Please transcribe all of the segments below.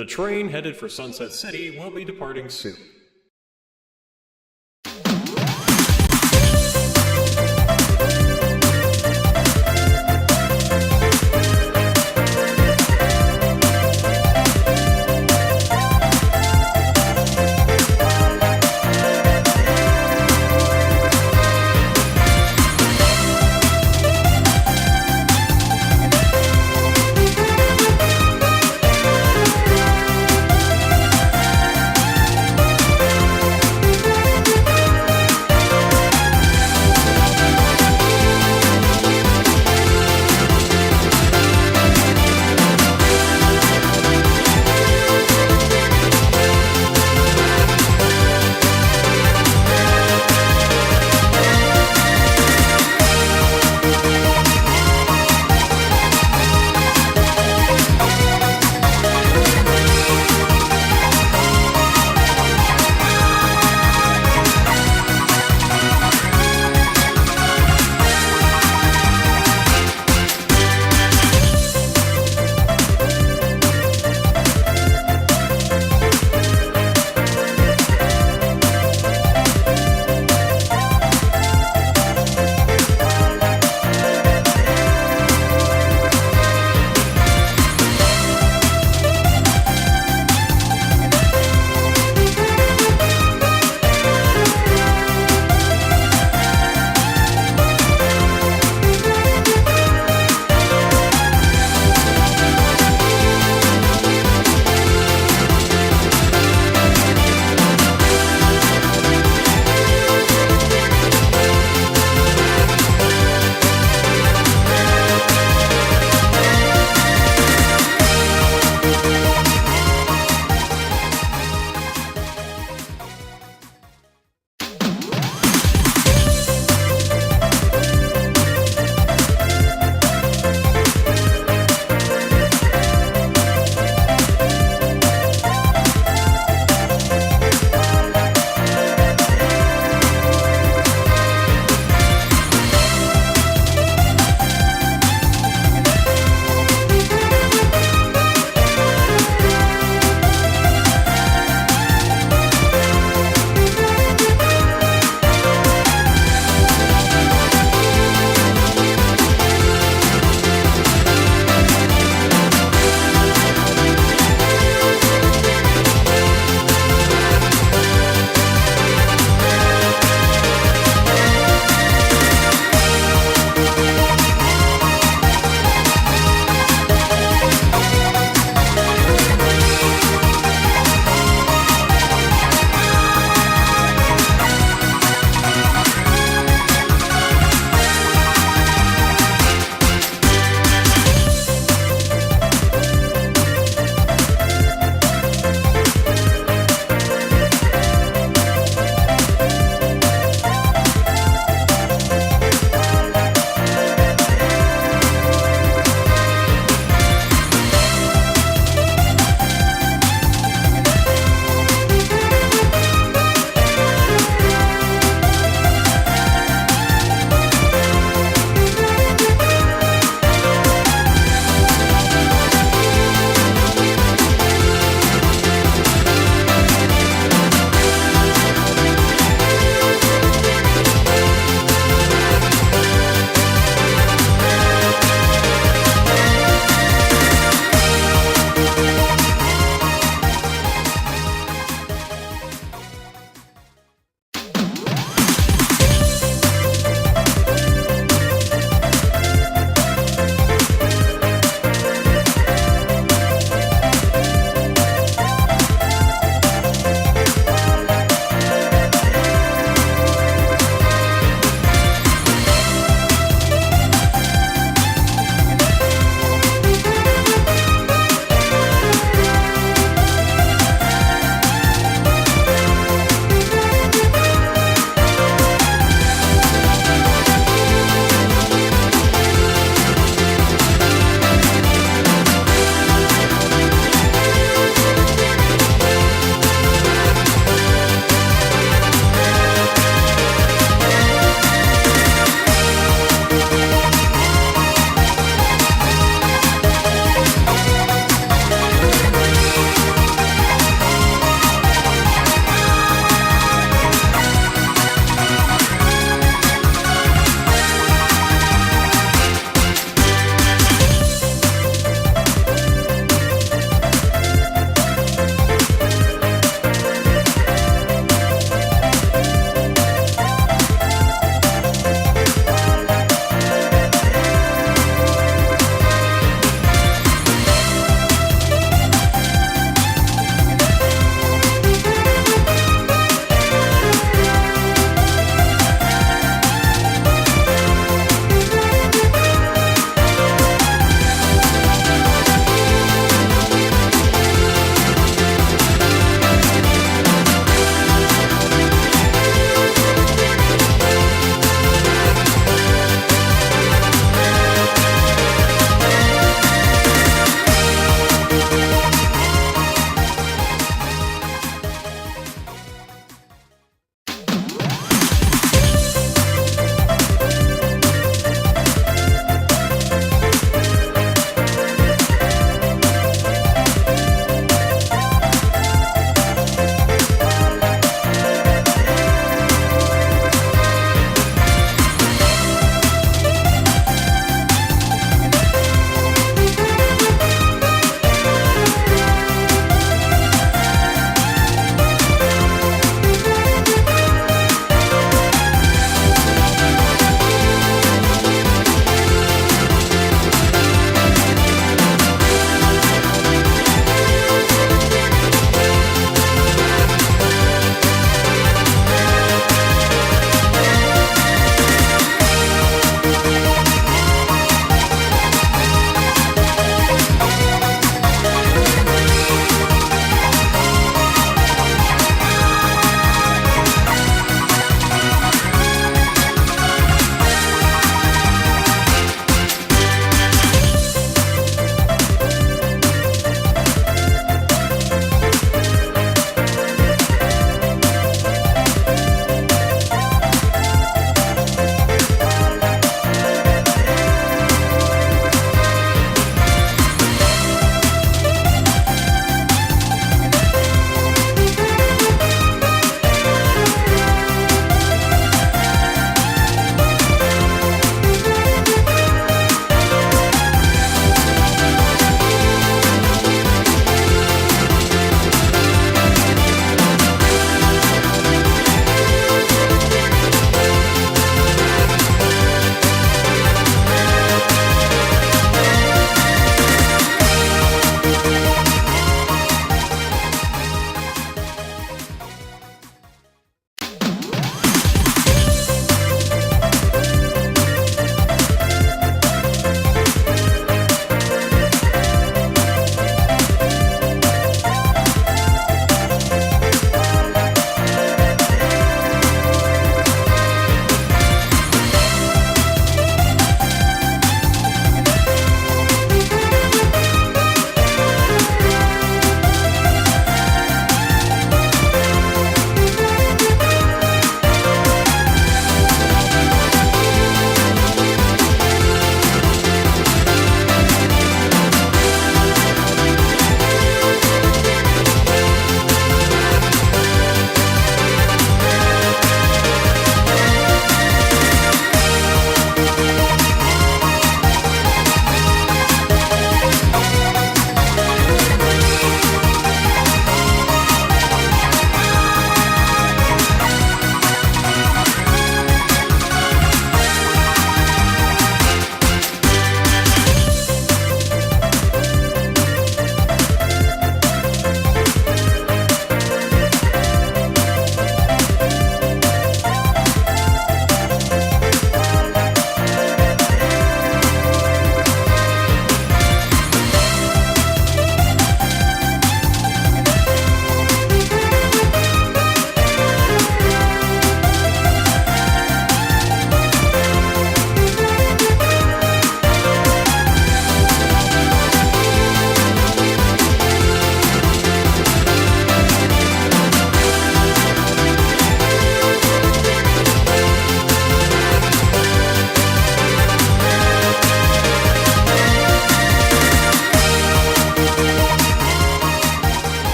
The train headed for Sunset City will be departing soon.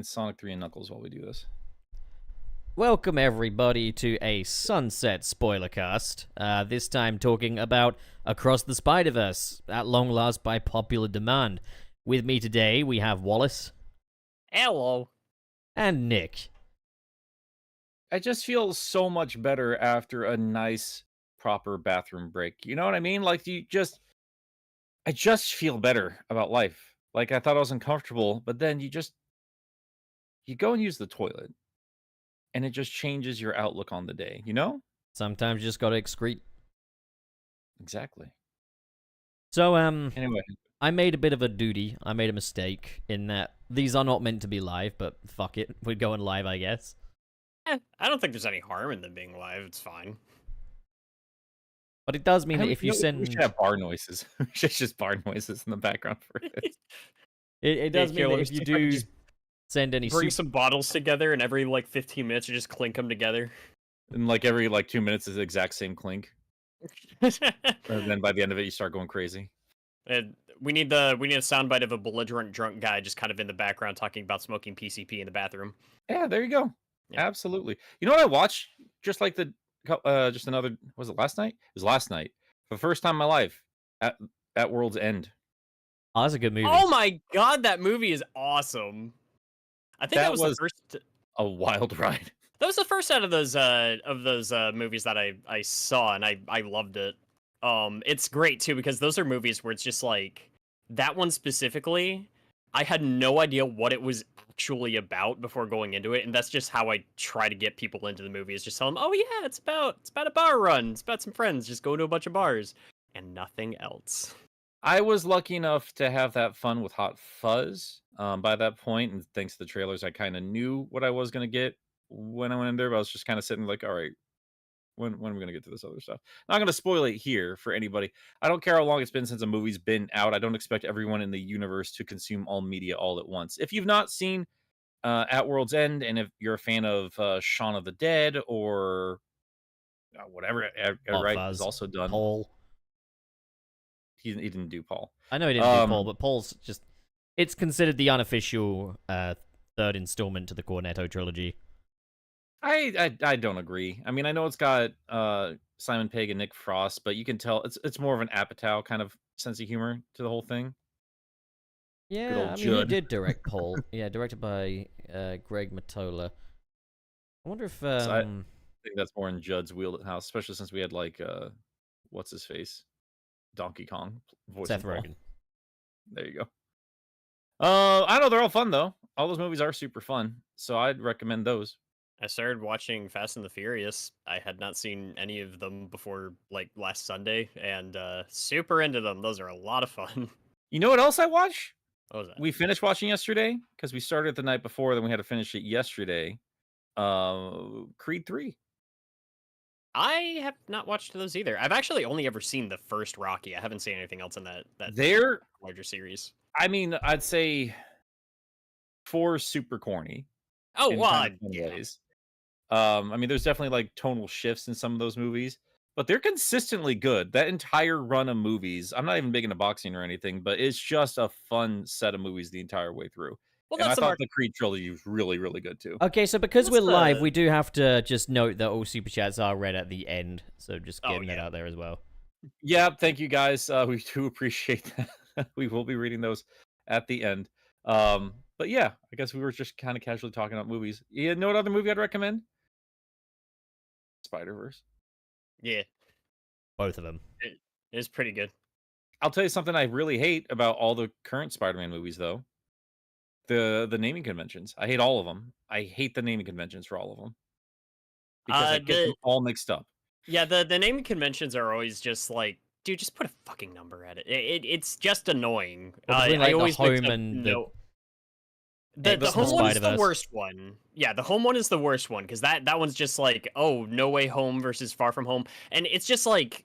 Sonic 3 and Knuckles while we do this. Welcome everybody to a Sunset spoilercast. This time talking about Across the Spider-Verse, at long last by popular demand. With me today we have Wallace. Hello. And Nick. I just feel so much better after a nice, proper bathroom break. You know what I mean? Like, I just feel better about life. Like, I thought I was uncomfortable, but then you go and use the toilet, and it just changes your outlook on the day, you know? Sometimes you just gotta excrete. Exactly. So, Anyway. I made a bit of a duty. I made a mistake in that these are not meant to be live, but fuck it. We're going live, I guess. I don't think there's any harm in them being live. It's fine. But it does mean that if you send... We should have bar noises. We should just bar noises in the background for it. It does mean that if you do send any... Bring some bottles together, and every, 15 minutes you just clink them together. And, every, 2 minutes is the exact same clink. And then by the end of it, you start going crazy. And we need a soundbite of a belligerent drunk guy just kind of in the background talking about smoking PCP in the bathroom. Yeah, there you go. Yeah. Absolutely. You know what I watched? Just another, was it last night? It was last night. For the first time in my life, at World's End. Oh, that's a good movie. Oh my god, that movie is awesome. I think that was the first... A wild ride. That was the first out of those movies that I saw, and I loved it. It's great too because those are movies where it's just like that one specifically. I had no idea what it was actually about before going into it, and that's just how I try to get people into the movie. Is just tell them, oh yeah, it's about a bar run. It's about some friends just going to a bunch of bars and nothing else. I was lucky enough to have that fun with Hot Fuzz by that point, and thanks to the trailers, I kind of knew what I was going to get when I went in there, but I was just kind of sitting like, all right, when are we going to get to this other stuff? Not going to spoil it here for anybody. I don't care how long it's been since a movie's been out. I don't expect everyone in the universe to consume all media all at once. If you've not seen At World's End, and if you're a fan of Shaun of the Dead or whatever, right, is also done. Paul. He didn't do Paul. I know he didn't do Paul, but Paul's just... It's considered the unofficial third installment to the Cornetto trilogy. I don't agree. I mean, I know it's got Simon Pegg and Nick Frost, but you can tell it's more of an Apatow kind of sense of humor to the whole thing. Yeah, I mean, he did direct Paul. Yeah, directed by Greg Mottola. I wonder if... So I think that's more in Judd's wheelhouse, especially since we had, what's his face? Donkey Kong. Seth Rogen. There you go. I know they're all fun, though. All those movies are super fun, so I'd recommend those. I started watching Fast and the Furious. I had not seen any of them before, last Sunday, and super into them. Those are a lot of fun. You know what else I watched? What was that? We finished watching yesterday, because we started the night before, then we had to finish it yesterday. Creed 3. I have not watched those either. I've actually only ever seen the first Rocky. I haven't seen anything else in that They're larger series. I mean, I'd say 4 super corny. Oh, well, yeah. Ways. I mean, there's definitely tonal shifts in some of those movies, but they're consistently good. That entire run of movies, I'm not even big into boxing or anything, but it's just a fun set of movies the entire way through. Well, and I thought the Creed trilogy was really, really good too. Okay, so because we're live, we do have to just note that all super chats are read at the end, so just getting that out there as well. Yeah, thank you guys. We do appreciate that. We will be reading those at the end. But yeah, I guess we were just kind of casually talking about movies. You know what other movie I'd recommend? Spider-Verse. Yeah. Both of them. It is pretty good. I'll tell you something I really hate about all the current Spider-Man movies, though. The naming conventions. I hate all of them. I hate the naming conventions for all of them. Because I get them all mixed up. Yeah, the naming conventions are always just like, dude, just put a fucking number at it. It's just annoying. Well, I always the home and the home one is the worst one. Yeah, the home one is the worst one because that one's just like, oh, No Way Home versus Far From Home, and it's just like,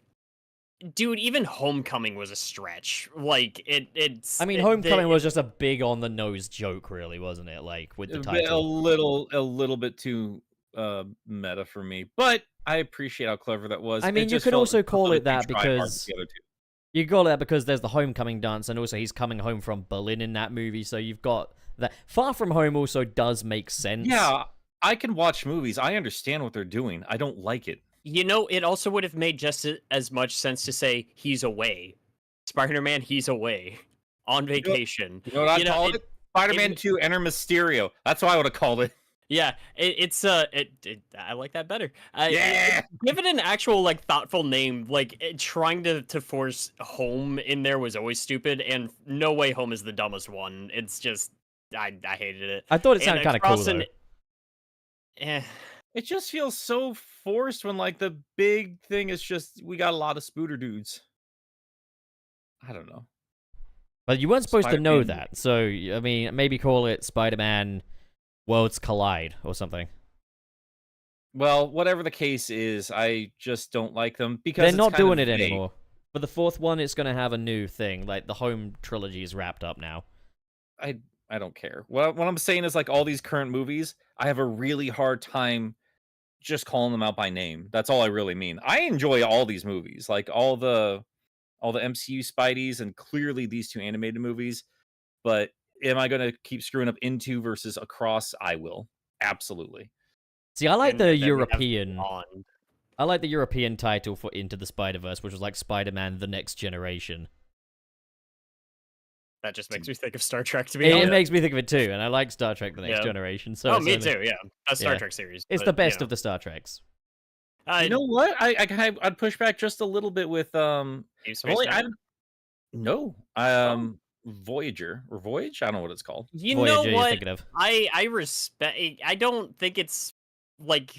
dude, even Homecoming was a stretch. It's. I mean, Homecoming was just a big on the nose joke, really, wasn't it? With the title, a little bit too meta for me, but I appreciate how clever that was. I mean, you could also call it that because you call it that because there's the homecoming dance, and also he's coming home from Berlin in that movie, so you've got that Far From Home also does make sense. Yeah, I can watch movies. I understand what they're doing. I don't like it. You know, it also would have made just as much sense to say he's away. Spider-Man, he's away on vacation. You know what I called it? Spider-Man it- 2 Enter Mysterio. That's what I would have called it. Yeah, I like that better. Yeah! Give it an actual like thoughtful name. Like trying to force home in there was always stupid, and No Way Home is the dumbest one. It's just I hated it. I thought it And sounded kind of cool, across though. It just feels so forced when, like, the big thing is just, we got a lot of spooter dudes. I don't know. But you weren't supposed to know Spider-Man. that, so, I mean, maybe call it Spider-Man Worlds Collide or something. Well, whatever the case is, I just don't like them because They're it's not kind doing of it vague. anymore. For the fourth one, it's going to have a new thing. Like, the home trilogy is wrapped up now. I don't care. What I'm saying is, like, all these current movies, I have a really hard time just calling them out by name. That's all I really mean. I enjoy all these movies, like all the MCU Spideys and clearly these two animated movies. But am I going to keep screwing up Into versus Across? I will. Absolutely. See, I like and the then we have European... Beyond. I like the European title for Into the Spider-Verse, which was like Spider-Man: The Next Generation. That just makes me think of Star Trek. To be It honest, makes me think of it too, and I like Star Trek: The Next Yeah. Generation. So oh, me it's, too. Yeah, a Star yeah. Trek series. It's but, the best you know. of the Star Treks. You know what? I'd push back just a little bit with Deep Space Nine? no Voyager or Voyage. I don't know what it's called. You Voyager, know you're what? thinking of. I respect. I don't think it's like.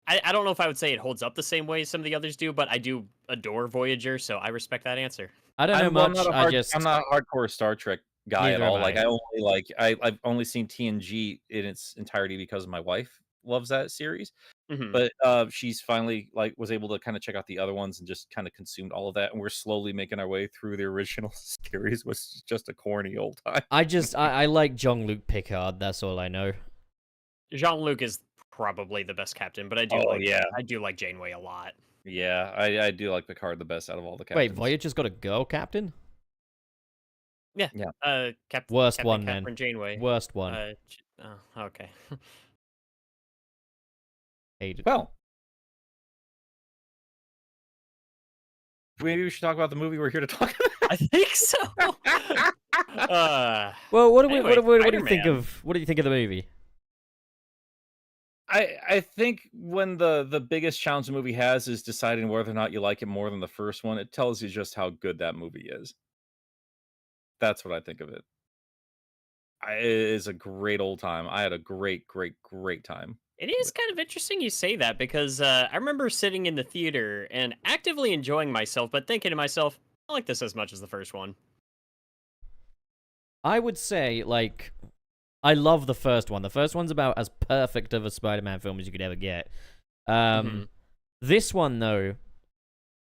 I don't know if I would say it holds up the same way some of the others do, but I do adore Voyager, so I respect that answer. I don't know I'm much. not a I'm not a hardcore Star Trek guy at Neither am all. Like I. I've only seen TNG in its entirety because my wife loves that series. Mhm. But she's finally like was able to kind of check out the other ones and just kind of consumed all of that, and we're slowly making our way through the original series, which is just a corny old time. I like Jean-Luc Picard. That's all I know. Jean-Luc is probably the best captain, but I do Oh, like yeah. I do like Janeway a lot. Yeah, I do like Picard the best out of all the Wait, captains. Voyager's got a girl captain? Worst Captain one, man. Catherine Janeway. Worst one. Okay. Hated. Well, maybe we should talk about the movie we're here to talk about. I think so. Well, what do anyway, you think Spider-Man. of the movie? I think when the biggest challenge the movie has is deciding whether or not you like it more than the first one, it tells you just how good that movie is. That's what I think of it. It is a great old time. I had a great time. It is kind of interesting you say that because I remember sitting in the theater and actively enjoying myself, but thinking to myself, I like this as much as the first one. I would say, like, I love the first one. The first one's about as perfect of a Spider-Man film as you could ever get. This one, though,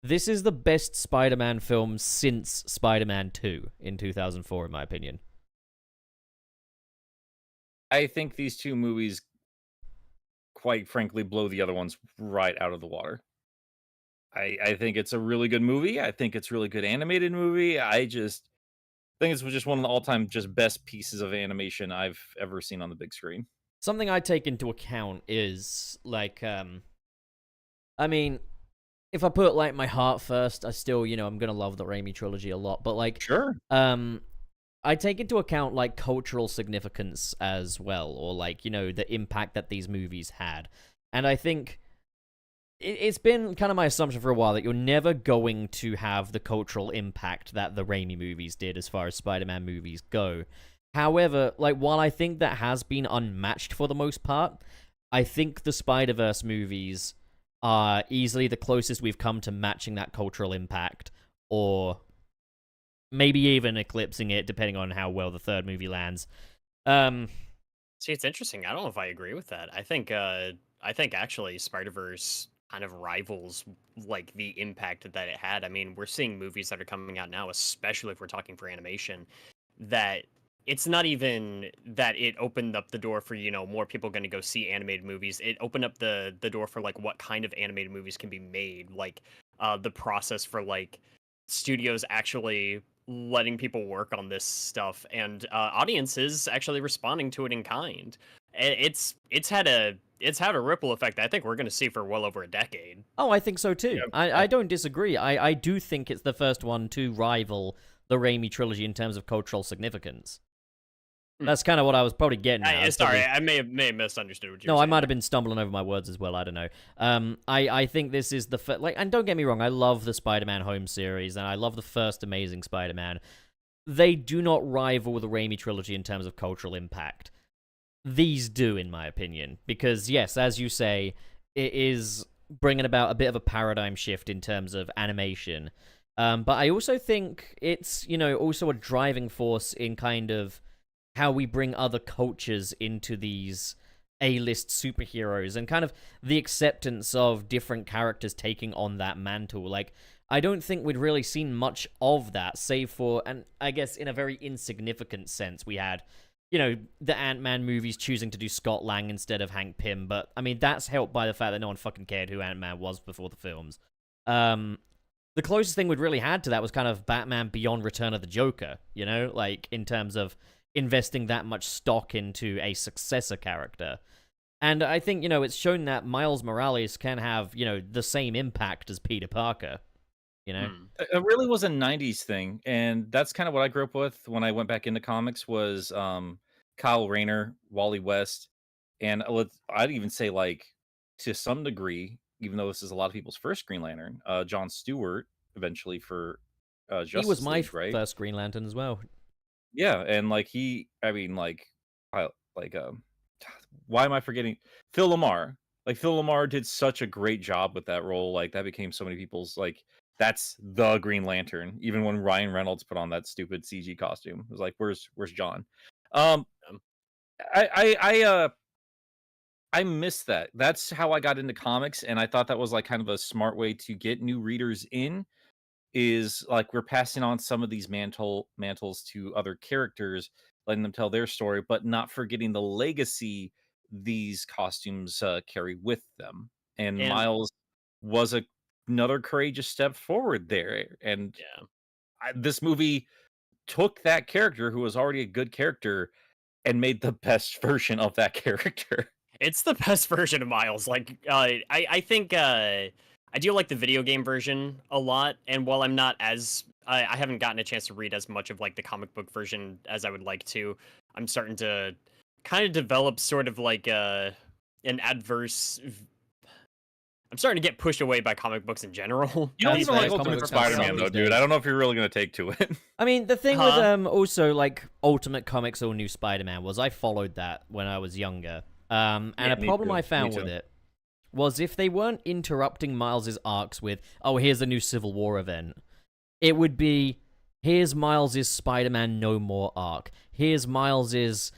this is the best Spider-Man film since Spider-Man 2 in 2004, in my opinion. I think these two movies, quite frankly, blow the other ones right out of the water. I think it's a really good movie. I think it's a really good animated movie. I just think it's just one of the all-time just best pieces of animation I've ever seen on the big screen. Something I take into account is, like, I mean, if I put, like, my heart first, I still, I'm gonna love the Raimi trilogy a lot, but, like, Sure. I take into account, like, cultural significance as well, or, like, the impact that these movies had. And I think it's been kind of my assumption for a while that you're never going to have the cultural impact that the Raimi movies did as far as Spider-Man movies go. However, like, while I think that has been unmatched for the most part, I think the Spider-Verse movies are easily the closest we've come to matching that cultural impact, or maybe even eclipsing it, depending on how well the third movie lands. See, it's interesting. I don't know if I agree with that. I think actually Spider-Verse kind of rivals like the impact that it had. I mean, we're seeing movies that are coming out now, especially if we're talking for animation, that it's not even that it opened up the door for, more people going to go see animated movies. It opened up the door for like what kind of animated movies can be made, like the process for like studios actually letting people work on this stuff, and audiences actually responding to it in kind. It's had a ripple effect that I think we're going to see for well over a decade. Oh, I think so too. Yeah. I don't disagree. I do think it's the first one to rival the Raimi trilogy in terms of cultural significance. That's kind of what I was probably getting at. Sorry, I may have misunderstood what you were No, saying. I might have been stumbling over my words as well. I don't know. I think this is the first. Like, and don't get me wrong, I love the Spider-Man Home series, and I love the first Amazing Spider-Man. They do not rival the Raimi trilogy in terms of cultural impact. These do, in my opinion, because yes, as you say, it is bringing about a bit of a paradigm shift in terms of animation. But I also think it's, also a driving force in kind of how we bring other cultures into these A-list superheroes and kind of the acceptance of different characters taking on that mantle. Like, I don't think we'd really seen much of that, save for, and I guess in a very insignificant sense, we had, the Ant-Man movies choosing to do Scott Lang instead of Hank Pym, but, I mean, that's helped by the fact that no one fucking cared who Ant-Man was before the films. The closest thing we'd really had to that was kind of Batman Beyond Return of the Joker, like, in terms of investing that much stock into a successor character. And I think, it's shown that Miles Morales can have, the same impact as Peter Parker, It really was a 90s thing, and that's kind of what I grew up with when I went back into comics was Kyle Rayner, Wally West, and I'd even say, like, to some degree, even though this is a lot of people's first Green Lantern, John Stewart, eventually for Justice he was my League, right? first Green Lantern as well. Yeah, and like why am I forgetting Phil Lamar? Like Phil Lamar did such a great job with that role. Like that became so many people's like that's the Green Lantern. Even when Ryan Reynolds put on that stupid CG costume, it was like, where's John? I miss that. That's how I got into comics, and I thought that was like kind of a smart way to get new readers in. Is like we're passing on some of these mantles to other characters, letting them tell their story, but not forgetting the legacy these costumes carry with them. And Miles was another courageous step forward there. And this movie took that character who was already a good character and made the best version of that character. It's the best version of Miles. Like, I think I do like the video game version a lot, and while I'm not as I haven't gotten a chance to read as much of like the comic book version as I would like to, I'm starting to kind of develop sort of like an adverse. I'm starting to get pushed away by comic books in general. You don't That's even like fair. Ultimate Comic books Spider-Man sound though, these dude. days. I don't know if you're really going to take to it. I mean, the thing with Huh? also like Ultimate Comics or New Spider-Man was I followed that when I was younger. And Yeah, a me problem too. I found Me with too. it was if they weren't interrupting Miles's arcs with, oh, here's a new Civil War event, it would be, here's Miles's Spider-Man No More arc. Here's Miles's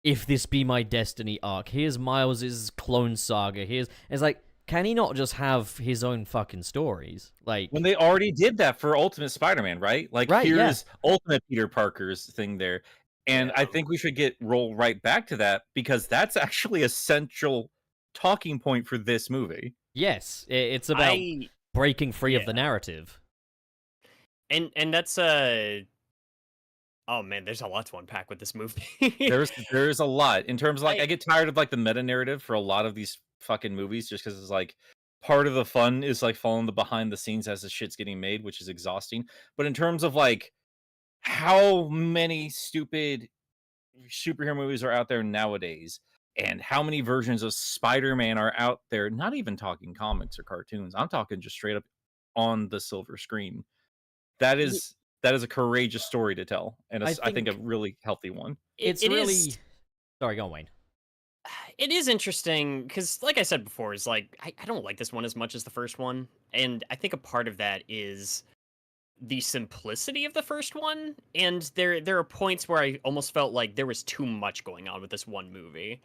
If This Be My Destiny arc. Here's Miles's Clone Saga. It's like, can he not just have his own fucking stories? Like, When they already did that for Ultimate Spider-Man, right? Like, Right, yeah. here's Ultimate Peter Parker's thing there. And I think we should roll right back to that because that's actually a central talking point for this movie. yes, it's about breaking free of the Yeah. narrative. And that's oh man, there's a lot to unpack with this movie. There's a lot in terms of like I get tired of like the meta narrative for a lot of these fucking movies just because it's like part of the fun is like following the behind the scenes as the shit's getting made, which is exhausting. But in terms of like how many stupid superhero movies are out there nowadays and how many versions of Spider-Man are out there, not even talking comics or cartoons, I'm talking just straight up on the silver screen. That is a courageous story to tell, and I think a really healthy one. It's it really... is- Sorry, go on, Wayne. It is interesting because, like I said before, is like I don't like this one as much as the first one, and I think a part of that is the simplicity of the first one. And there are points where I almost felt like there was too much going on with this one movie.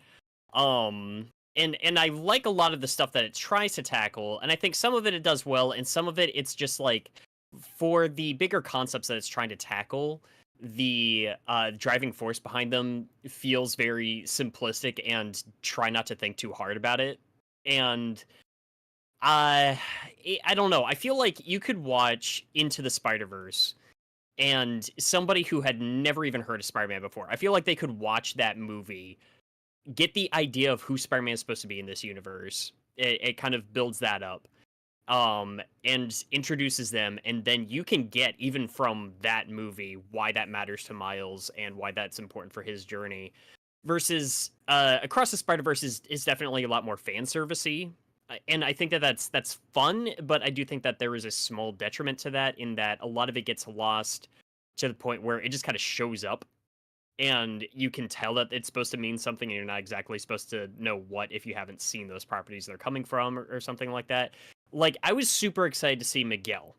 And I like a lot of the stuff that it tries to tackle, and I think some of it does well, and some of it's just like for the bigger concepts that it's trying to tackle, the driving force behind them feels very simplistic and try not to think too hard about it. And I don't know. I feel like you could watch Into the Spider-Verse and somebody who had never even heard of Spider-Man before. I feel like they could watch that movie, get the idea of who Spider-Man is supposed to be in this universe. It kind of builds that up, and introduces them, and then you can get, even from that movie, why that matters to Miles and why that's important for his journey. Versus Across the Spider-Verse is definitely a lot more fan servicey, and I think that's fun, but I do think that there is a small detriment to that, in that a lot of it gets lost to the point where it just kind of shows up, and you can tell that it's supposed to mean something, and you're not exactly supposed to know what if you haven't seen those properties they're coming from, or something like that. Like, I was super excited to see Miguel.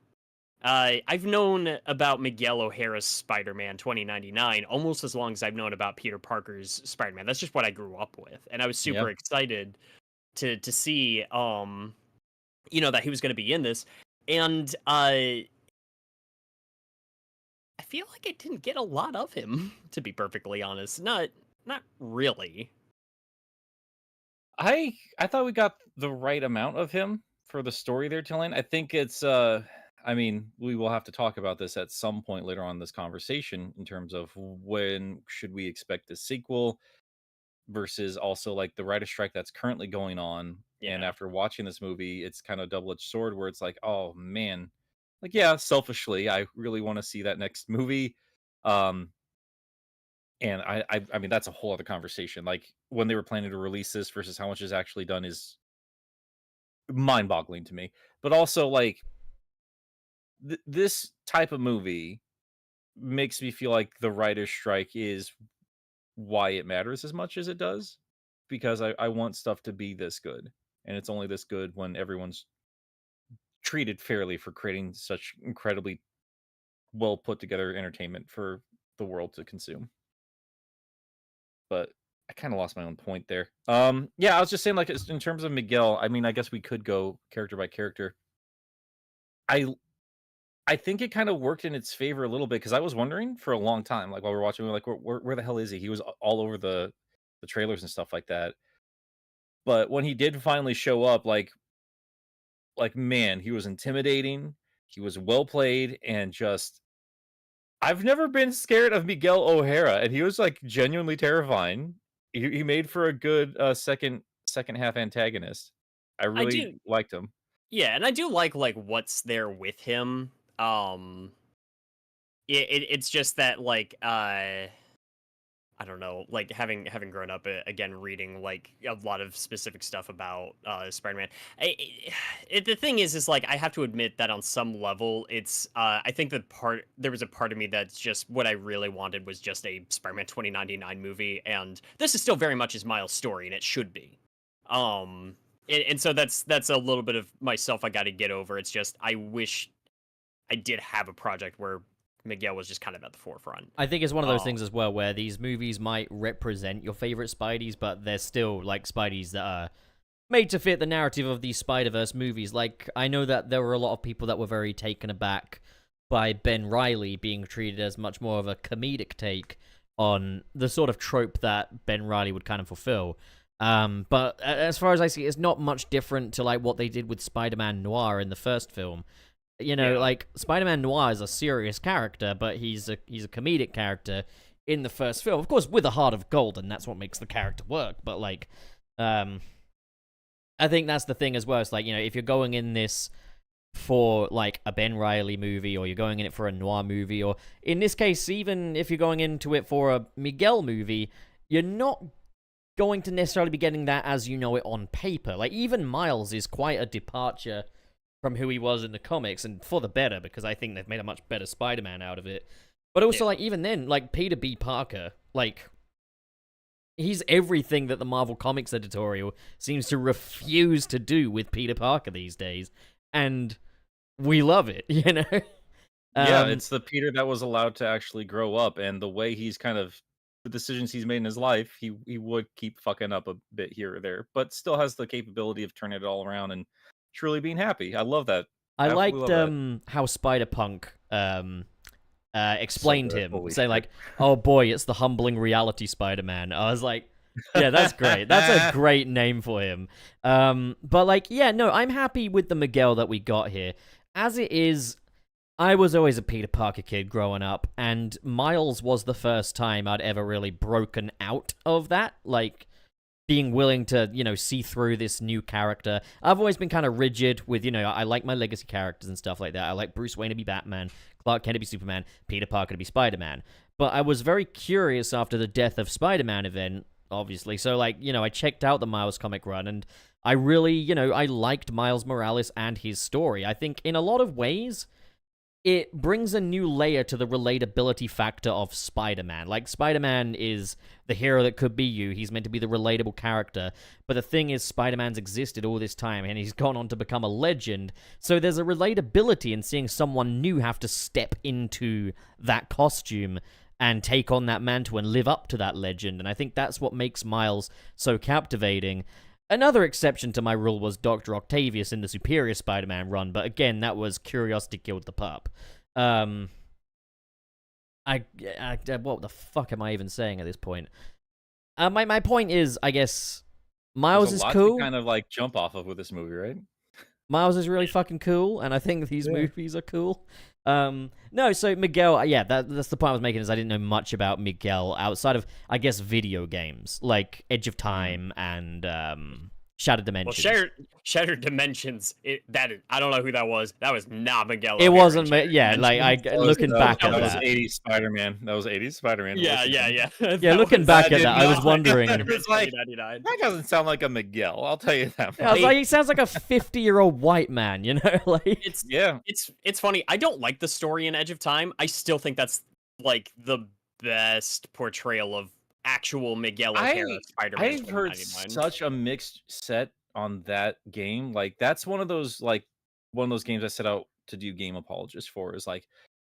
I've known about Miguel O'Hara's Spider-Man 2099 almost as long as I've known about Peter Parker's Spider-Man. That's just what I grew up with, and I was super excited to see, that he was going to be in this, and I feel like I didn't get a lot of him, to be perfectly honest. Not really. I thought we got the right amount of him for the story they're telling. I think it's I mean, we will have to talk about this at some point later on in this conversation, in terms of when should we expect the sequel, versus also like the writer strike that's currently going on. And Yeah. after watching this movie, it's kind of a double-edged sword, where it's like, oh man, like, yeah, selfishly, I really want to see that next movie. And I mean, that's a whole other conversation. Like, when they were planning to release this versus how much is actually done is mind-boggling to me. But also, like, this type of movie makes me feel like the writer's strike is why it matters as much as it does, because I want stuff to be this good, and it's only this good when everyone's treated fairly for creating such incredibly well put together entertainment for the world to consume. But I kind of lost my own point there. Yeah, I was just saying, like, in terms of Miguel, I mean, I guess we could go character by character. I think it kind of worked in its favor a little bit, because I was wondering for a long time, like, while we were watching, we were like, where the hell is he? He was all over the trailers and stuff like that. But when he did finally show up, like, man, he was intimidating. He was well played, and just, I've never been scared of Miguel O'Hara, and he was like genuinely terrifying. He made for a good second half antagonist. I I really do. liked him. Yeah, and I do like what's there with him. It's just that, like, I don't know, like, having grown up, again, reading like a lot of specific stuff about Spider-Man. The thing is like, I have to admit that on some level, it's I think there was a part of me that's just, what I really wanted was just a Spider-Man 2099 movie, and this is still very much his Miles story, and it should be. And so that's a little bit of myself I got to get over. It's just, I wish I did have a project where Miguel was just kind of at the forefront. I think it's one of those things as well, where these movies might represent your favorite Spideys, but they're still like Spideys that are made to fit the narrative of these Spider-Verse movies. Like, I know that there were a lot of people that were very taken aback by Ben Reilly being treated as much more of a comedic take on the sort of trope that Ben Reilly would kind of fulfill. But as far as I see, it's not much different to like what they did with Spider-Man Noir in the first film. You know, like, Spider-Man Noir is a serious character, but he's a comedic character in the first film. Of course, with a heart of gold, and that's what makes the character work. But, like, I think that's the thing as well. It's like, you know, if you're going in this for, like, a Ben Reilly movie, or you're going in it for a Noir movie, or in this case, even if you're going into it for a Miguel movie, you're not going to necessarily be getting that as you know it on paper. Like, even Miles is quite a departure from who he was in the comics, and for the better, because I think they've made a much better Spider-Man out of it. But also, like, even then, like, Peter B. Parker, like, he's everything that the Marvel Comics editorial seems to refuse to do with Peter Parker these days, and we love it, you know? Yeah, it's the Peter that was allowed to actually grow up, and the way he's kind of, the decisions he's made in his life, he would keep fucking up a bit here or there, but still has the capability of turning it all around and truly being happy. I love that. I liked that. how Spider-Punk explained So him, holy saying shit. like, "Oh boy, it's the humbling reality Spider-Man." I was like, "Yeah, that's great. That's a great name for him." But like, yeah, no, I'm happy with the Miguel that we got here. As it is, I was always a Peter Parker kid growing up, and Miles was the first time I'd ever really broken out of that, like, being willing to, see through this new character. I've always been kind of rigid with, I like my legacy characters and stuff like that. I like Bruce Wayne to be Batman, Clark Kent to be Superman, Peter Parker to be Spider-Man. But I was very curious after the Death of Spider-Man event, obviously. So, I checked out the Miles comic run, and I really, I liked Miles Morales and his story. I think in a lot of ways, it brings a new layer to the relatability factor of Spider-Man. Like, Spider-Man is the hero that could be you. He's meant to be the relatable character. But the thing is, Spider-Man's existed all this time, and he's gone on to become a legend. So there's a relatability in seeing someone new have to step into that costume and take on that mantle and live up to that legend. And I think that's what makes Miles so captivating. Another exception to my rule was Dr. Octavius in the Superior Spider-Man run, but again, that was curiosity killed the pup. What the fuck am I even saying at this point? My point is, I guess, Miles There's a is lot cool. to kind of jump off of with this movie, right? Miles is really fucking cool, and I think these movies are cool. No, so Miguel, that's the point I was making, is I didn't know much about Miguel outside of, I guess, video games, like Edge of Time and Shattered Dimensions. Well, Shattered Dimensions, I don't know who that was. That was not Miguel. It wasn't, O'Hara. looking back at that was that. 80s Spider-Man. That was 80s Spider-Man. Yeah. Yeah, looking back at that, I was wondering. It's like, that doesn't sound like a Miguel, I'll tell you that. I was like, he sounds like a 50-year-old white man, It's funny. I don't like the story in Edge of Time. I still think that's like the best portrayal of actual Miguel O'Hara Spider-Man. I've heard such a mixed set on that game. Like, that's one of those games I set out to do Game Apologist for, is like,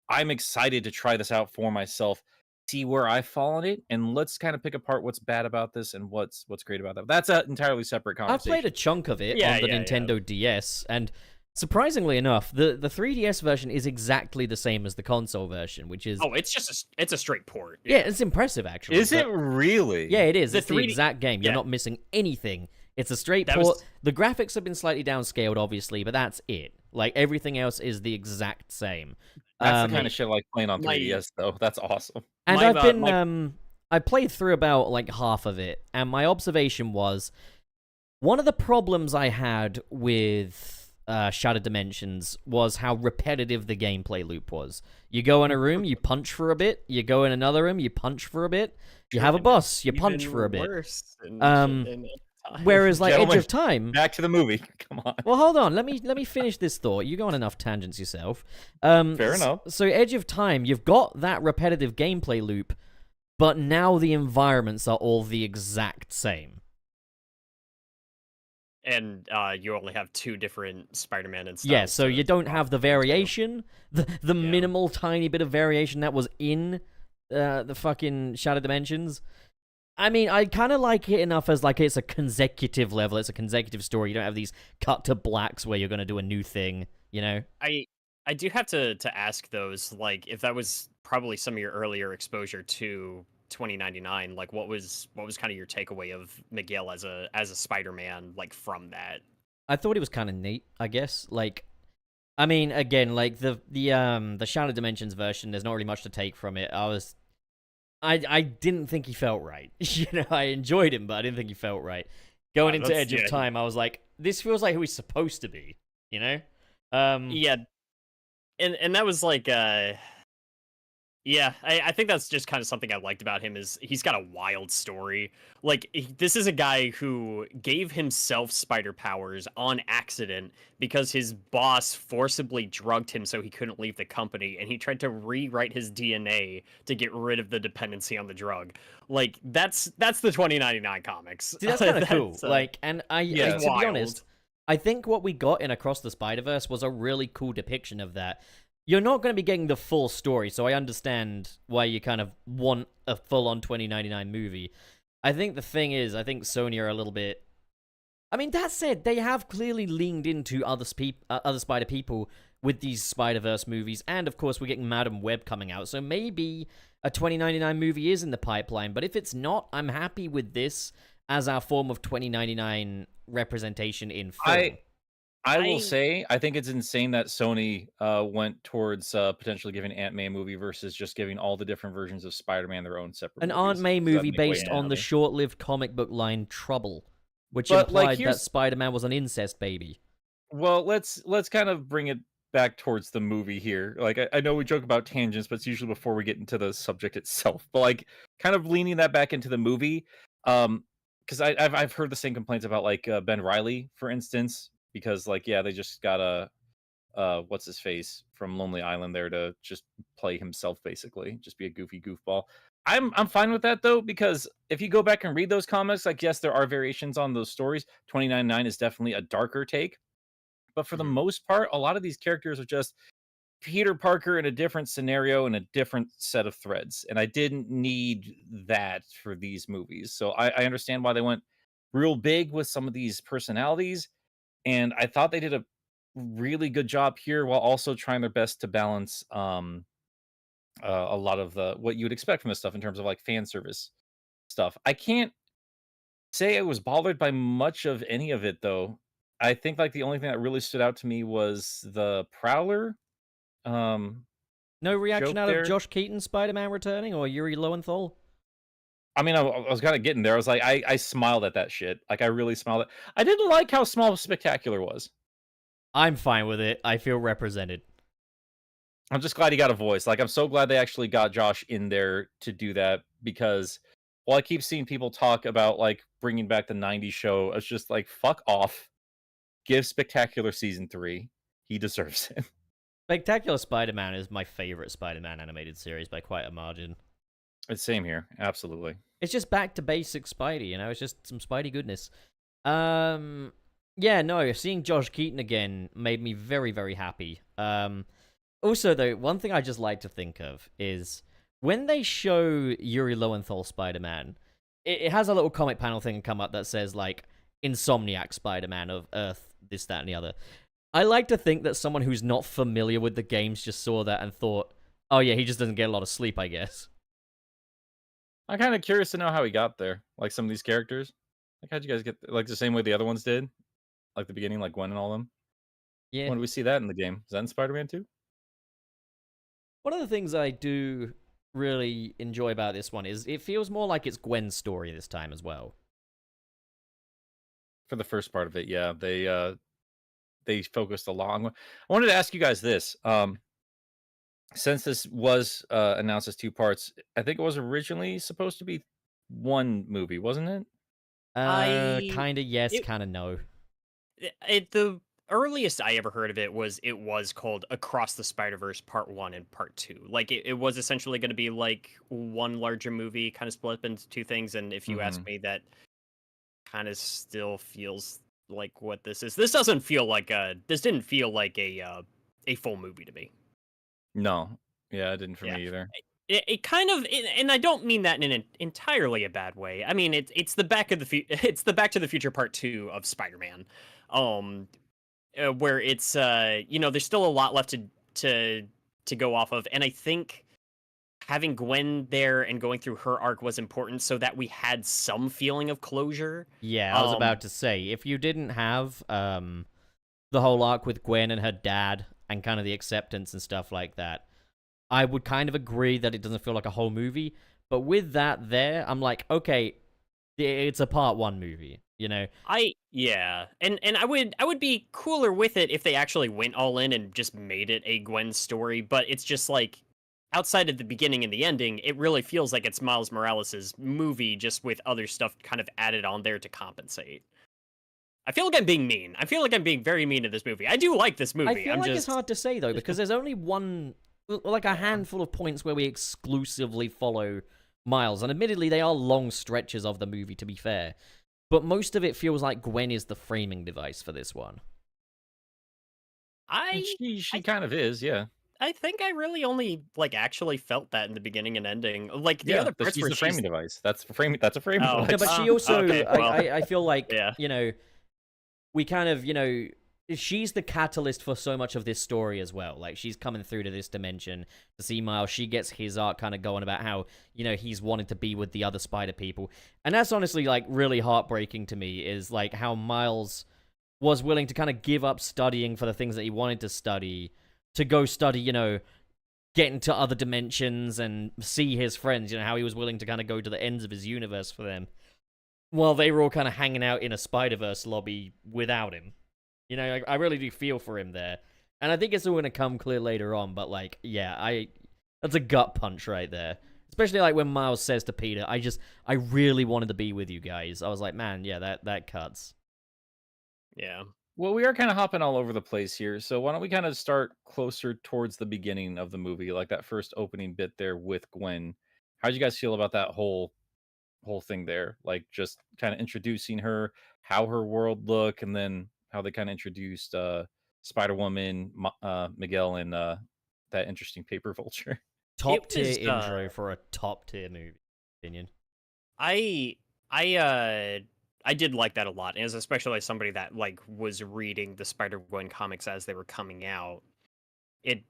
I'm excited to try this out for myself, see where I fall on it, and let's kind of pick apart what's bad about this and what's great about that. That's an entirely separate I conversation. played a chunk of it on the Nintendo DS, and surprisingly enough, the 3DS version is exactly the same as the console version, which is... Oh, it's a straight port. Yeah, it's impressive, actually. Is it really? Yeah, it is. The It's the 3D exact game. You're not missing anything. It's a straight port. The graphics have been slightly downscaled, obviously, but that's it. Like, everything else is the exact same. That's the kind of shit I like playing on 3DS, though. That's awesome. And I played through about, half of it, and my observation was, one of the problems I had with Shattered Dimensions was how repetitive the gameplay loop was. You go in a room, you punch for a bit. You go in another room, you punch for a bit. You have a boss, you punch for a bit. Whereas, Edge of Time... Back to the movie. Come on. Well, hold on. Let me finish this thought. You go on enough tangents yourself. Fair enough. So, Edge of Time, you've got that repetitive gameplay loop, but now the environments are all the exact same. And you only have two different Spider-Man and stuff. Yeah, so you don't have the variation, the minimal tiny bit of variation that was in the fucking Shattered Dimensions. I mean, I kind of like it enough as it's a consecutive level, it's a consecutive story. You don't have these cut to blacks where you're going to do a new thing, I do have to ask those, if that was probably some of your earlier exposure to 2099, what was kind of your takeaway of Miguel as a Spider-Man, from that? I thought it was kind of neat, I guess. I mean, again, the Shattered Dimensions version, there's not really much to take from it. I didn't think he felt right. I enjoyed him, but I didn't think he felt right. Going into Edge of Time, I was like, this feels like who he's supposed to be, Yeah. And that was yeah, I think that's just kind of something I liked about him, is he's got a wild story. This is a guy who gave himself spider powers on accident because his boss forcibly drugged him so he couldn't leave the company, and he tried to rewrite his DNA to get rid of the dependency on the drug. That's the 2099 comics. See, that's kind of cool. To be wild. honest, I think what we got in Across the Spider-Verse was a really cool depiction of that. You're not going to be getting the full story, so I understand why you kind of want a full-on 2099 movie. I think the thing is, I think Sony are a little bit... I mean, that said, they have clearly leaned into other Spider people with these Spider-Verse movies, and of course we're getting Madam Web coming out, so maybe a 2099 movie is in the pipeline, but if it's not, I'm happy with this as our form of 2099 representation in film. I will say, I think it's insane that Sony went towards potentially giving Aunt May a movie versus just giving all the different versions of Spider-Man their own separate An movies. Aunt May 'Cause that'd movie make way based more on the money. short-lived comic book line Trouble, which But, like, implied that here's- Spider-Man was an incest baby. Well, let's kind of bring it back towards the movie here. Like, I know we joke about tangents, but it's usually before we get into the subject itself. But like, kind of leaning that back into the movie, because I've heard the same complaints about like Ben Reilly, for instance, because like yeah, they just got a what's his face from Lonely Island there to just play himself, basically, just be a goofy goofball. I'm fine with that though, because if you go back and read those comics, like yes, there are variations on those stories. 29.9 is definitely a darker take. But for the most part, a lot of these characters are just Peter Parker in a different scenario and a different set of threads. And I didn't need that for these movies. So I understand why they went real big with some of these personalities. And I thought they did a really good job here while also trying their best to balance a lot of the what you would expect from this stuff in terms of like fan service stuff. I can't say I was bothered by much of any of it though. I think like the only thing that really stood out to me was the Prowler. No reaction Joke out there. of Josh Keaton's Spider-Man returning or Yuri Lowenthal? I mean, I was kind of getting there. I was like, I smiled at that shit. Like, I really smiled at. I didn't like how small Spectacular was. I'm fine with it. I feel represented. I'm just glad he got a voice. Like, I'm so glad they actually got Josh in there to do that, because while I keep seeing people talk about like bringing back the '90s show, it's just like fuck off. Give Spectacular season 3. He deserves it. Spectacular Spider-Man is my favorite Spider-Man animated series by quite a margin. It's same here, absolutely. It's just back to basic Spidey, you know? It's just some Spidey goodness. Yeah, no, seeing Josh Keaton again made me very, very happy. Also, though, one thing I just like to think of is when they show Yuri Lowenthal Spider-Man, it has a little comic panel thing come up that says, like, Insomniac Spider-Man of Earth, this, that, and the other. I like to think that someone who's not familiar with the games just saw that and thought, oh yeah, he just doesn't get a lot of sleep, I guess. I'm kind of curious to know how he got there. Like some of these characters. Like, how'd you guys get like the same way the other ones did? Like the beginning, like Gwen and all them? Yeah. When do we see that in the game? Is that in Spider-Man 2? One of the things I do really enjoy about this one is it feels more like it's Gwen's story this time as well. For the first part of it, yeah. They focused a lot on. I wanted to ask you guys this. Since this was announced as 2 parts, I think it was originally supposed to be 1 movie, wasn't it? Kinda yes, it- kinda no. The earliest I ever heard of it was called Across the Spider-Verse Part 1 and Part 2. Like it was essentially going to be like one larger movie kind of split up into 2 things, and if you ask me, that kind of still feels like what this is. This doesn't feel like this didn't feel like a full movie to me. No. Yeah, it didn't for Yeah. me either. It kind of, and I don't mean that in an entirely a bad way. I mean it's the Back to the Future Part 2 of Spider-Man, where it's there's still a lot left to go off of, and I think having Gwen there and going through her arc was important so that we had some feeling of closure. Yeah, I was about to say, if you didn't have the whole arc with Gwen and her dad and kind of the acceptance and stuff like that, I would kind of agree that it doesn't feel like a whole movie. But with that there, I'm like, okay, it's a part 1 movie, you know? And I would be cooler with it if they actually went all in and just made it a Gwen story, but it's just like, outside of the beginning and the ending, it really feels like it's Miles Morales' movie, just with other stuff kind of added on there to compensate. I feel like I'm being mean. I feel like I'm being very mean to this movie. I do like this movie. I feel like it's hard to say, though, because there's only a handful of points where we exclusively follow Miles, and admittedly, they are long stretches of the movie, to be fair. But most of it feels like Gwen is the framing device for this one. She kind of is, yeah. I think I really only actually felt that in the beginning and ending. Like the other parts she's where the framing device. That's a framing device. No, but she also, okay, well, I feel like, yeah. We kind of, she's the catalyst for so much of this story as well. Like, she's coming through to this dimension to see Miles. She gets his arc kind of going about how, he's wanted to be with the other spider people. And that's honestly, like, really heartbreaking to me, is, like, how Miles was willing to kind of give up studying for the things that he wanted to study to go study, get into other dimensions and see his friends, how he was willing to kind of go to the ends of his universe for them, while they were all kind of hanging out in a Spider-Verse lobby without him. I really do feel for him there. And I think it's all going to come clear later on, but, that's a gut punch right there. Especially, when Miles says to Peter, I really wanted to be with you guys. I was like, man, yeah, that cuts. Yeah. Well, we are kind of hopping all over the place here, so why don't we kind of start closer towards the beginning of the movie, like that first opening bit there with Gwen. How'd you guys feel about that whole thing there? Like, just kind of introducing her, how her world looked, and then how they kind of introduced Spider-Woman, Miguel, and that interesting paper vulture. Top tier intro for a top tier movie. Opinion. I did like that a lot, as especially as somebody that was reading the Spider-Gwen comics as they were coming out.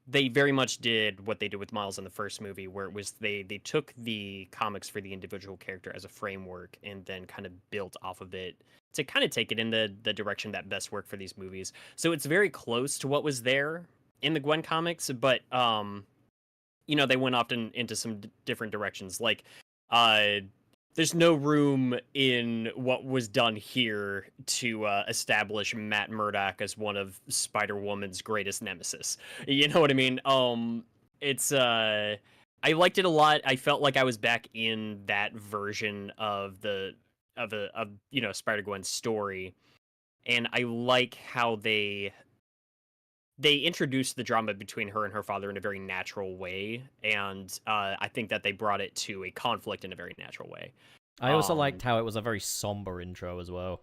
They very much did what they did with Miles in the first movie, where it was they took the comics for the individual character as a framework and then kind of built off of it to kind of take it in the direction that best worked for these movies. So it's very close to what was there in the Gwen comics, but they went often into some different directions. There's no room in what was done here to establish Matt Murdock as one of Spider-Woman's greatest nemesis. You know what I mean? It's I liked it a lot. I felt like I was back in that version of Spider-Gwen's story, and I like how they introduced the drama between her and her father in a very natural way, and I think that they brought it to a conflict in a very natural way. I also liked how it was a very somber intro as well.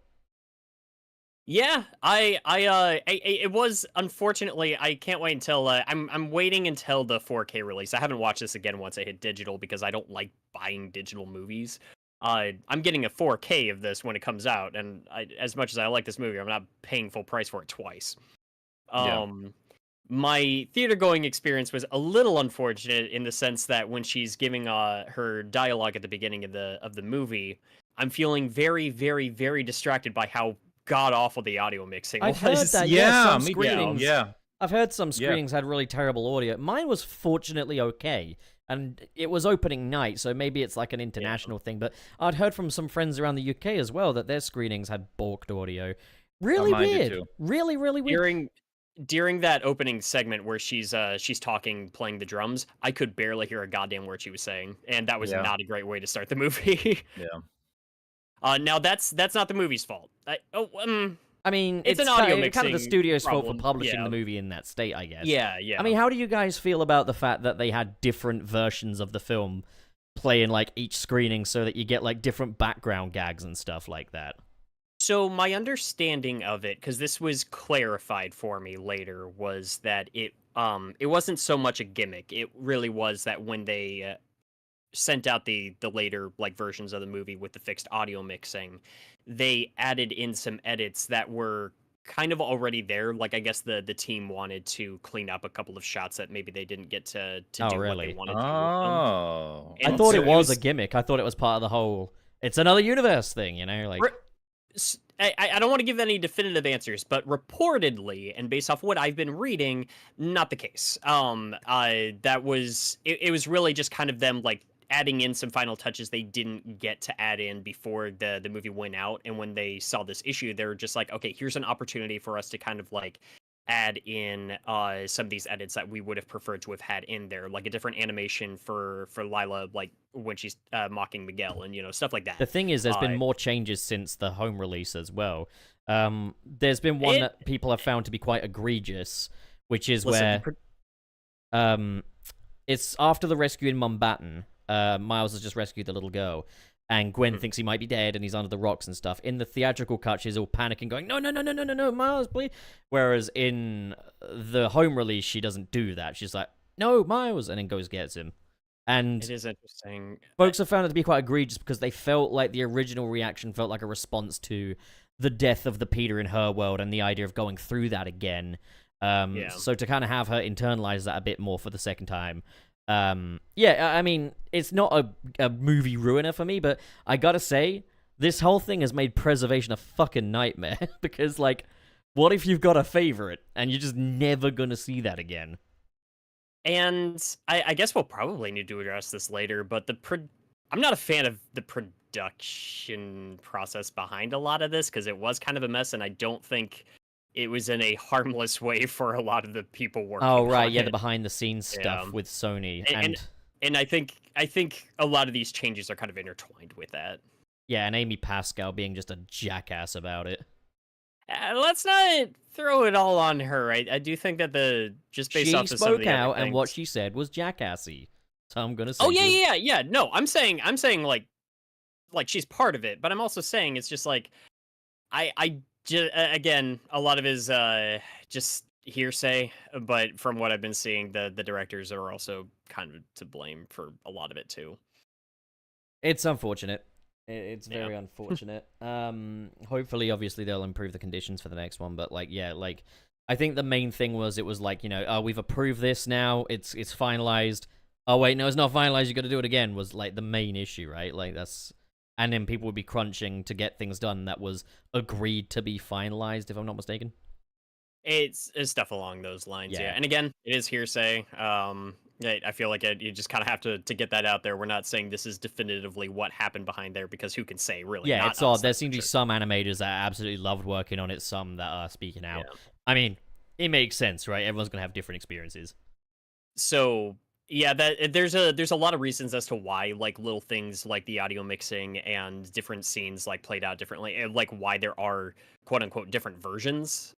Yeah, it was. Unfortunately, I can't wait until I'm waiting until the 4K release. I haven't watched this again once I hit digital because I don't like buying digital movies. I'm getting a 4K of this when it comes out, and as much as I like this movie, I'm not paying full price for it twice. My theater going experience was a little unfortunate in the sense that when she's giving her dialogue at the beginning of the movie, I'm feeling very, very, very distracted by how god awful the audio mixing was. I've heard that. Yeah, some screenings. Yeah, I've heard some screenings had really terrible audio. Mine was fortunately okay, and it was opening night, so maybe it's like an international thing. But I'd heard from some friends around the UK as well that their screenings had balked audio. Really weird. Really, really weird. During that opening segment where she's talking, playing the drums, I could barely hear a goddamn word she was saying, and that was not a great way to start the movie. Now that's not the movie's fault. I mean, it's an audio mixing kind of the studio's fault problem. for publishing the movie in that state, I guess. Yeah. I mean, how do you guys feel about the fact that they had different versions of the film play in each screening so that you get different background gags and stuff like that? So my understanding of it, because this was clarified for me later, was that it wasn't so much a gimmick. It really was that when they sent out the later versions of the movie with the fixed audio mixing, they added in some edits that were kind of already there. I guess the team wanted to clean up a couple of shots that maybe they didn't get to do what they wanted to. I thought it was a gimmick. I thought it was part of the whole "it's another universe" thing. I don't want to give any definitive answers, but reportedly, and based off what I've been reading, not the case. That was it was really just kind of them adding in some final touches they didn't get to add in before the movie went out, and when they saw this issue, they were just like, okay, here's an opportunity for us to kind of add in some of these edits that we would have preferred to have had in there, like a different animation for Lila, when she's mocking Miguel, and stuff like that. The thing is, there's been more changes since the home release as well. There's been one that people have found to be quite egregious, which is where it's after the rescue in Mumbattan. Miles has just rescued the little girl, and Gwen thinks he might be dead, and he's under the rocks and stuff. In the theatrical cut, she's all panicking, going, no, Miles, please. Whereas in the home release, she doesn't do that. She's like, no, Miles, and then goes gets him. And it is interesting. Folks have found it to be quite egregious because they felt like the original reaction felt like a response to the death of the Peter in her world and the idea of going through that again. So to kind of have her internalize that a bit more for the second time. I mean, it's not a movie ruiner for me, but I gotta say, this whole thing has made preservation a fucking nightmare because, What if you've got a favorite and you're just never gonna see that again? And I guess we'll probably need to address this later, but I'm not a fan of the production process behind a lot of this because it was kind of a mess, and I don't think it was in a harmless way for a lot of the people working. Oh right, on yeah, it. the behind the scenes stuff with Sony and I think a lot of these changes are kind of intertwined with that. yeah, and Amy Pascal being just a jackass about it. Let's not throw it all on her. I do think that just based She off of some of spoke the other out, and what things- she said was jackassy. So I'm gonna say. Oh yeah. No, I'm saying like she's part of it, but I'm also saying it's just like again, a lot of it is just hearsay. But from what I've been seeing, the directors are also kind of to blame for a lot of it too. It's unfortunate. It's very unfortunate. Hopefully, obviously, they'll improve the conditions for the next one. But I think the main thing was it was like, oh, we've approved this now. It's finalized. Oh wait, no, it's not finalized. You got to do it again. Was like the main issue, right? Like that's, and then people would be crunching to get things done that was agreed to be finalized, if I'm not mistaken. It's stuff along those lines, yeah. And again, it is hearsay. I feel like you just kind of have to get that out there. We're not saying this is definitively what happened behind there because who can say, really? Yeah, not it's odd. us, There that's seem to be for sure. some animators that absolutely loved working on it, some that are speaking out. Yeah. I mean, it makes sense, right? Everyone's going to have different experiences. So yeah, there's a lot of reasons as to why like little things like the audio mixing and different scenes like played out differently, and like why there are quote unquote different versions.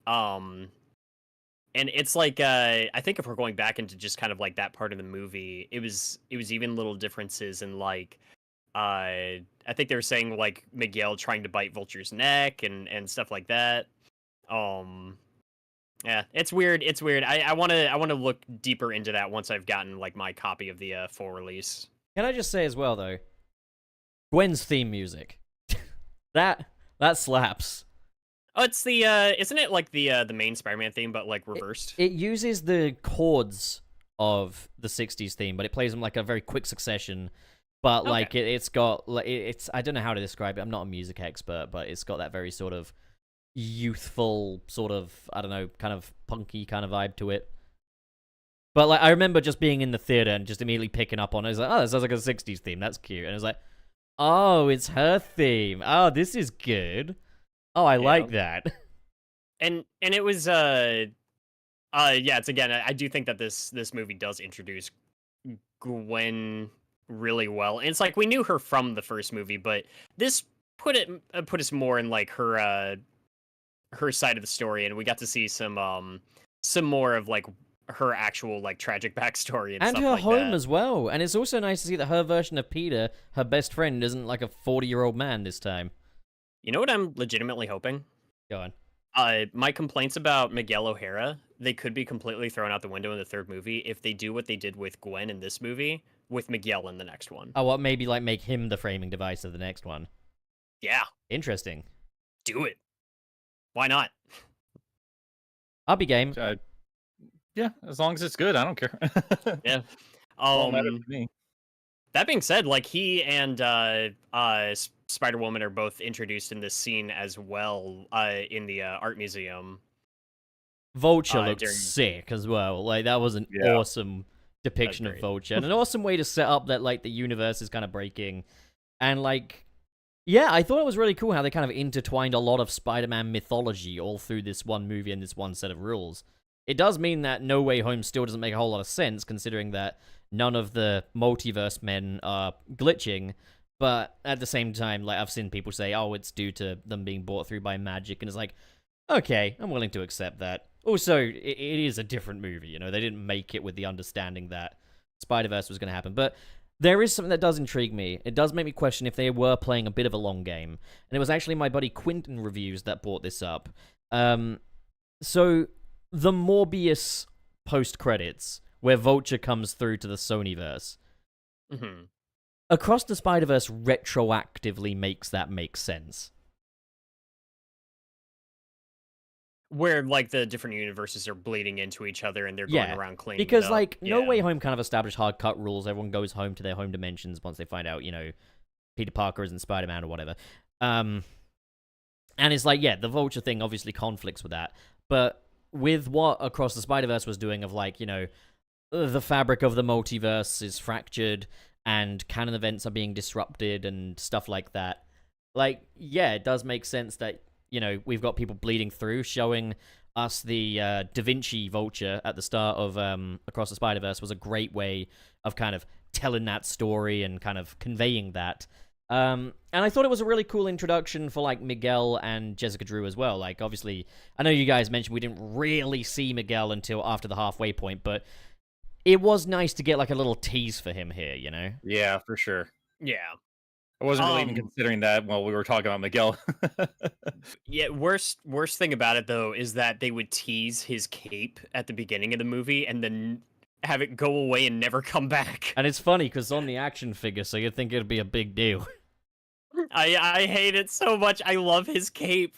And it's like I think if we're going back into just kind of like that part of the movie, it was even little differences in like I think they were saying like Miguel trying to bite Vulture's neck and stuff like that. Yeah, it's weird. It's weird. I want to look deeper into that once I've gotten like my copy of the full release. Can I just say as well, though, Gwen's theme music, that slaps. Oh, it's the isn't it like the main Spider-Man theme, but like reversed? It uses the chords of the '60s theme, but it plays them like a very quick succession. But like it's got like it's I don't know how to describe it. I'm not a music expert, but it's got that very sort of youthful, sort of, I don't know, kind of punky kind of vibe to it. But like I remember just being in the theater and just immediately picking up on it. I was like, oh, this sounds like a '60s theme. That's cute. And it was like, oh, it's her theme. Oh, this is good. Oh, I like that. And it was yeah, it's again, I do think that this movie does introduce Gwen really well. And it's like we knew her from the first movie, but this put us more in like her side of the story, and we got to see some more of like her actual like tragic backstory and stuff her like home that. as well. And it's also nice to see that her version of Peter, her best friend, isn't like a 40-year-old man this time. You know what I'm legitimately hoping? Go on. My complaints about Miguel O'Hara, they could be completely thrown out the window in the third movie if they do what they did with Gwen in this movie with Miguel in the next one. Oh, what, maybe like make him the framing device of the next one. Yeah, Interesting. do it. Why not? I'll be game. Yeah, as long as it's good, I don't care. Yeah. All matters to me. That being said, like he and Spider-Woman are both introduced in this scene as well in the art museum. Vulture looks during- sick as well. Like that was an Yeah. awesome depiction of great. Vulture, and an awesome way to set up that like the universe is kind of breaking, and like, yeah, I thought it was really cool how they kind of intertwined a lot of Spider-Man mythology all through this one movie and this one set of rules. It does mean that No Way Home still doesn't make a whole lot of sense, considering that none of the multiverse men are glitching. But at the same time, like I've seen people say, "Oh, it's due to them being brought through by magic," and it's like, okay, I'm willing to accept that. Also, it is a different movie, you know. They didn't make it with the understanding that Spider-Verse was going to happen. But there is something that does intrigue me. It does make me question if they were playing a bit of a long game. And it was actually my buddy Quinton Reviews that brought this up. So, the Morbius post-credits, where Vulture comes through to the Sonyverse, Mm-hmm. Across the Spider-Verse retroactively makes that make sense. Where like the different universes are bleeding into each other and they're going around cleaning because it up. like No Yeah. Way Home kind of established hard cut rules. Everyone goes home to their home dimensions once they find out, you know, Peter Parker isn't Spider-Man or whatever. And it's like, yeah, the Vulture thing obviously conflicts with that. But with what Across the Spider-Verse was doing of, like, you know, the fabric of the multiverse is fractured and canon events are being disrupted and stuff like that. Like, yeah, it does make sense that, you know, we've got people bleeding through, showing us the Da Vinci Vulture at the start of Across the Spider-Verse was a great way of kind of telling that story and kind of conveying that. And I thought it was a really cool introduction for, like, Miguel and Jessica Drew as well. Like, obviously, I know you guys mentioned we didn't really see Miguel until after the halfway point, but it was nice to get, like, a little tease for him here, you know? Yeah, for sure. Yeah. I wasn't really even considering that while we were talking about Miguel. Yeah, worst thing about it though is that they would tease his cape at the beginning of the movie and then have it go away and never come back. And it's funny, because on the action figure, so you'd think it'd be a big deal. I hate it so much. I love his cape,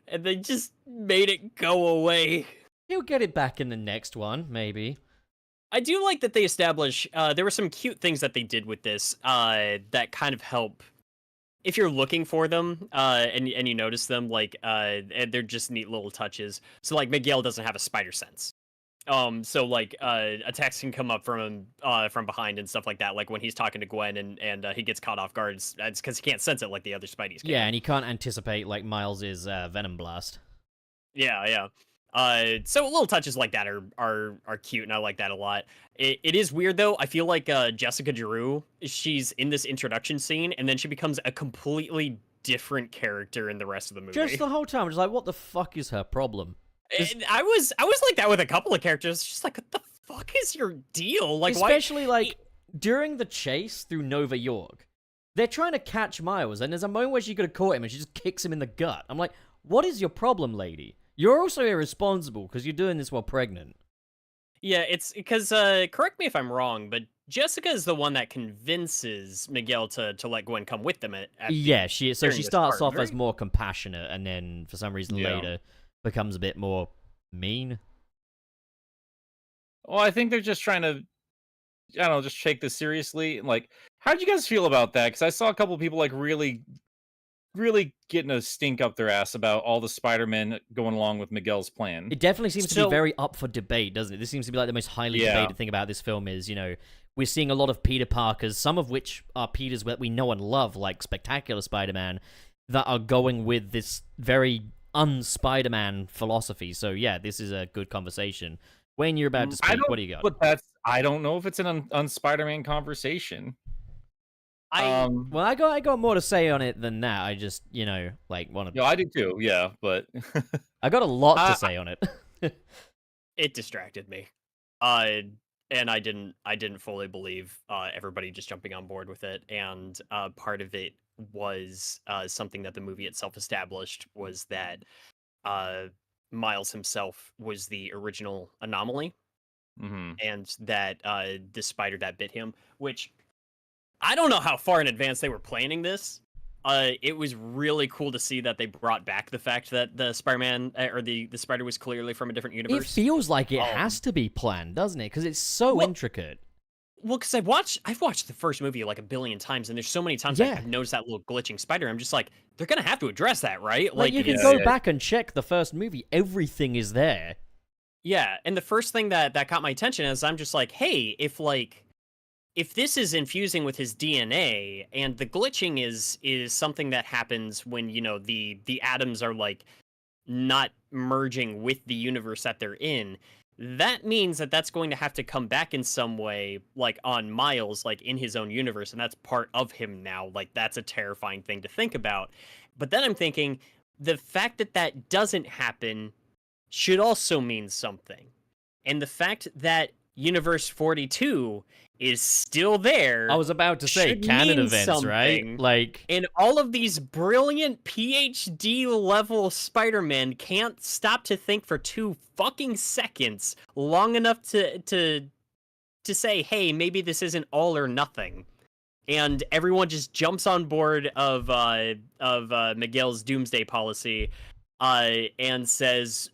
and they just made it go away. He'll get it back in the next one, maybe. I do like that they establish, there were some cute things that they did with this that kind of help if you're looking for them and you notice them, like and they're just neat little touches. So like Miguel doesn't have a spider sense. So like attacks can come up from behind and stuff like that. Like when he's talking to Gwen and he gets caught off guard, it's because he can't sense it like the other Spideys can. Yeah, and he can't anticipate, like, Miles's Venom Blast. Yeah. So little touches like that are cute, and I like that a lot. It is weird though. I feel like Jessica Drew, she's in this introduction scene, and then she becomes a completely different character in the rest of the movie. Just the whole time, just like, what the fuck is her problem? And I was like that with a couple of characters. Just like, what the fuck is your deal? Like, especially why? like during the chase through Nova York, they're trying to catch Miles, and there's a moment where she could have caught him, and she just kicks him in the gut. I'm like, what is your problem, lady? You're also irresponsible because you're doing this while pregnant. Yeah, it's because correct me if I'm wrong, but Jessica is the one that convinces Miguel to let Gwen come with them. Yeah, she during she this starts part, off as right? more compassionate, and then for some reason Yeah. later becomes a bit more mean. Well, I think they're just trying to, I don't know, just take this seriously. Like, how did you guys feel about that? Because I saw a couple people like really getting a stink up their ass about all the Spider-Men going along with Miguel's plan. It definitely seems to So- be very up for debate, doesn't it? This seems to be like the most highly Yeah. debated thing about this film is, you know, we're seeing a lot of Peter Parkers, some of which are Peters that we know and love, like Spectacular Spider-Man, that are going with this very un-Spider-Man philosophy. So yeah, this is a good conversation. Wayne, you're about to I speak. don't- What do you got? But I don't know if it's an un-Spider-Man conversation. Well, I got more to say on it than that. I just, you know, like want to. Yeah, I do too. Yeah, but I got a lot to say on it. It distracted me, and I didn't fully believe everybody just jumping on board with it. And part of it was something that the movie itself established was that Miles himself was the original anomaly, mhm. and that the spider that bit him, which I don't know how far in advance they were planning this. It was really cool to see that they brought back the fact that the Spider-Man or the spider was clearly from a different It universe. feels like it has to be planned, doesn't it? Because it's so Well, intricate. Well, because I've watched the first movie like a billion times, and there's so many times Yeah. I've noticed that little glitching spider. I'm just like, they're gonna have to address that, right? Like, you can yeah, go yeah. back and check the first movie. Everything is there. yeah. And the first thing that caught my attention is I'm just like, hey, if this is infusing with his DNA, and the glitching is something that happens when, you know, the atoms are like not merging with the universe that they're in, that means that that's going to have to come back in some way, like on Miles, like in his own universe, and that's part of him now. Like, that's a terrifying thing to think about. But then I'm thinking, the fact that that doesn't happen should also mean something. And the fact that Universe 42 is still there. I was about to say should canon mean events, right? something. Like, And all of these brilliant PhD level Spider-Men can't stop to think for 2 fucking seconds long enough to say, hey, maybe this isn't all or nothing. And everyone just jumps on board of Miguel's doomsday policy and says,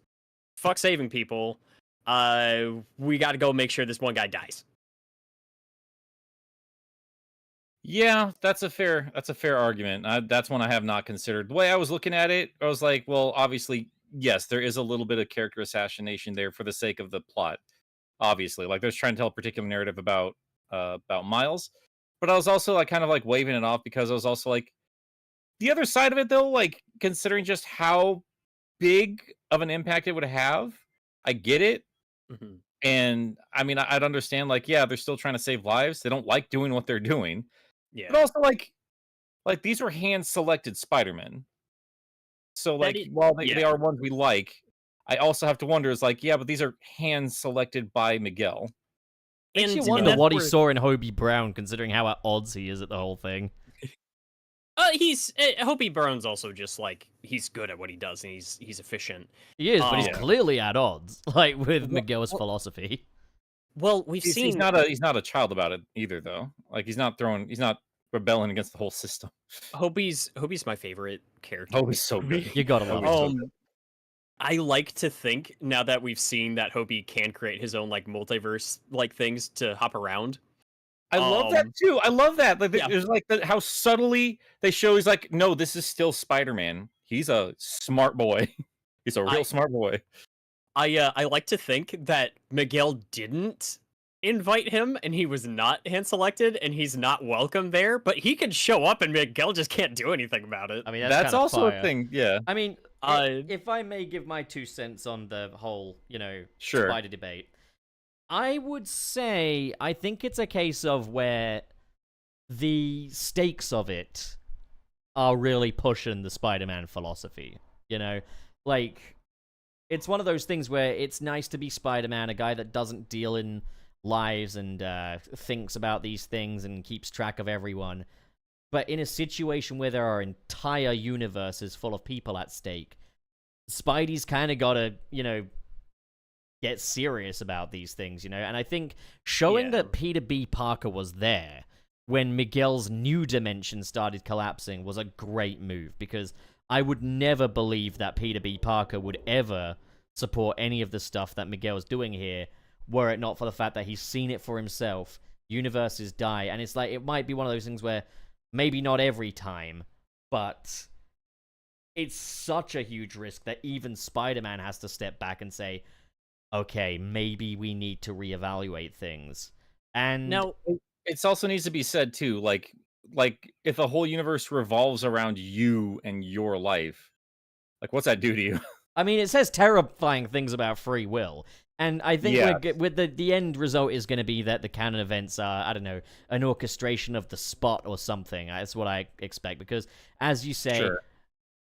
fuck saving people. We got to go make sure this one guy dies. Yeah, that's a fair argument. That's one I have not considered. The way I was looking at it, I was like, well, obviously, yes, there is a little bit of character assassination there for the sake of the plot. Obviously, like they're trying to tell a particular narrative about Miles, but I was also like kind of like waving it off because I was also like the other side of it though, like considering just how big of an impact it would have. I get it, Mhm. and I mean, I'd understand. Like, yeah, they're still trying to save lives. They don't like doing what they're doing, Yeah. but also like these were hand selected Spider-Men. So That like is- while they yeah. are ones we like, I also have to wonder is like, yeah, but these are hand selected by Miguel. Makes you And wonder that's what he where- saw in Hobie Brown, considering how at odds he is at the whole thing. Hobie Brown's also just like he's good at what he does and he's efficient. He is, but he's Yeah. clearly at odds, like with Well- Miguel's philosophy. Well, we've He's seen not a child about it either, though. Like he's not rebelling against the whole system. Hobie's my favorite character. Oh, he's so good. You gotta love Hobie's so him. good. I like to think now that we've seen that Hobie can create his own like multiverse like things to hop around. I love that too. I love that. Like Yeah. there's like how subtly they show he's like, no, this is still Spider-Man. He's a smart boy. He's a real smart boy. I like to think that Miguel didn't invite him and he was not hand selected and he's not welcome there, but he could show up and Miguel just can't do anything about it. I mean, That's kinda also fire. a thing. Yeah. I mean, Uh, if I may give my 2 cents on the whole, Sure. spider debate, I would say I think it's a case of where the stakes of it are really pushing the Spider-Man philosophy. Like it's one of those things where it's nice to be Spider-Man, a guy that doesn't deal in lives and thinks about these things and keeps track of everyone. But in a situation where there are entire universes full of people at stake, Spidey's kind of got to, get serious about these things, And I think showing Yeah. that Peter B. Parker was there when Miguel's new dimension started collapsing was a great move, because I would never believe that Peter B. Parker would ever support any of the stuff that Miguel's doing here, were it not for the fact that he's seen it for himself. Universes die, and it's like, it might be one of those things where maybe not every time, but it's such a huge risk that even Spider-Man has to step back and say, okay, maybe we need to reevaluate things. And now, It also needs to be said too, like if the whole universe revolves around you and your life, like what's that do to you? I mean, it says terrifying things about free will. And I think Yeah. with the end result is going to be that the canon events are, I don't know, an orchestration of the Spot or something. That's what I expect. Because, as you say, Sure.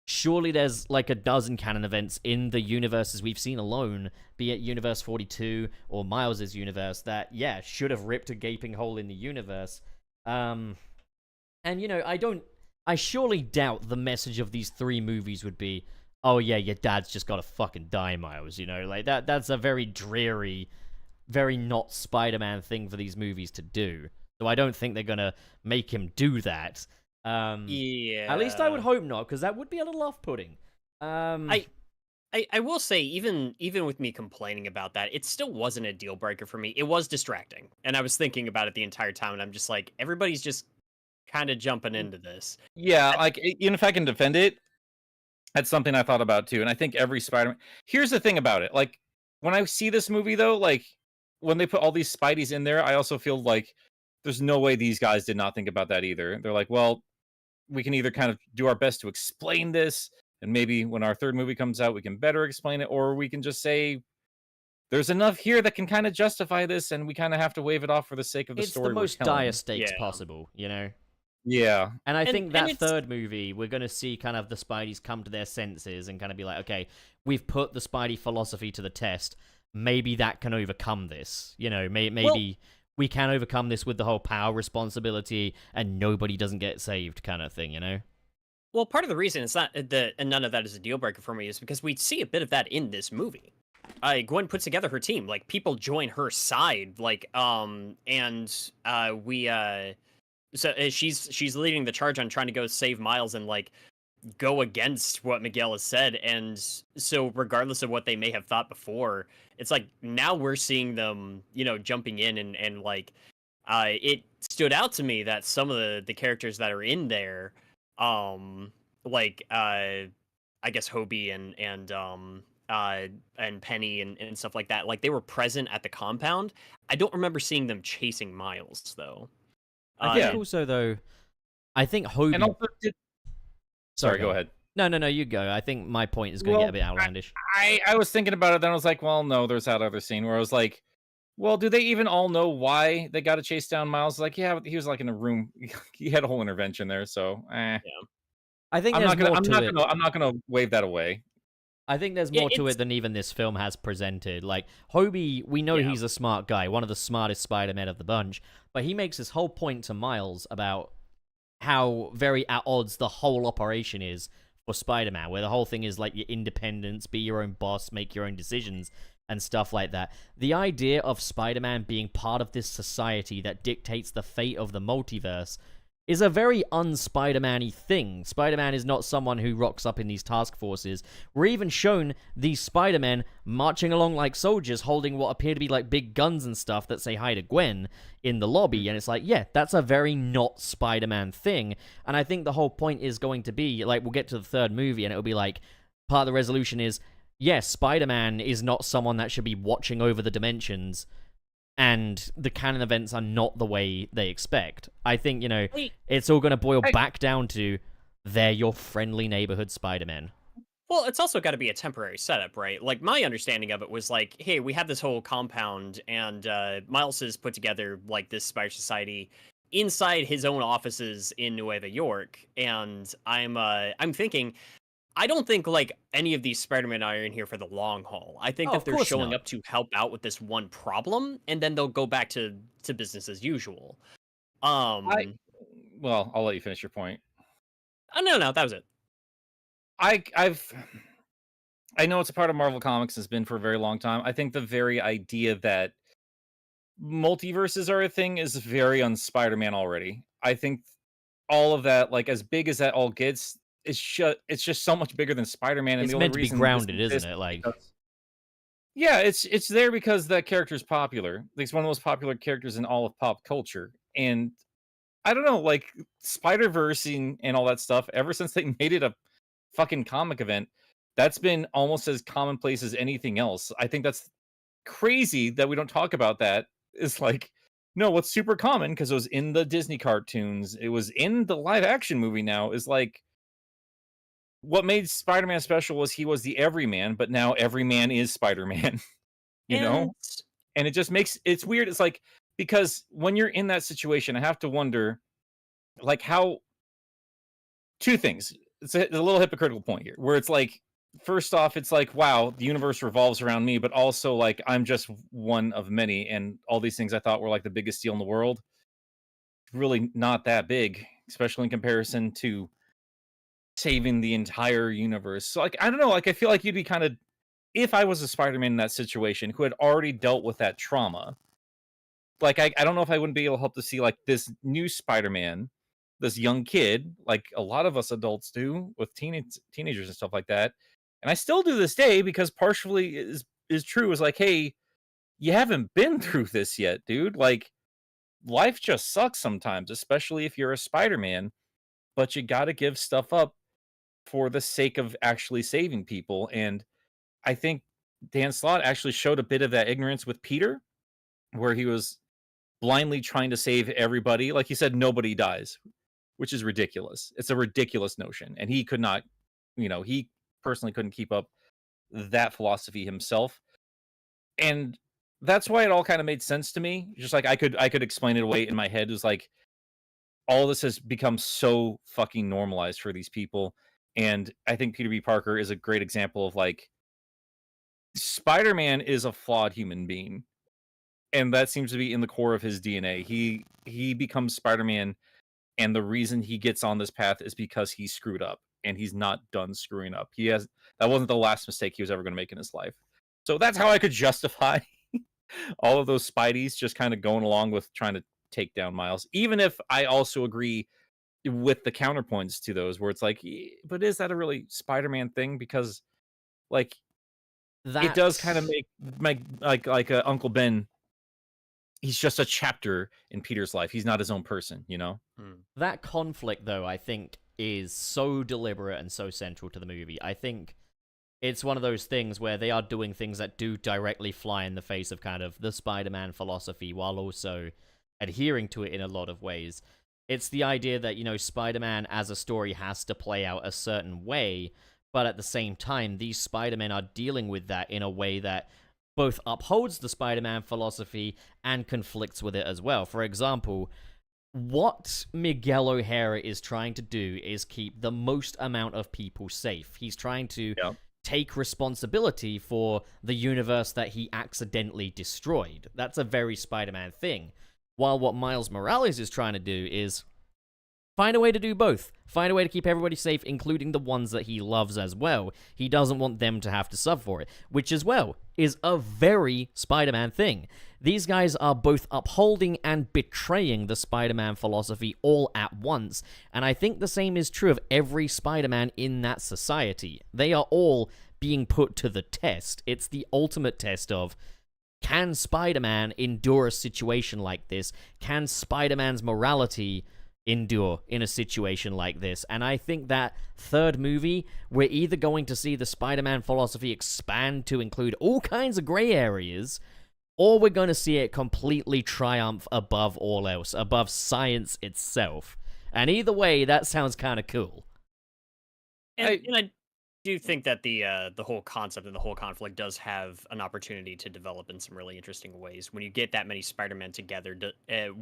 surely there's like a dozen canon events in the universes we've seen alone, be it Universe 42 or Miles's universe, that, yeah, should have ripped a gaping hole in the universe. And, I surely doubt the message of these 3 movies would be, oh yeah, your dad's just gotta fucking die, Miles, Like, that's a very dreary, very not Spider-Man thing for these movies to do. So I don't think they're gonna make him do that. yeah. At least I would hope not, because that would be a little off-putting. I will say, even with me complaining about that, it still wasn't a deal breaker for me. It was distracting, and I was thinking about it the entire time, and I'm just like, everybody's just kind of jumping into this. Yeah, like even if I can defend it, that's something I thought about too. And I think every Spider-Man. Here's the thing about it: like when I see this movie, though, like when they put all these Spideys in there, I also feel like there's no way these guys did not think about that either. They're like, well, we can either kind of do our best to explain this, and maybe when our 3rd movie comes out, we can better explain it, or we can just say there's enough here that can kind of justify this, and we kind of have to wave it off for the sake of the it's story. the we're most telling. dire stakes Yeah. possible, Yeah, And I And- think and that it's- 3rd movie, we're going to see kind of the Spideys come to their senses and kind of be like, okay, we've put the Spidey philosophy to the test. Maybe that can overcome this. Maybe we can overcome this with the whole power responsibility and nobody doesn't get saved kind of thing, Well, part of the reason it's not that, and none of that is a deal breaker for me, is because we see a bit of that in this movie. Gwen puts together her team, like people join her side, like so she's leading the charge on trying to go save Miles and like go against what Miguel has said, and so regardless of what they may have thought before, it's like now we're seeing them, jumping in and like it stood out to me that some of the characters that are in there, like I guess Hobie and Penny and stuff like that, like they were present at the compound. I don't remember seeing them chasing Miles though. I think Yeah. also though, I think Hobie. And also, sorry, go ahead. No, you go. I think my point is going to get a bit outlandish. I was thinking about it, then I was like, well, no, there's that other scene where I was like, well, do they even all know why they got to chase down Miles? Like, yeah, he was like in a room. He had a whole intervention there, so I think I'm there's not gonna, more I'm to not it. gonna, I'm not gonna wave that away. I think there's Yeah, more to it's- it than even this film has presented. Like, Hobie, we know Yeah. he's a smart guy, one of the smartest Spider-Men of the bunch, but he makes this whole point to Miles about how very at odds the whole operation is for Spider-Man, where the whole thing is like your independence, be your own boss, make your own decisions, and stuff like that. The idea of Spider-Man being part of this society that dictates the fate of the multiverse is a very un-Spider-Man-y thing. Spider-Man is not someone who rocks up in these task forces. We're even shown these Spider-Men marching along like soldiers, holding what appear to be like big guns and stuff that say hi to Gwen in the lobby, and it's like, yeah, that's a very not Spider-Man thing. And I think the whole point is going to be, like, we'll get to the third movie, and it'll be like, part of the resolution is, yes, Spider-Man is not someone that should be watching over the dimensions, and the canon events are not the way they expect. I think, it's all going to boil back down to, they're your friendly neighborhood Spider-Man. Well, it's also got to be a temporary setup, right? Like, my understanding of it was like, hey, we have this whole compound, and Miles has put together like this Spider Society inside his own offices in Nueva York, and I'm thinking, I don't think like any of these Spider-Men are in here for the long haul. I think Oh, that of they're course showing not. up to help out with this one problem, and then they'll go back to business as usual. Well, I'll let you finish your point. Oh, no, that was it. I know it's a part of Marvel Comics, has been for a very long time. I think the very idea that multiverses are a thing is very on Spider-Man already. I think all of that, like as big as that all gets, it's just so much bigger than Spider-Man. And It's the only meant to be reason grounded, this isn't it? Like, yeah, it's there because that character is popular. It's one of the most popular characters in all of pop culture. And I don't know, like Spider-Verse and all that stuff, ever since they made it a fucking comic event, that's been almost as commonplace as anything else. I think that's crazy that we don't talk about that. It's like, no, what's super common, because it was in the Disney cartoons, it was in the live action movie now, is like, what made Spider-Man special was he was the everyman, but now everyman is Spider-Man. you know? And it just makes it's weird. It's like, because when you're in that situation, I have to wonder, like, how two things. It's a little hypocritical point here, where it's like, first off, it's like, wow, the universe revolves around me, but also like I'm just one of many, and all these things I thought were like the biggest deal in the world, really not that big, especially in comparison to saving the entire universe. So like, I don't know, like I feel like you'd be kind of, if I was a Spider-Man in that situation who had already dealt with that trauma, like I don't know if I wouldn't be able to help to see like this new Spider-Man, this young kid, like a lot of us adults do with teenagers and stuff like that. And I still do this day, because partially is true, is like, hey, you haven't been through this yet, dude. Like, life just sucks sometimes, especially if you're a Spider-Man, but you got to give stuff up for the sake of actually saving people. And I think Dan Slott actually showed a bit of that ignorance with Peter, where he was blindly trying to save everybody. Like he said, nobody dies, which is ridiculous. It's a ridiculous notion. And he could not, he personally couldn't keep up that philosophy himself. And that's why it all kind of made sense to me. Just like I could explain it away in my head. It was like, all this has become so fucking normalized for these people. And I think Peter B. Parker is a great example of like, Spider-Man is a flawed human being. And that seems to be in the core of his DNA. He becomes Spider-Man, and the reason he gets on this path is because he screwed up, and he's not done screwing up. That wasn't the last mistake he was ever going to make in his life. So that's how I could justify all of those Spideys just kind of going along with trying to take down Miles, even if I also agree with the counterpoints to those, where it's like, but is that a really Spider-Man thing? Because like, it does kind of make like Uncle Ben he's just a chapter in Peter's life. He's not his own person, That conflict, though, I think, is so deliberate and so central to the movie. I think it's one of those things where they are doing things that do directly fly in the face of kind of the Spider-Man philosophy while also adhering to it in a lot of ways. It's the idea that, Spider-Man as a story has to play out a certain way, but at the same time, these Spider-Men are dealing with that in a way that both upholds the Spider-Man philosophy and conflicts with it as well. For example, what Miguel O'Hara is trying to do is keep the most amount of people safe. He's trying to take responsibility for the universe that he accidentally destroyed. That's a very Spider-Man thing. While what Miles Morales is trying to do is find a way to do both. Find a way to keep everybody safe, including the ones that he loves as well. He doesn't want them to have to suffer for it, which as well is a very Spider-Man thing. These guys are both upholding and betraying the Spider-Man philosophy all at once, and I think the same is true of every Spider-Man in that society. They are all being put to the test. It's the ultimate test of, can Spider-Man endure a situation like this? Can Spider-Man's morality endure in a situation like this? And I think that third movie, we're either going to see the Spider-Man philosophy expand to include all kinds of gray areas, or we're going to see it completely triumph above all else, above science itself. And either way, that sounds kind of cool. And I do think that the whole concept and the whole conflict does have an opportunity to develop in some really interesting ways. When you get that many Spider-Men together,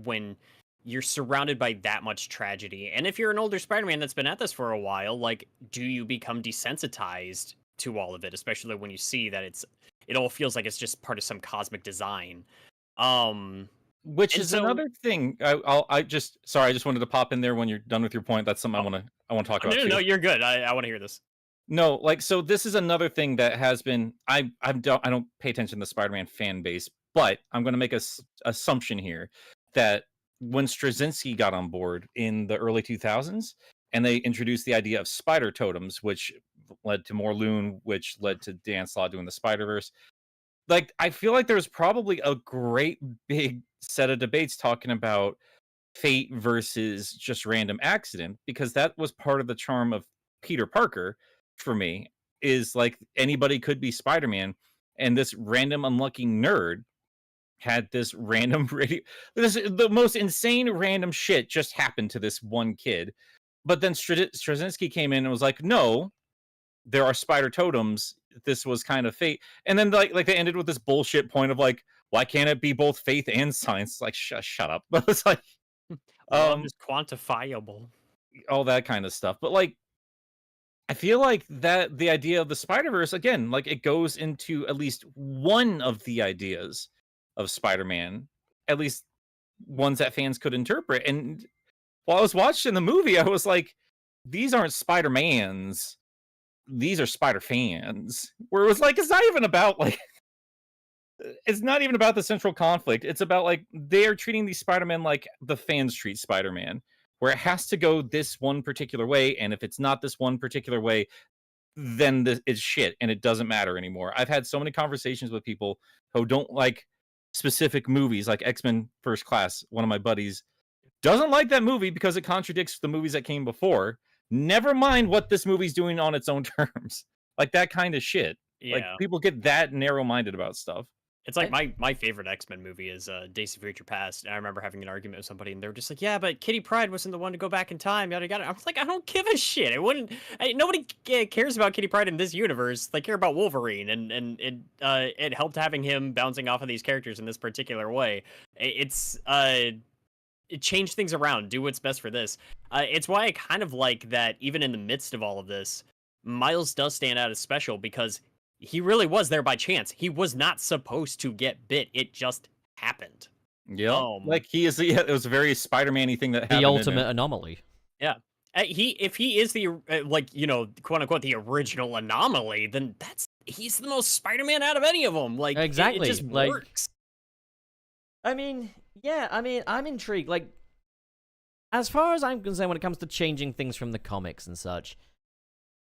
when you're surrounded by that much tragedy, and if you're an older Spider-Man that's been at this for a while, like, do you become desensitized to all of it, especially when you see that it all feels like it's just part of some cosmic design. Which is another thing. I just wanted to pop in there when you're done with your point. That's something I want to talk about. No, you're good. I want to hear this. No, so this is another thing that has been. I don't pay attention to the Spider-Man fan base, but I'm going to make a assumption here that when Straczynski got on board in the early 2000s, and they introduced the idea of spider totems, which led to more Loon, which led to Dan Slott doing the Spider-Verse. Like, I feel like there's probably a great big set of debates talking about fate versus just random accident, because that was part of the charm of Peter Parker for me, is like anybody could be Spider-Man, and this random unlucky nerd had this random the most insane random shit just happened to this one kid. But then Straczynski came in and was like, no, there are spider totems. This was kind of fate. And then like they ended with this bullshit point of like, why can't it be both faith and science? Like, shut up. But it's like, love is quantifiable. All that kind of stuff. But like, I feel like that the idea of the Spider-Verse, again, like it goes into at least one of the ideas of Spider-Man, at least ones that fans could interpret. And while I was watching the movie, I was like, these aren't Spider-Mans. These are Spider-Fans. Where it was like, it's not even about like, it's not even about the central conflict. It's about like, they are treating these Spider-Men like the fans treat Spider-Man, where it has to go this one particular way. And if it's not this one particular way, then it's shit and it doesn't matter anymore. I've had so many conversations with people who don't like specific movies, like X-Men First Class. One of my buddies doesn't like that movie because it contradicts the movies that came before. Never mind what this movie's doing on its own terms. Like that kind of shit. Yeah. Like people get that narrow-minded about stuff. It's like my favorite X-Men movie is Days of Future Past. And I remember having an argument with somebody, and they were just like, "Yeah, but Kitty Pryde wasn't the one to go back in time." Yada yada. I was like, I don't give a shit. It wouldn't. Nobody cares about Kitty Pryde in this universe. They care about Wolverine, and it helped having him bouncing off of these characters in this particular way. It changed things around. Do what's best for this. It's why I kind of like that. Even in the midst of all of this, Miles does stand out as special because he really was there by chance. He was not supposed to get bit. It just happened. Yeah, like he is. Yeah, it was a very Spider-Man-y thing that happened. The ultimate anomaly. Yeah, if he is the quote unquote the original anomaly, then he's the most Spider-Man out of any of them. Like exactly, it just works. I mean, yeah. I mean, I'm intrigued. Like, as far as I'm concerned, when it comes to changing things from the comics and such,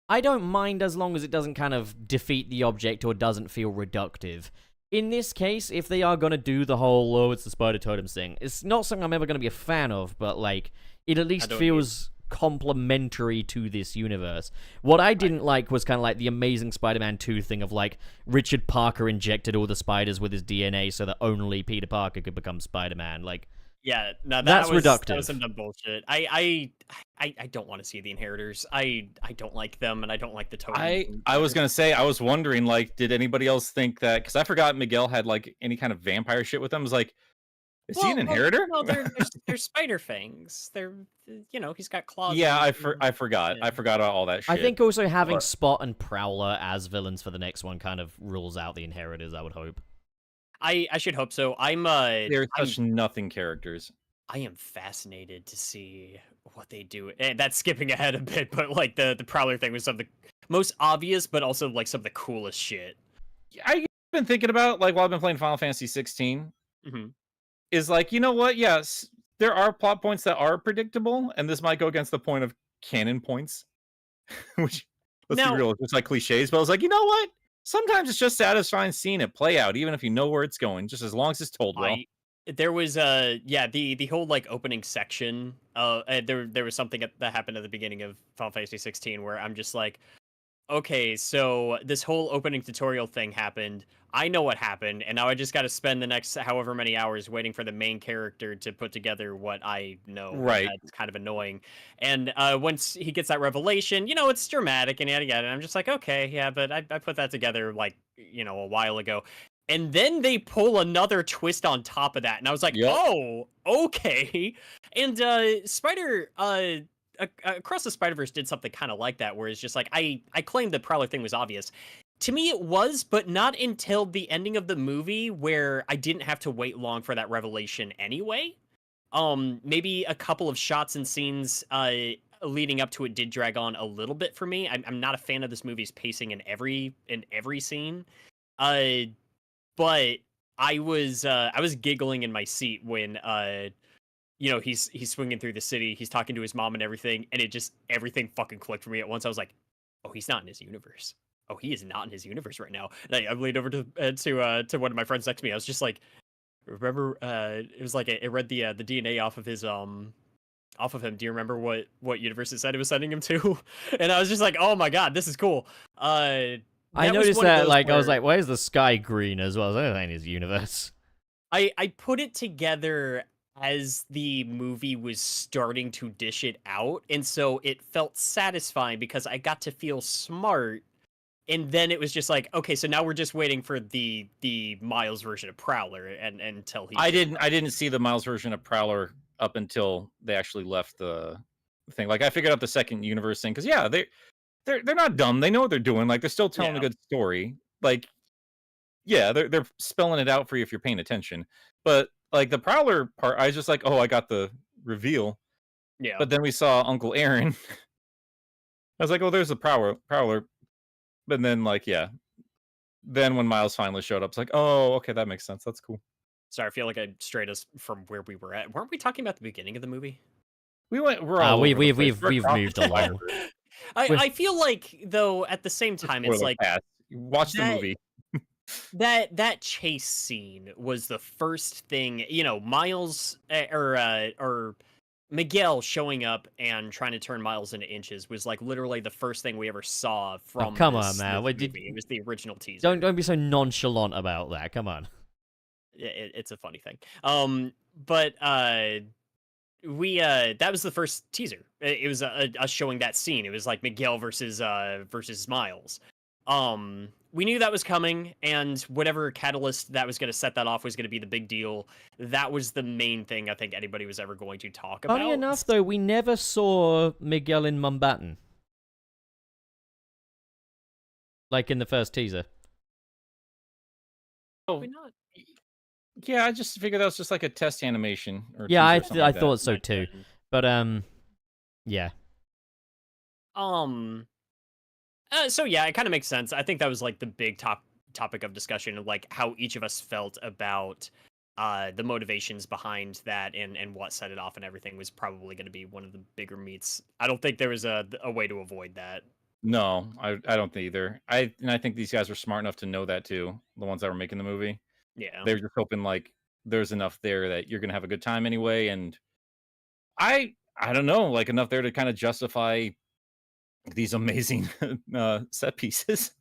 I don't mind as long as it doesn't kind of defeat the object or doesn't feel reductive. in this case, if they are gonna do the whole "oh, it's the spider totems" thing, it's not something I'm ever gonna be a fan of. But like, it at least feels complementary to this universe. What I didn't like was kind of like the Amazing Spider-Man 2 thing of like Richard Parker injected all the spiders with his DNA so that only Peter Parker could become Spider-Man. Like, yeah, no, that's reductive. That was some dumb bullshit. I don't want to see the Inheritors. I don't like them, and I don't like the totems. I was gonna say, I was wondering, like, did anybody else think that? Because I forgot Miguel had like any kind of vampire shit with him. I was like, is he an inheritor? No, they're spider fangs. They're, he's got claws. Yeah, I forgot. Yeah. I forgot about all that shit. I think also having Spot and Prowler as villains for the next one kind of rules out the Inheritors, I would hope. I should hope so. They're such nothing characters. I am fascinated to see what they do. And that's skipping ahead a bit, but like the Prowler thing was some of the most obvious, but also like some of the coolest shit. I've been thinking about, like, while I've been playing Final Fantasy 16, is like, you know what? Yes, there are plot points that are predictable, and this might go against the point of canon points, which, let's be real, it's just like cliches. But I was like, you know what? Sometimes it's just satisfying seeing it play out, even if you know where it's going, just as long as it's told well. There was the whole like opening section. There was something that happened at the beginning of Final Fantasy 16 where I'm just like, okay, so this whole opening tutorial thing happened. I know what happened, and now I just got to spend the next however many hours waiting for the main character to put together what I know. Right. That's kind of annoying. And once he gets that revelation, it's dramatic and yada yada. And I'm just like, okay, yeah, but I put that together like, a while ago. And then they pull another twist on top of that. And I was like, oh, okay. And Across the Spider-Verse did something kind of like that, where it's just like, I claimed the Prowler thing was obvious. To me, it was, but not until the ending of the movie, where I didn't have to wait long for that revelation anyway. Maybe a couple of shots and scenes leading up to it did drag on a little bit for me. I'm not a fan of this movie's pacing in every scene. But I was giggling in my seat when he's swinging through the city, he's talking to his mom and everything, and everything fucking clicked for me at once. I was like, oh, he's not in his universe. Oh, he is not in his universe right now. And I leaned over to one of my friends next to me. I was just like, remember, it was like it read the DNA off of his off of him. Do you remember what universe it said it was sending him to? And I was just like, oh my god, this is cool. I noticed that, like, I was like, why is the sky green as well? That ain't his universe. I put it together as the movie was starting to dish it out, and so it felt satisfying because I got to feel smart. And then it was just like, okay, so now we're just waiting for the Miles version of Prowler, and until he. I didn't see the Miles version of Prowler up until they actually left the thing. Like, I figured out the second universe thing because they're not dumb. They know what they're doing. Like, they're still telling a good story. Like, yeah, they're spelling it out for you if you're paying attention. But like the Prowler part, I was just like, oh, I got the reveal. Yeah. But then we saw Uncle Aaron. I was like, oh, there's the Prowler. But then, like, yeah. Then when Miles finally showed up, it's like, oh, okay, that makes sense. That's cool. Sorry, I feel like I strayed us from where we were at. Weren't we talking about the beginning of the movie? We've moved along. I feel like, though, at the same time, it's like watch the movie. that chase scene was the first thing, Miles or Miguel showing up and trying to turn Miles into inches was like literally the first thing we ever saw from. Oh, come on, man! It was the original teaser. Don't be so nonchalant about that. Come on. It's a funny thing. But we that was the first teaser. It was us showing that scene. It was like Miguel versus Miles. We knew that was coming, and whatever catalyst that was going to set that off was going to be the big deal. That was the main thing I think anybody was ever going to talk about. Funny enough, though, we never saw Miguel in Mumbattan. Like in the first teaser. Oh, not? Yeah, I just figured that was just like a test animation. Or yeah, I like thought so too. But, yeah. So yeah, it kind of makes sense. I think that was like the big topic of discussion of like how each of us felt about the motivations behind that and what set it off and everything was probably going to be one of the bigger meats. I don't think there was a way to avoid that. No, I don't think either. I think these guys were smart enough to know that too. The ones that were making the movie, Yeah. they're just hoping like there's enough there that you're gonna have a good time anyway. And I don't know, like enough there to kind of justify these amazing set pieces.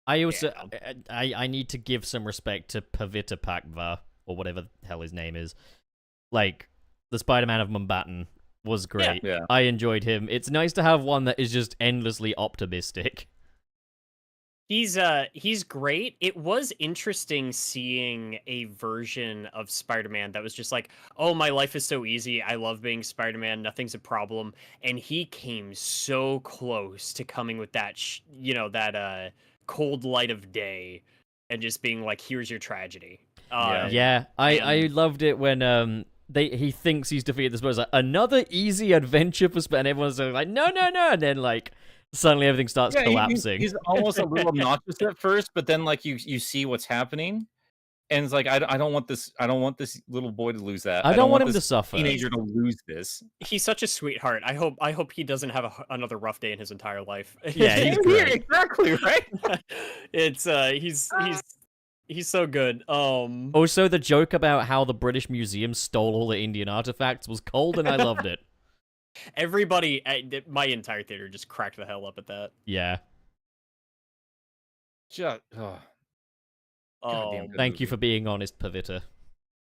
I also Yeah. I need to give some respect to Pavita Pakva, or whatever the hell his name is. Like, the Spider-Man of Mumbattan was great. Yeah. I enjoyed him. It's nice to have one that is just endlessly optimistic. He's great. It was interesting seeing a version of Spider-Man that was just like, "Oh, my life is so easy. I love being Spider-Man. Nothing's a problem." And he came so close to coming with that, that cold light of day, and just being like, "Here's your tragedy." Yeah, I loved it when he thinks he's defeated the Spurs, like, another easy adventure for Spider, and everyone's like, no, and then like suddenly everything starts collapsing. He's almost a little obnoxious at first, but then like you see what's happening, and it's like I don't want this little boy to lose that. I don't want him this to suffer. Teenager to lose this. He's such a sweetheart. I hope he doesn't have another rough day in his entire life. Yeah, he's great. Exactly right. It's he's so good. Also, the joke about how the British Museum stole all the Indian artifacts was cold, and I loved it. Everybody, my entire theater just cracked the hell up at that. Yeah. Just, goddamn good Thank you movie. for being honest, Pavita.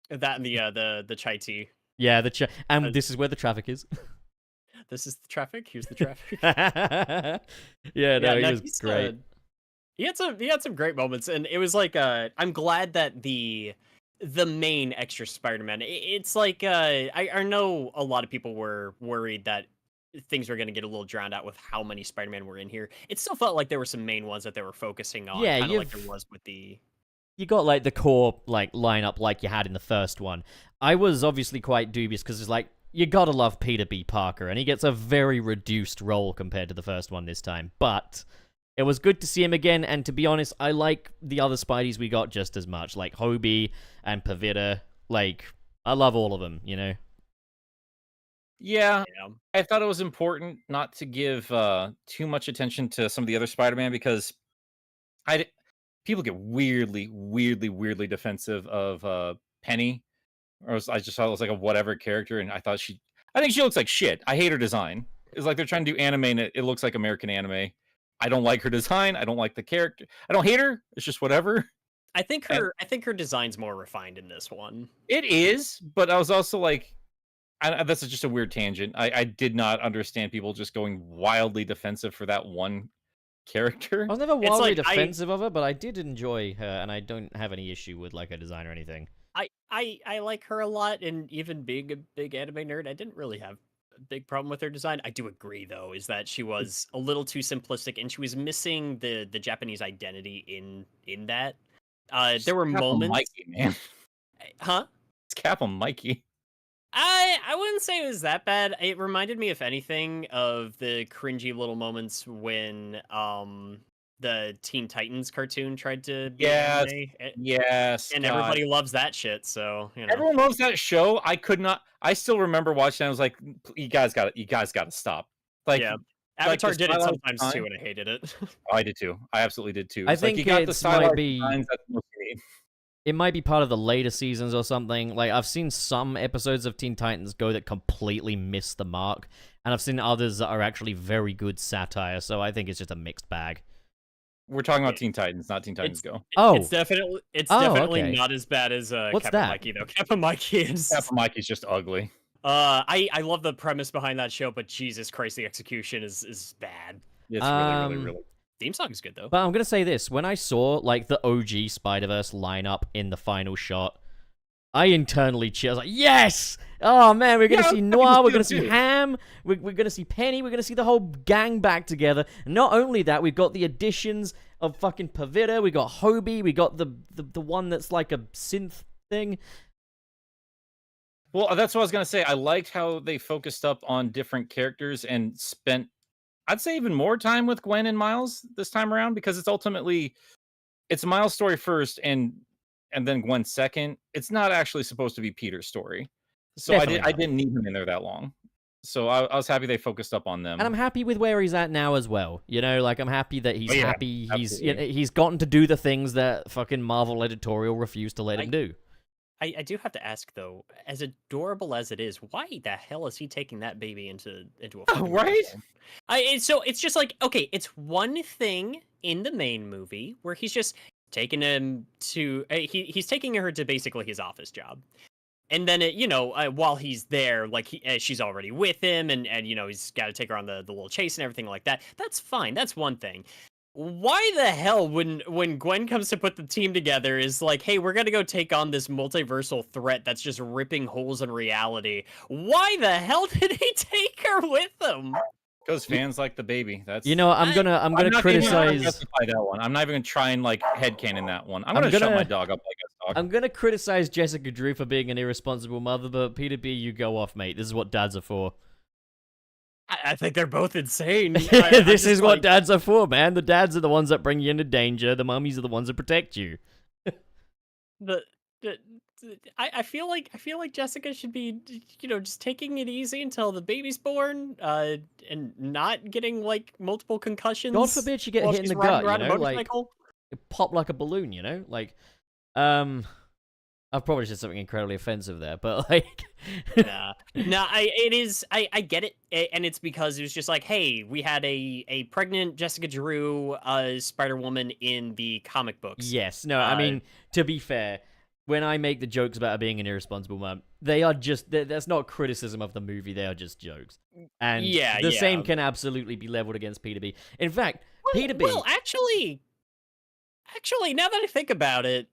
That and the chai tea. Yeah, and this is where the traffic is. This is the traffic. Here's the traffic. Yeah, no, he was he's, great. He had some great moments, and it was like I'm glad that the main extra Spider-Man. It's like I know a lot of people were worried that things were going to get a little drowned out with how many Spider-Man were in here. It still felt like there were some main ones that they were focusing on. Yeah, kind of like there was with the. You got like the core like lineup like you had in the first one. I was obviously quite dubious because it's like you gotta love Peter B. Parker, and he gets a very reduced role compared to the first one this time. But it was good to see him again, and to be honest, I like the other Spideys we got just as much, like Hobie and Pavita. Like, I love all of them, you know? Yeah, I thought it was important not to give too much attention to some of the other Spider-Man because people get weirdly defensive of Penny. I just thought it was like a whatever character, and I think she looks like shit. I hate her design. It's like they're trying to do anime, and it looks like American anime. I don't like her design. I don't like the character. I don't hate her. It's just whatever. I think her design's more refined in this one. It is, but I was also like, that's just a weird tangent. I did not understand people just going wildly defensive for that one character. I was never wildly like, defensive of her, but I did enjoy her, and I don't have any issue with like her design or anything. I like her a lot, and even being a big anime nerd, I didn't really have a big problem with her design. I do agree, though, is that she was a little too simplistic, and she was missing the Japanese identity in that. There were Cap on moments, Mikey, man. huh? It's Cap on Mikey. I wouldn't say it was that bad. It reminded me, if anything, of the cringy little moments when the Teen Titans cartoon tried to be anime. Yes, And God. everybody loves that shit, so you know. Everyone loves that show. I still remember watching it. I was like, you guys got to stop. Like, Yeah. like Avatar the did it stylized sometimes design- too, and I hated it. I did too. I absolutely did too. I It's like, think you got the it's stylized might be- designs, that's what you need. It might be part of the later seasons or something. Like, I've seen some episodes of Teen Titans Go that completely miss the mark, and I've seen others that are actually very good satire, so I think it's just a mixed bag. We're talking about Teen Titans, not Teen Titans Go. Oh. It's definitely okay. not as bad as What's Captain that? Mikey, though. Captain Mikey is Cap on Mikey's just ugly. I love the premise behind that show, but Jesus Christ, the execution is bad. It's really. Theme song is good though. But I'm gonna say this: when I saw like the OG Spider-Verse lineup in the final shot, I internally cheered. I was like, "Yes! Oh man, we're gonna see Noir, we're gonna see Ham, we're gonna see Penny, we're gonna see the whole gang back together." And not only that, we've got the additions of fucking Pavita, we got Hobie, we got the one that's like a synth thing. Well, that's what I was gonna say. I liked how they focused up on different characters and spent, I'd say, even more time with Gwen and Miles this time around, because it's Miles' story first and then Gwen second. It's not actually supposed to be Peter's story, so Definitely I not. didn't need him in there that long. So I was happy they focused up on them. And I'm happy with where he's at now as well. You know, like, I'm happy that he's happy. Absolutely. He's gotten to do the things that fucking Marvel editorial refused to let him do. I do have to ask though, as adorable as it is, why the hell is he taking that baby into a fucking Right? home? So it's just like, okay, it's one thing in the main movie where he's just taking him to he's taking her to basically his office job. And then, while he's there, like, she's already with him, and he's got to take her on the little chase and everything like that. That's fine. That's one thing. Why the hell, when Gwen comes to put the team together, is like, hey, we're going to go take on this multiversal threat that's just ripping holes in reality. Why the hell did he take her with him? Because fans like the baby. That's I'm gonna criticize. Justify that one. I'm not even gonna try and like headcanon that one. I'm gonna shut my dog up like a dog. I'm gonna criticize Jessica Drew for being an irresponsible mother, but Peter B, you go off, mate. This is what dads are for. I think they're both insane. This is what dads are for, man. The dads are the ones that bring you into danger. The mummies are the ones that protect you. I feel like Jessica should be, just taking it easy until the baby's born, and not getting like multiple concussions. God forbid she get hit in the gut, like pop like a balloon, like, I've probably said something incredibly offensive there, but like, I get it, and it's because it was just like, hey, we had a pregnant Jessica Drew, Spider-Woman in the comic books. Yes, no, I mean, to be fair, when I make the jokes about her being an irresponsible mom, they are just, that's not criticism of the movie, they are just jokes. And the same can absolutely be leveled against Peter B. In fact, Peter B... Well, actually, now that I think about it,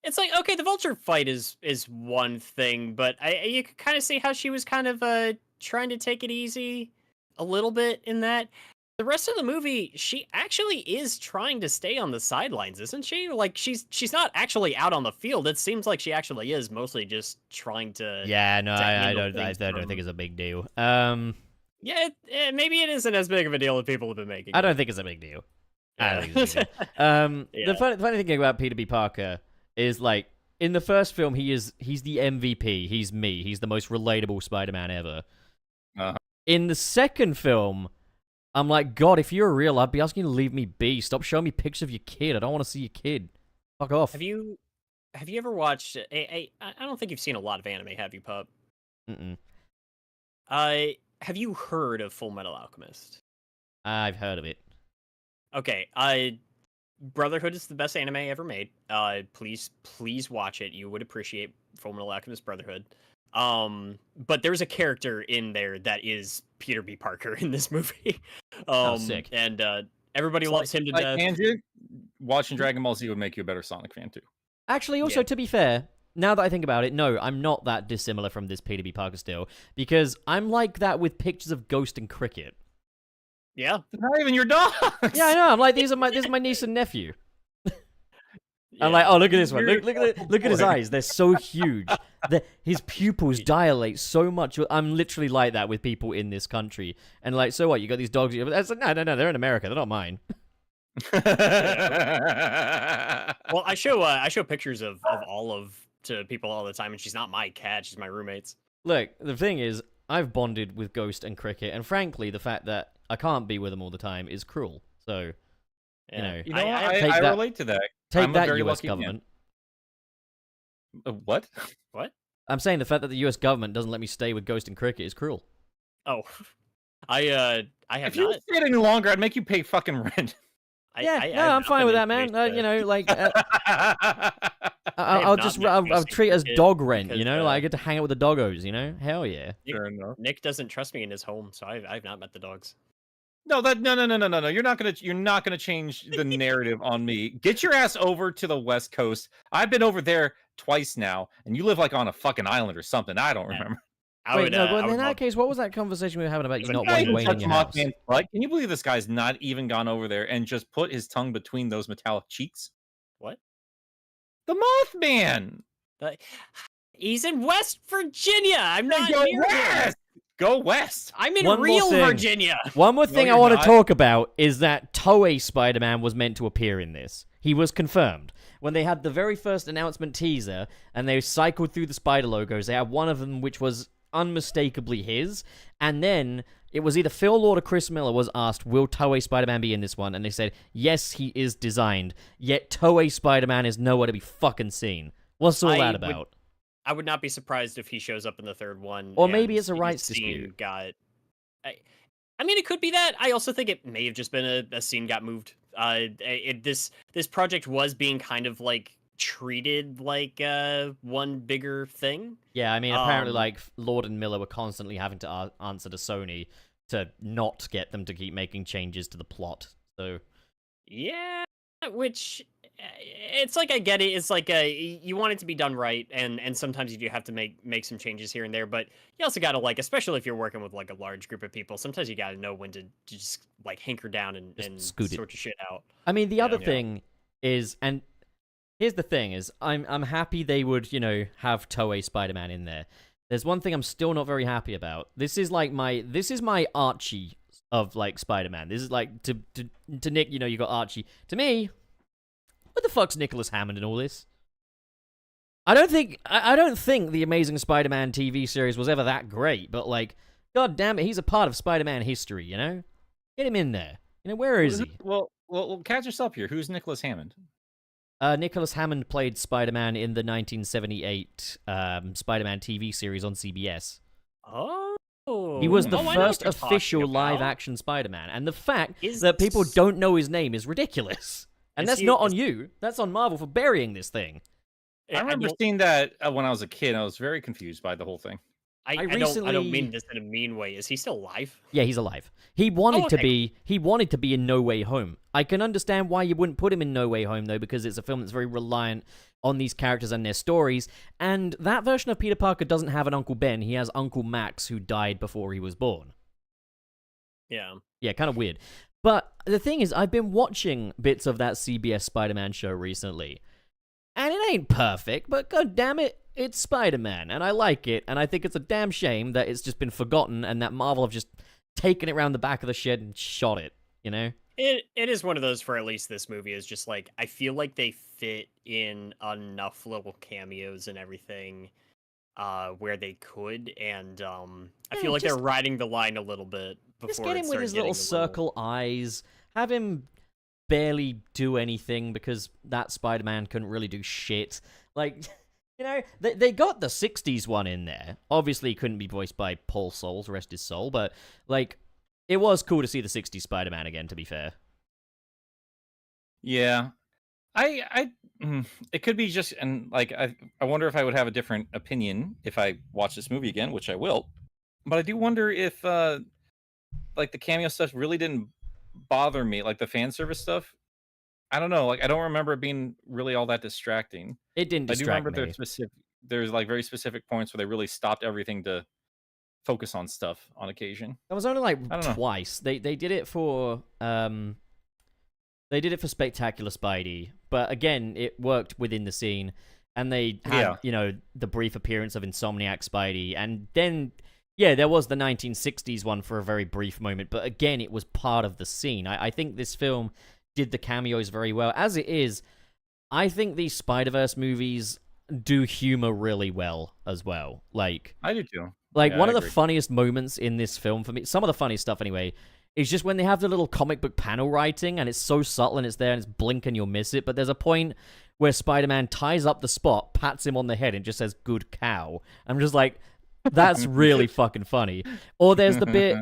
it's like, okay, the Vulture fight is one thing, but you can kind of see how she was kind of trying to take it easy a little bit in that. The rest of the movie, she actually is trying to stay on the sidelines, isn't she? Like, she's not actually out on the field. It seems like she actually is mostly just trying to. Yeah, no, I don't think it's a big deal. Yeah, maybe it isn't as big of a deal as people have been making. I don't think it's a big deal. I don't think it's a big deal. The funny thing about Peter B. Parker is, like, in the first film, he's the MVP. He's me. He's the most relatable Spider-Man ever. In the second film, I'm like, God, if you're real, I'd be asking you to leave me be. Stop showing me pictures of your kid. I don't want to see your kid. Fuck off. Have you ever watched? I don't think you've seen a lot of anime, have you, Pup? Mm-mm. Have you heard of Full Metal Alchemist? I've heard of it. Okay. Brotherhood is the best anime ever made. Please watch it. You would appreciate Full Metal Alchemist Brotherhood. But there's a character in there that is Peter B. Parker in this movie. Sick. And everybody loves him to death. Andrew, watching Dragon Ball Z would make you a better Sonic fan too. Actually, also, to be fair, now that I think about it, no, I'm not that dissimilar from this Peter B. Parker still, because I'm like that with pictures of Ghost and Cricket. Yeah. Not even your dogs. Yeah, I know. I'm like, this is my niece and nephew. I'm like, oh, look at this one. Look at his eyes. They're so huge. His pupils dilate so much. I'm literally like that with people in this country. And like, so what? You got these dogs? No, they're in America. They're not mine. Well, I show pictures of Olive to people all the time, and she's not my cat. She's my roommate's. Look, the thing is, I've bonded with Ghost and Cricket, and frankly, the fact that I can't be with them all the time is cruel. So, I relate to that. Take I'm that, U.S. government. What? What? I'm saying the fact that the U.S. government doesn't let me stay with Ghost and Cricket is cruel. Oh, I have if you stayed any longer, I'd make you pay fucking rent. I'm fine with that, man. I'll treat it as dog rent, because, like I get to hang out with the doggos, Hell yeah. Fair enough. Nick doesn't trust me in his home, so I've not met the dogs. No. You're not gonna change the narrative on me. Get your ass over to the West Coast. I've been over there twice now, and you live like on a fucking island or something. I don't remember. In that case, what was that conversation we were having about you not wanting Wayne in your house? Can you believe this guy's not even gone over there and just put his tongue between those metallic cheeks? What? The Mothman. He's in West Virginia. I'm not near him. Go west. I'm in real Virginia. One more thing I want to talk about is that Toei Spider-Man was meant to appear in this. He was confirmed. When they had the very first announcement teaser and they cycled through the spider logos, they had one of them which was unmistakably his. And then it was either Phil Lord or Chris Miller was asked, will Toei Spider-Man be in this one? And they said, yes, he is designed. Yet Toei Spider-Man is nowhere to be fucking seen. What's all that about? I would not be surprised if he shows up in the third one. Or maybe and it's a his rights scene dispute. I mean, it could be that. I also think it may have just been a scene got moved. This project was being kind of like treated like one bigger thing. Yeah, I mean, apparently, like, Lord and Miller were constantly having to answer to Sony to not get them to keep making changes to the plot. So, yeah, which it's like I get it. It's like you want it to be done right, and sometimes you do have to make some changes here and there. But you also gotta like, especially if you're working with like a large group of people, sometimes you gotta know when to just like hinker down and sort your shit out. I mean, the other thing is, and here's the thing is, I'm happy they would, have Toei Spider-Man in there. There's one thing I'm still not very happy about. This is my Archie of like Spider-Man. This is like to Nick, you got Archie. To me, what the fuck's Nicholas Hammond in all this? I don't think the Amazing Spider-Man TV series was ever that great, but like, god damn it, he's a part of Spider-Man history, Get him in there. Where is he? Well, catch yourself here. Who's Nicholas Hammond? Nicholas Hammond played Spider-Man in the 1978 Spider-Man TV series on CBS. Oh. He was the first official live-action Spider-Man, and the fact that people don't know his name is ridiculous. And that's not on you. That's on Marvel for burying this thing. I remember seeing that when I was a kid. I was very confused by the whole thing. I don't mean this in a mean way. Is he still alive? Yeah, he's alive. He wanted to be. He wanted to be in No Way Home. I can understand why you wouldn't put him in No Way Home though, because it's a film that's very reliant on these characters and their stories. And that version of Peter Parker doesn't have an Uncle Ben. He has Uncle Max, who died before he was born. Yeah. Yeah, kind of weird. But the thing is, I've been watching bits of that CBS Spider-Man show recently. And it ain't perfect, but god damn it, it's Spider-Man, and I like it, and I think it's a damn shame that it's just been forgotten and that Marvel have just taken it around the back of the shed and shot it, It is one of those for at least this movie is just like, I feel like they fit in enough little cameos and everything where they could, and I feel like they're riding the line a little bit before just get him with his little circle eyes, have him barely do anything because that Spider-Man couldn't really do shit. Like, they got the 60s one in there. Obviously, he couldn't be voiced by Paul Soules, rest his soul, but, like, it was cool to see the 60s Spider-Man again, to be fair. Yeah. It could be just, and, like, I wonder if I would have a different opinion if I watch this movie again, which I will. But I do wonder if, like, the cameo stuff really didn't bother me, like, the fan service stuff. I don't know. Like, I don't remember it being really all that distracting. It didn't distract me. I do remember there's like very specific points where they really stopped everything to focus on stuff on occasion. That was only like twice. They did it for Spectacular Spidey, but again, it worked within the scene. And they had, the brief appearance of Insomniac Spidey, and then there was the 1960s one for a very brief moment, but again, it was part of the scene. I think this film did the cameos very well. As it is, I think these Spider-Verse movies do humor really well as well. Like, I do too. Like, one of the funniest moments in this film for me, some of the funniest stuff anyway, is just when they have the little comic book panel writing, and it's so subtle and it's there and it's blink and you'll miss it, but there's a point where Spider-Man ties up the spot, pats him on the head, and just says, "Good cow." I'm just like, that's really fucking funny. Or there's the bit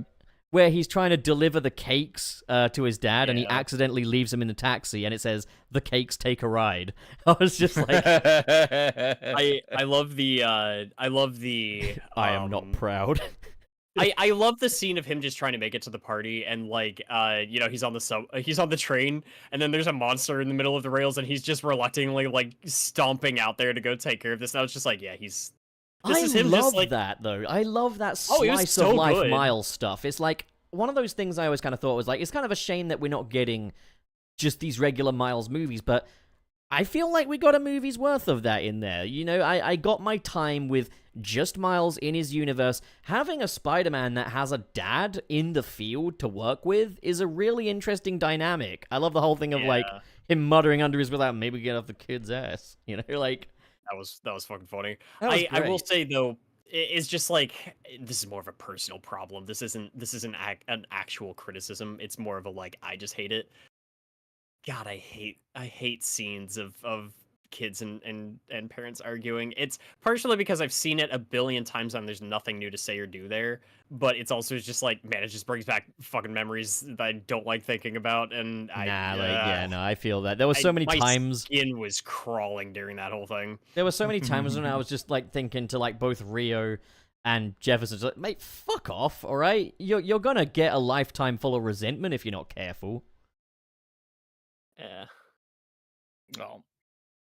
where he's trying to deliver the cakes to his dad, and he accidentally leaves him in the taxi, and it says, "The cakes take a ride." I was just like, I love the I am not proud. I love the scene of him just trying to make it to the party, and like he's on the train, and then there's a monster in the middle of the rails, and he's just reluctantly like stomping out there to go take care of this. And I was just like, yeah, I love that, though. I love that slice of life Miles stuff. It's like, one of those things I always kind of thought was like, it's kind of a shame that we're not getting just these regular Miles movies, but I feel like we got a movie's worth of that in there. I got my time with just Miles in his universe. Having a Spider-Man that has a dad in the field to work with is a really interesting dynamic. I love the whole thing of like him muttering under his breath, "Maybe get off the kid's ass." Like... That was fucking funny. I will say though, is just like this is more of a personal problem. This isn't an actual criticism. It's more of a like I just hate it. God, I hate scenes of kids and parents arguing. It's partially because I've seen it a billion times and there's nothing new to say or do there. But it's also just like, man, it just brings back fucking memories that I don't like thinking about. And I feel that. There were so many times. My skin was crawling during that whole thing. There were so many times when I was just like thinking to like both Rio and Jefferson, like, mate, fuck off, all right? You're gonna get a lifetime full of resentment if you're not careful. Yeah. Well,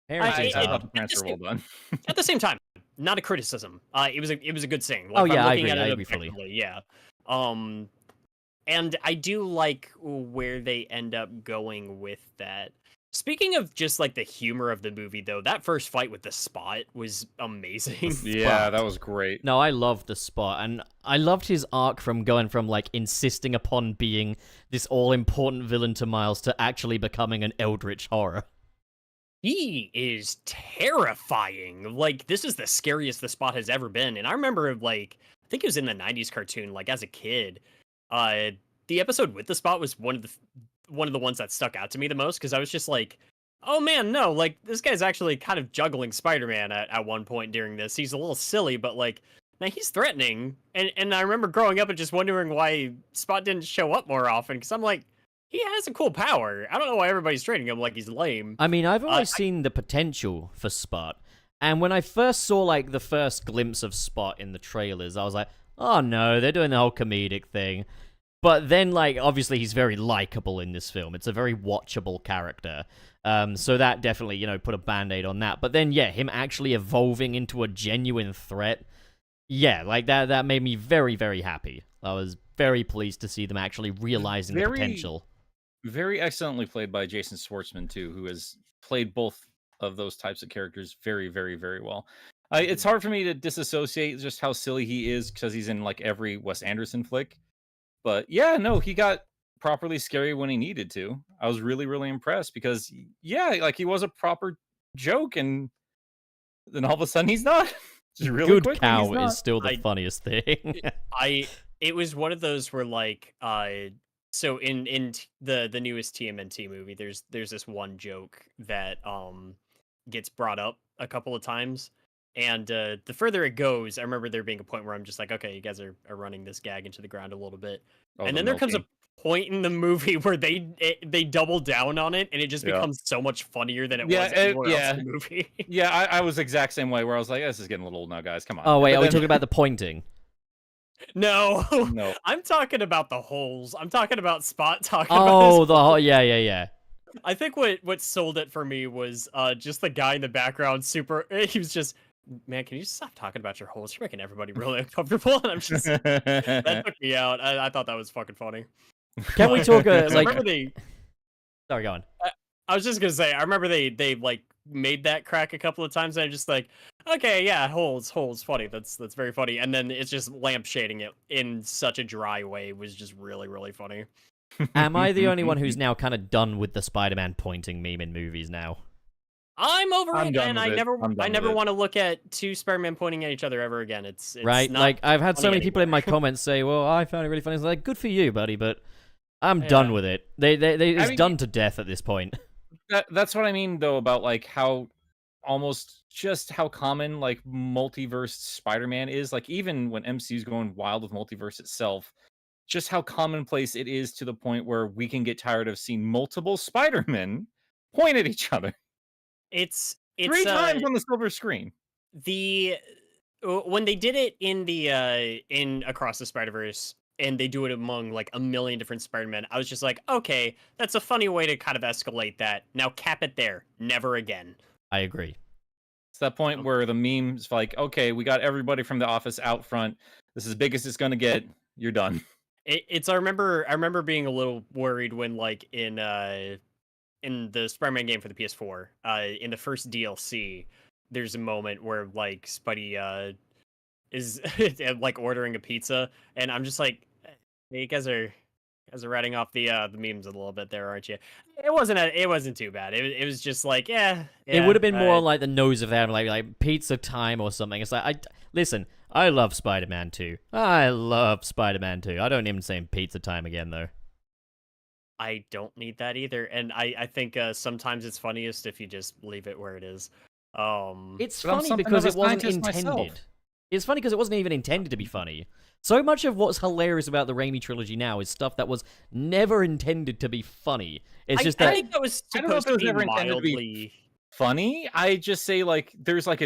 Parents are well done. At the same time, not a criticism. It was a good scene. Like, I agree fully. Yeah. And I do like where they end up going with that. Speaking of just like the humor of the movie, though, that first fight with the Spot was amazing. Yeah, that was great. No, I loved the Spot, and I loved his arc from going from like insisting upon being this all-important villain to Miles to actually becoming an eldritch horror. He is terrifying. Like, this is the scariest the Spot has ever been. And I remember, like, I think it was in the 90s cartoon, like, as a kid. The episode with the Spot was one of the ones that stuck out to me the most, because I was just like, oh man, no, like, this guy's actually kind of juggling Spider-Man at one point during this. He's a little silly, but, like, man, he's threatening. And I remember growing up and just wondering why Spot didn't show up more often, because I'm like, he has a cool power. I don't know why everybody's treating him like he's lame. I mean, I've always seen the potential for Spot. And when I first saw, like, the first glimpse of Spot in the trailers, I was like, oh no, they're doing the whole comedic thing. But then, like, obviously he's very likable in this film. It's a very watchable character. So that definitely, you know, put a Band-Aid on that. But then, yeah, him actually evolving into a genuine threat, yeah, like, that made me very, very happy. I was very pleased to see them actually realizing the potential. Very excellently played by Jason Schwartzman, too, who has played both of those types of characters very, very, very well. It's hard for me to disassociate just how silly he is because he's in, like, every Wes Anderson flick. But, yeah, no, he got properly scary when he needed to. I was really, really impressed because, yeah, like, he was a proper joke, and then all of a sudden he's not. Just really Good Cow is still the funniest thing. It was one of those where, like, so in the newest TMNT movie, there's this one joke that gets brought up a couple of times, and the further it goes, I remember there being a point where I'm just like, okay, you guys are running this gag into the ground a little bit, and then there comes a point in the movie where they double down on it, and it just becomes so much funnier than it was anywhere else in the movie. Yeah, I was the exact same way where I was like, this is getting a little old now, guys. Come on. Oh wait, are we talking about the pointing? No, I'm talking about the holes. I'm talking about Spot talking about the hole. Yeah. I think what sold it for me was just the guy in the background. He was just, man, can you stop talking about your holes? You're making everybody really uncomfortable. And I'm just that took me out. I thought that was fucking funny. Can we talk I like? remember Sorry, go on. I was just gonna say, I remember they like made that crack a couple of times, and I'm just like, okay, yeah, holes, funny. That's very funny. And then it's just lampshading it in such a dry way was just really, really funny. Am I the only one who's now kind of done with the Spider-Man pointing meme in movies now? I'm over it, and I never want to look at two Spider-Man pointing at each other ever again. It's right. Not like I've had so many people in my comments say, "Well, I found it really funny." It's like, good for you, buddy, but I'm done with it. It's done to death at this point. That's what I mean, though, about like how almost just how common like multiverse Spider-Man is. Like even when MCU's going wild with multiverse itself, just how commonplace it is to the point where we can get tired of seeing multiple Spider-Men point at each other. It's 3 times on the silver screen. When they did it in the in Across the Spider-Verse, and they do it among like a million different Spider-Men, I was just like, okay, that's a funny way to kind of escalate that. Now cap it there. Never again. I agree. It's that point where the meme's like, okay, we got everybody from the office out front. This is as big as it's gonna get. You're done. I remember being a little worried when like in the Spider-Man game for the PS4, in the first DLC, there's a moment where like Spidey is like ordering a pizza, and I'm just like, hey, you guys are ratting off the memes a little bit there, aren't you? It wasn't too bad. It was just like, yeah. It would have been more like the nose of them, like pizza time or something. It's like, listen, I love Spider-Man 2. I love Spider-Man 2. I don't even say Pizza Time again, though. I don't need that either, and I think sometimes it's funniest if you just leave it where it is. It's But I'm funny something because of a it wasn't scientist intended. myself. It's funny because it wasn't even intended to be funny. So much of what's hilarious about the Raimi trilogy now is stuff that was never intended to be funny. It's just I that think that was I don't know if supposed it to was be ever intended to be mildly. funny. I just say like there's like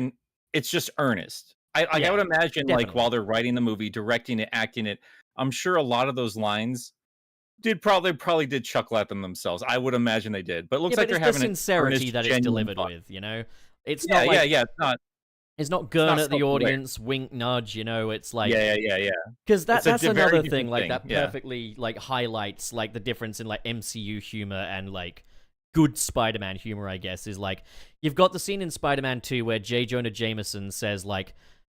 it's just earnest. I Yeah, would imagine definitely. like while they're writing the movie, directing it, acting it, I'm sure a lot of those lines probably did chuckle at them themselves. I would imagine they did. But it looks yeah, like but they're it's the having an sincerity earnest, that it's genuine delivered fun. with, you know? It's Yeah, not like yeah. it's not not gurn at the self-aware. audience, wink, nudge, you know? It's like Yeah. because It's a that's very another different thing, like thing, that yeah. perfectly like highlights like the difference in like MCU humor and like good Spider-Man humor, I guess, is like you've got the scene in Spider-Man 2 where J. Jonah Jameson says like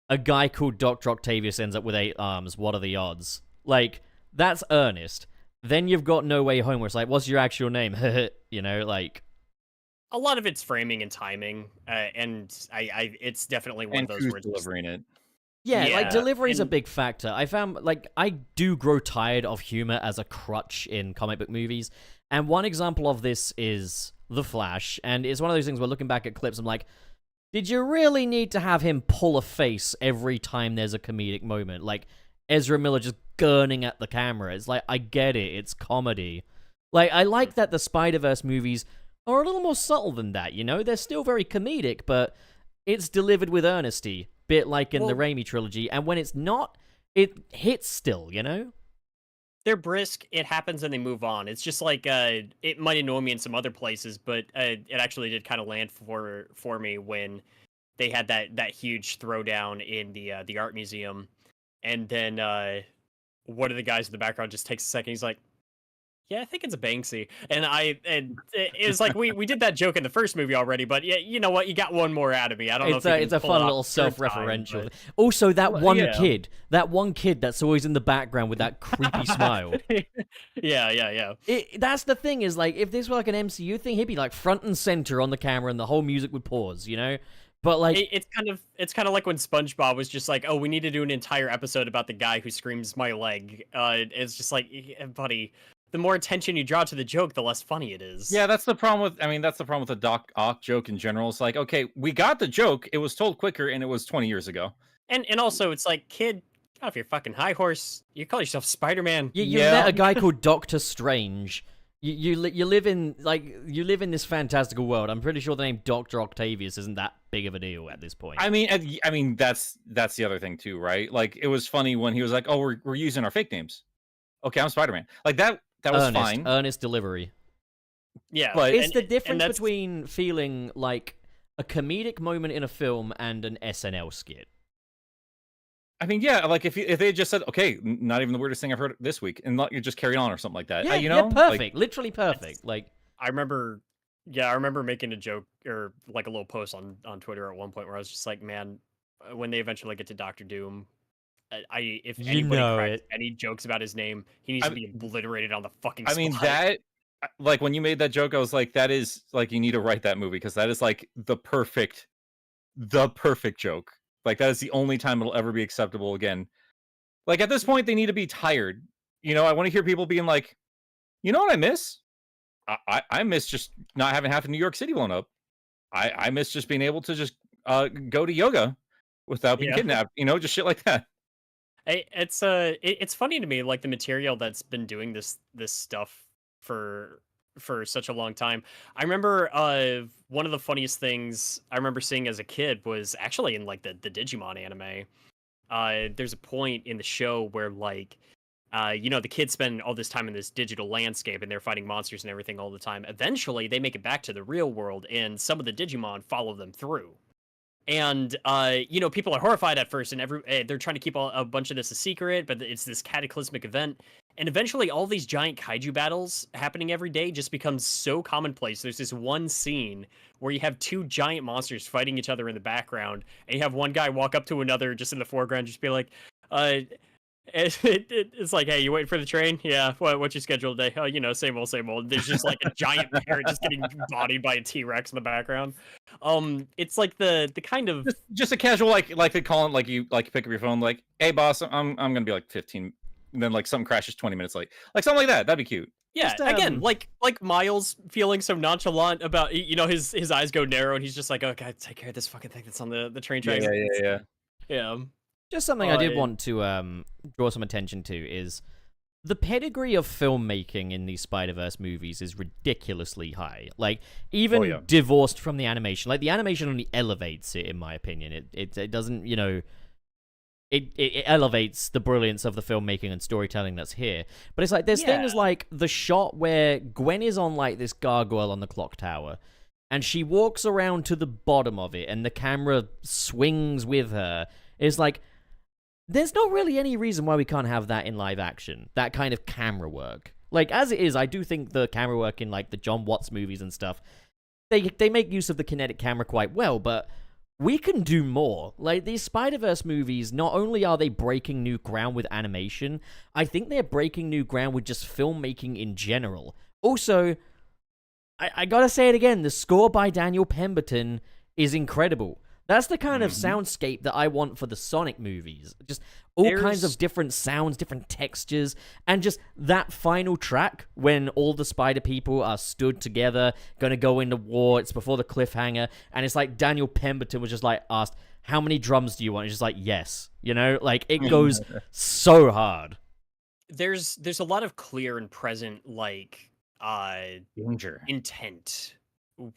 a guy called Dr. Octavius ends up with 8 arms. What are the odds? Like that's earnest. Then you've got No Way Home, where it's like, what's your actual name? You know, like A lot of it's framing and timing, and it's definitely one And of those who's words. delivering it? yeah, like Yeah, delivery is a and- big factor. I found like I do grow tired of humor as a crutch in comic book movies, and one example of this is The Flash, and it's one of those things where looking back at clips, I'm like, did you really need to have him pull a face every time there's a comedic moment? Like Ezra Miller just gurning at the camera. It's like, I get it, it's comedy. Like, I like that the Spider-Verse movies are a little more subtle than that, you know? They're still very comedic, but it's delivered with earnesty, bit like in the Well- Raimi trilogy, and when it's not, it hits still, you know? They're brisk. It happens and they move on. It's just like it might annoy me in some other places, but it actually did kind of land for me when they had that huge throwdown in the art museum, and then one of the guys in the background just takes a second. He's like, "Yeah, I think it's a Banksy," and it was like we did that joke in the first movie already, but yeah, you know what? You got one more out of me. I don't know. It's if a you it's can a pull fun it little off third time, self-referential. but- Also, that Well, one yeah. kid that's always in the background with that creepy smile. Yeah. That's the thing is like if this were like an MCU thing, he'd be like front and center on the camera, and the whole music would pause, you know. But like, It's kind of like when SpongeBob was just like, "Oh, we need to do an entire episode about the guy who screams my leg." It's just like, buddy, the more attention you draw to the joke, the less funny it is. Yeah, that's the problem with. I mean, that's the problem with the Doc Ock joke in general. It's like, okay, we got the joke. It was told quicker, and it was 20 years ago. and also it's like, kid, get off your fucking high horse. You call yourself Spider-Man. you Yeah. met a guy called Doctor Strange. You live in this fantastical world. I'm pretty sure the name Dr. Octavius isn't that big of a deal at this point. I mean, that's the other thing too, right? Like, it was funny when he was like, "Oh, we're using our fake names." Okay, I'm Spider-Man. Like that was fine. Earnest delivery. Yeah, But- It's and- the and difference that's- between feeling like a comedic moment in a film and an SNL skit. I mean, yeah, like if they had just said, "Okay, not even the weirdest thing I've heard this week," and you just carried on or something like that, Yeah, you know, perfect, Like, literally perfect. Like, I remember making a joke or like a little post on Twitter at one point where I was just like, man, when they eventually get to Doctor Doom, if You anybody know cracks it. any jokes about his name, he needs I to be obliterated on the fucking I spot. mean that. Like when you made that joke, I was like, "That is like you need to write that movie because that is like the perfect joke. Like that is the only time it'll ever be acceptable again." Like at this point, they need to be tired. You know, I want to hear people being like, "You know what I miss? I miss just not having half of New York City blown up. I miss just being able to just go to yoga without being Yeah. kidnapped. You know, just shit like that." It's funny to me, like the material that's been doing this stuff for such a long time. I remember one of the funniest things I remember seeing as a kid was actually in like the Digimon anime. There's a point in the show where like the kids spend all this time in this digital landscape and they're fighting monsters and everything all the time. Eventually they make it back to the real world and some of the Digimon follow them through. And people are horrified at first, and they're trying to keep a bunch of this a secret, but it's this cataclysmic event. And eventually, all these giant kaiju battles happening every day just becomes so commonplace. There's this one scene where you have two giant monsters fighting each other in the background, and you have one guy walk up to another just in the foreground, just be like, it's like, "Hey, you waiting for the train? Yeah. What's your schedule today? Oh, same old, same old." There's just like a giant parrot just getting bodied by a T-Rex in the background. It's like the kind of Just a casual like they call it like you like pick up your phone like, hey boss, I'm gonna be like 15, and then like something crashes 20 minutes late, like something like that. That'd be cute. yeah. Just, Again, like Miles feeling so nonchalant about his eyes go narrow and he's just like, oh god, take care of this fucking thing that's on the train tracks. Yeah. Just something I did want to draw some attention to is the pedigree of filmmaking in these Spider-Verse movies is ridiculously high. Like, even divorced from the animation. Like, the animation only elevates it, in my opinion. It doesn't, it elevates the brilliance of the filmmaking and storytelling that's here. But it's like, there's things like the shot where Gwen is on, like, this gargoyle on the clock tower, and she walks around to the bottom of it, and the camera swings with her. It's like, there's not really any reason why we can't have that in live action. That kind of camera work. Like, as it is, I do think the camera work in, like, the John Watts movies and stuff, they make use of the kinetic camera quite well, but we can do more. Like, these Spider-Verse movies, not only are they breaking new ground with animation, I think they're breaking new ground with just filmmaking in general. Also, I gotta say it again, the score by Daniel Pemberton is incredible. That's the kind of soundscape that I want for the Sonic movies. Just all kinds of different sounds, different textures, and just that final track when all the spider people are stood together, gonna go into war. It's before the cliffhanger, and it's like Daniel Pemberton was just like asked, how many drums do you want? It's just like, yes. Like, it goes so hard. There's a lot of clear and present, like, danger intent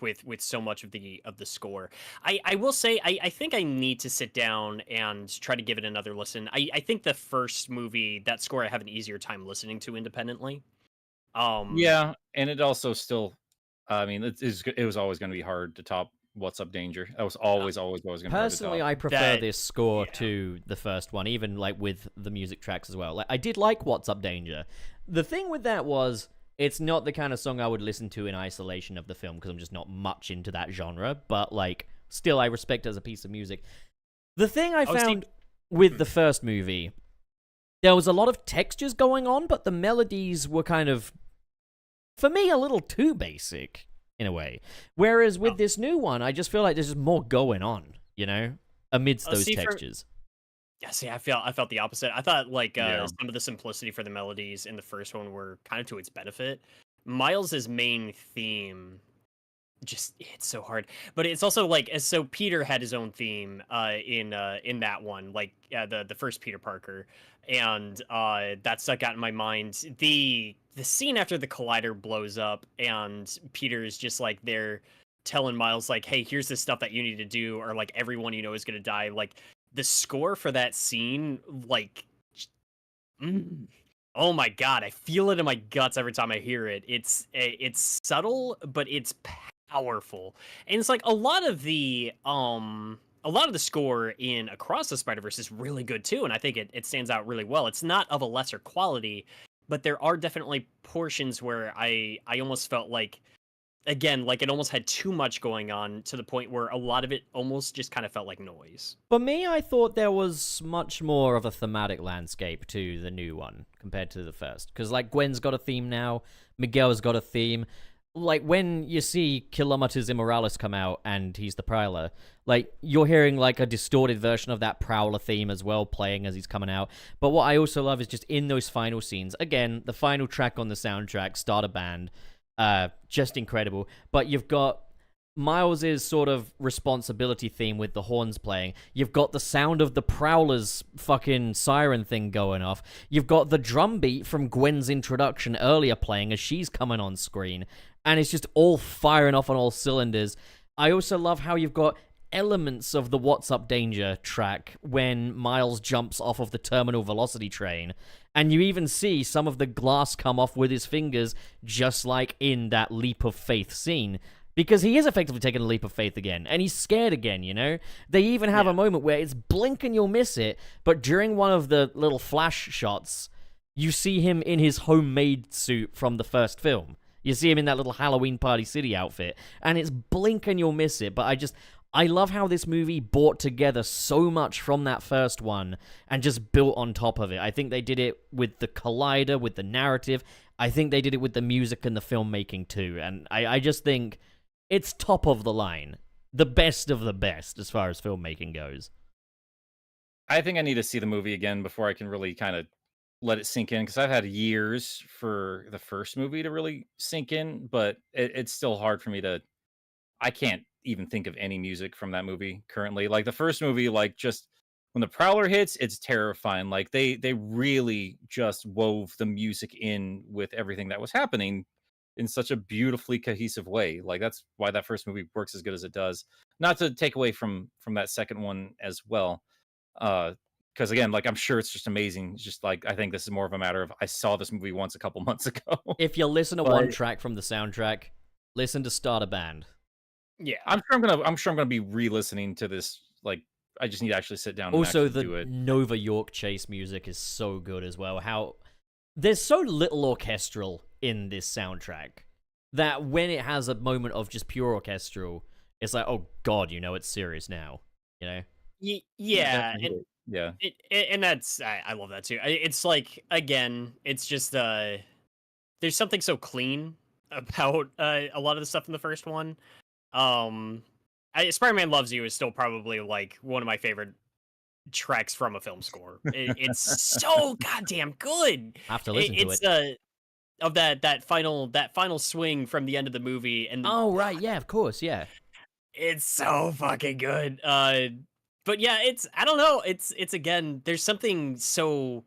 with so much of the score. I will say I think I need to sit down and try to give it another listen. I think the first movie, that score I have an easier time listening to independently. Yeah, and it also still, I mean, it was always going to be hard to top What's Up Danger. That was always going to be hard to top. Personally, I prefer this score to the first one, even like with the music tracks as well. Like, I did like What's Up Danger. The thing with that was, it's not the kind of song I would listen to in isolation of the film, because I'm just not much into that genre, but, like, still I respect it as a piece of music. The thing I found with the first movie, there was a lot of textures going on, but the melodies were kind of, for me, a little too basic, in a way. Whereas with this new one, I just feel like there's just more going on, amidst those textures. Yeah, see, I felt the opposite. I thought, like, some of the simplicity for the melodies in the first one were kind of to its benefit. Miles's main theme just hits so hard, but it's also like, so Peter had his own theme in that one, like the first Peter Parker, and that stuck out in my mind. The scene after the collider blows up and Peter is just like there telling Miles like, hey, here's the stuff that you need to do, or like everyone is gonna die. Like, the score for that scene, like, oh my god, I feel it in my guts every time I hear it. It's subtle, but it's powerful, and it's like a lot of the score in Across the Spider-Verse is really good too, and I think it stands out really well. It's not of a lesser quality, but there are definitely portions where I almost felt like, again, like it almost had too much going on, to the point where a lot of it almost just kind of felt like noise. For me, I thought there was much more of a thematic landscape to the new one compared to the first. Because, like, Gwen's got a theme now, Miguel's got a theme. Like, when you see Kilometers Immorales come out and he's the Prowler, like, you're hearing, like, a distorted version of that Prowler theme as well playing as he's coming out. But what I also love is just in those final scenes, again, the final track on the soundtrack, Start a Band, just incredible. But you've got Miles's sort of responsibility theme with the horns playing. You've got the sound of the Prowler's fucking siren thing going off. You've got the drum beat from Gwen's introduction earlier playing as she's coming on screen. And it's just all firing off on all cylinders. I also love how you've got elements of the What's Up Danger track when Miles jumps off of the terminal velocity train, and you even see some of the glass come off with his fingers, just like in that leap of faith scene, because he is effectively taking a leap of faith again, and he's scared again, They even have a moment where it's blink and you'll miss it, but during one of the little flash shots, you see him in his homemade suit from the first film. You see him in that little Halloween Party City outfit, and it's blink and you'll miss it, but I love how this movie brought together so much from that first one and just built on top of it. I think they did it with the collider, with the narrative. I think they did it with the music and the filmmaking too. And I just think it's top of the line. the best of the best as far as filmmaking goes. I think I need to see the movie again before I can really kind of let it sink in, because I've had years for the first movie to really sink in, but it's still hard for me to. I can't even think of any music from that movie currently. Like the first movie, like just when the Prowler hits, it's terrifying. Like they really just wove the music in with everything that was happening in such a beautifully cohesive way. Like that's why that first movie works as good as it does. Not to take away from that second one as well. Because again, like I'm sure it's just amazing. It's just like I think this is more of a matter of I saw this movie once a couple months ago. If you listen to But- one track from the soundtrack, listen to Start a Band. Yeah. I'm sure I'm gonna be re-listening to this. Like I just need to actually sit down. Also, and actually do the it. Nova York chase music is so good as well. How there's so little orchestral in this soundtrack that when it has a moment of just pure orchestral, it's like, oh god, you know it's serious now. You know? Yeah, Definitely. Yeah. and that's I love that too. It's like again, it's just there's something so clean about a lot of the stuff in the first one. Spider-Man Loves You is still probably like one of my favorite tracks from a film score. It's so goddamn good. I have to listen to it. It's of that final swing from the end of the movie, and Oh right, yeah, of course, yeah. it's so fucking good. But yeah, I don't know. It's again, there's something so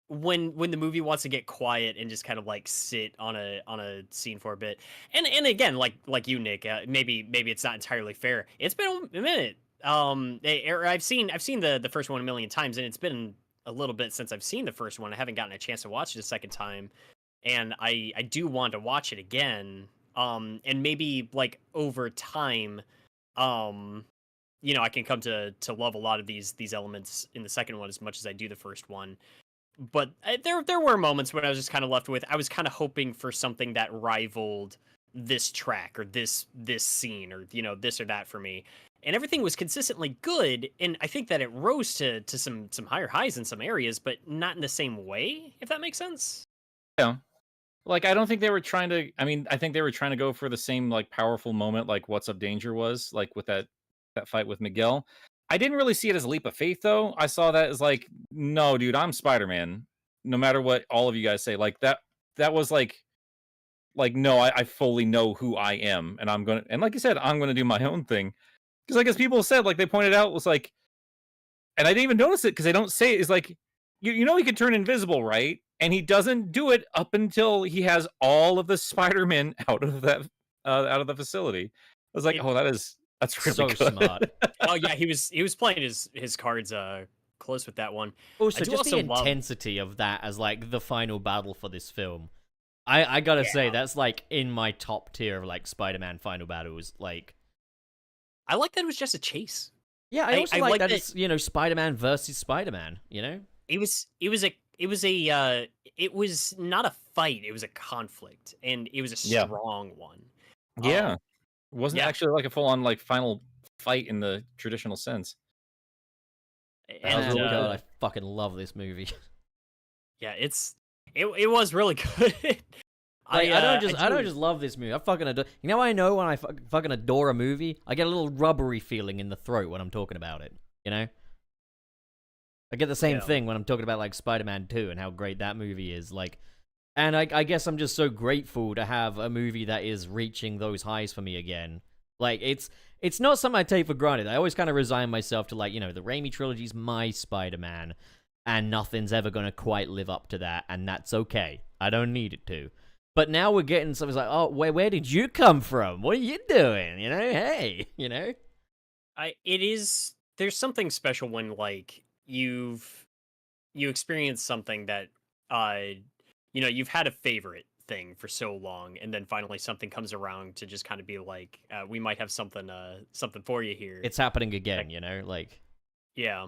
when the movie wants to get quiet and just kind of like sit on a scene for a bit. And again, like you, Nick, maybe it's not entirely fair. It's been a minute. I've seen the first one a million times, and it's been a little bit since I've seen the first one. I haven't gotten a chance to watch it a second time, and I do want to watch it again. And maybe like over time, I can come to love a lot of these elements in the second one as much as I do the first one. But there were moments when I was just kind of left with, I was kind of hoping for something that rivaled this track or this scene or this or that for me, and everything was consistently good. And I think that it rose to some higher highs in some areas, but not in the same way, if that makes sense. Yeah. Like I don't think they were trying to. I mean, I think they were trying to go for the same like powerful moment, like What's Up Danger was, like with that fight with Miguel. I didn't really see it as a leap of faith, though. I saw that as like, no, dude, I'm Spider-Man. No matter what all of you guys say, like that was like no, I fully know who I am, and I'm gonna, and like you said, I'm gonna do my own thing. Because like as people said, like they pointed out, was like, and I didn't even notice it because they don't say it. Is like, you know, he can turn invisible, right? And he doesn't do it up until he has all of the Spider-Man out of the facility. I was like, oh, that's really So good. smart. Oh yeah, he was playing his cards close with that one. Also, do just the also love- intensity of that as like the final battle for this film. I gotta say, that's like in my top tier of like Spider-Man final battles. Like, I like that it was just a chase. yeah, I also I like like that that- it's Spider-Man versus Spider-Man. You know, It was not a fight, it was a conflict, and it was a Yeah. strong one. Yeah. It wasn't yeah. actually like a full-on like final fight in the traditional sense. And really God, I fucking love this movie. yeah, it was really good. Like, I don't do- just love this movie. I fucking adore. You know, I know when I fucking adore a movie, I get a little rubbery feeling in the throat when I'm talking about it. You know, I get the same Yeah. thing when I'm talking about like Spider-Man 2 and how great that movie is. Like, and I guess I'm just so grateful to have a movie that is reaching those highs for me again. Like, it's not something I take for granted. I always kind of resign myself to, like, you know, the Raimi trilogy's my Spider-Man, and nothing's ever gonna quite live up to that, and that's okay. I don't need it to. But now we're getting something like, oh, where did you come from? What are you doing? You know, hey, you know. There's something special when like you experience something that you've had a favorite thing for so long, and then finally something comes around to just kind of be like, we might have something for you here. It's happening again, you know, like. Yeah.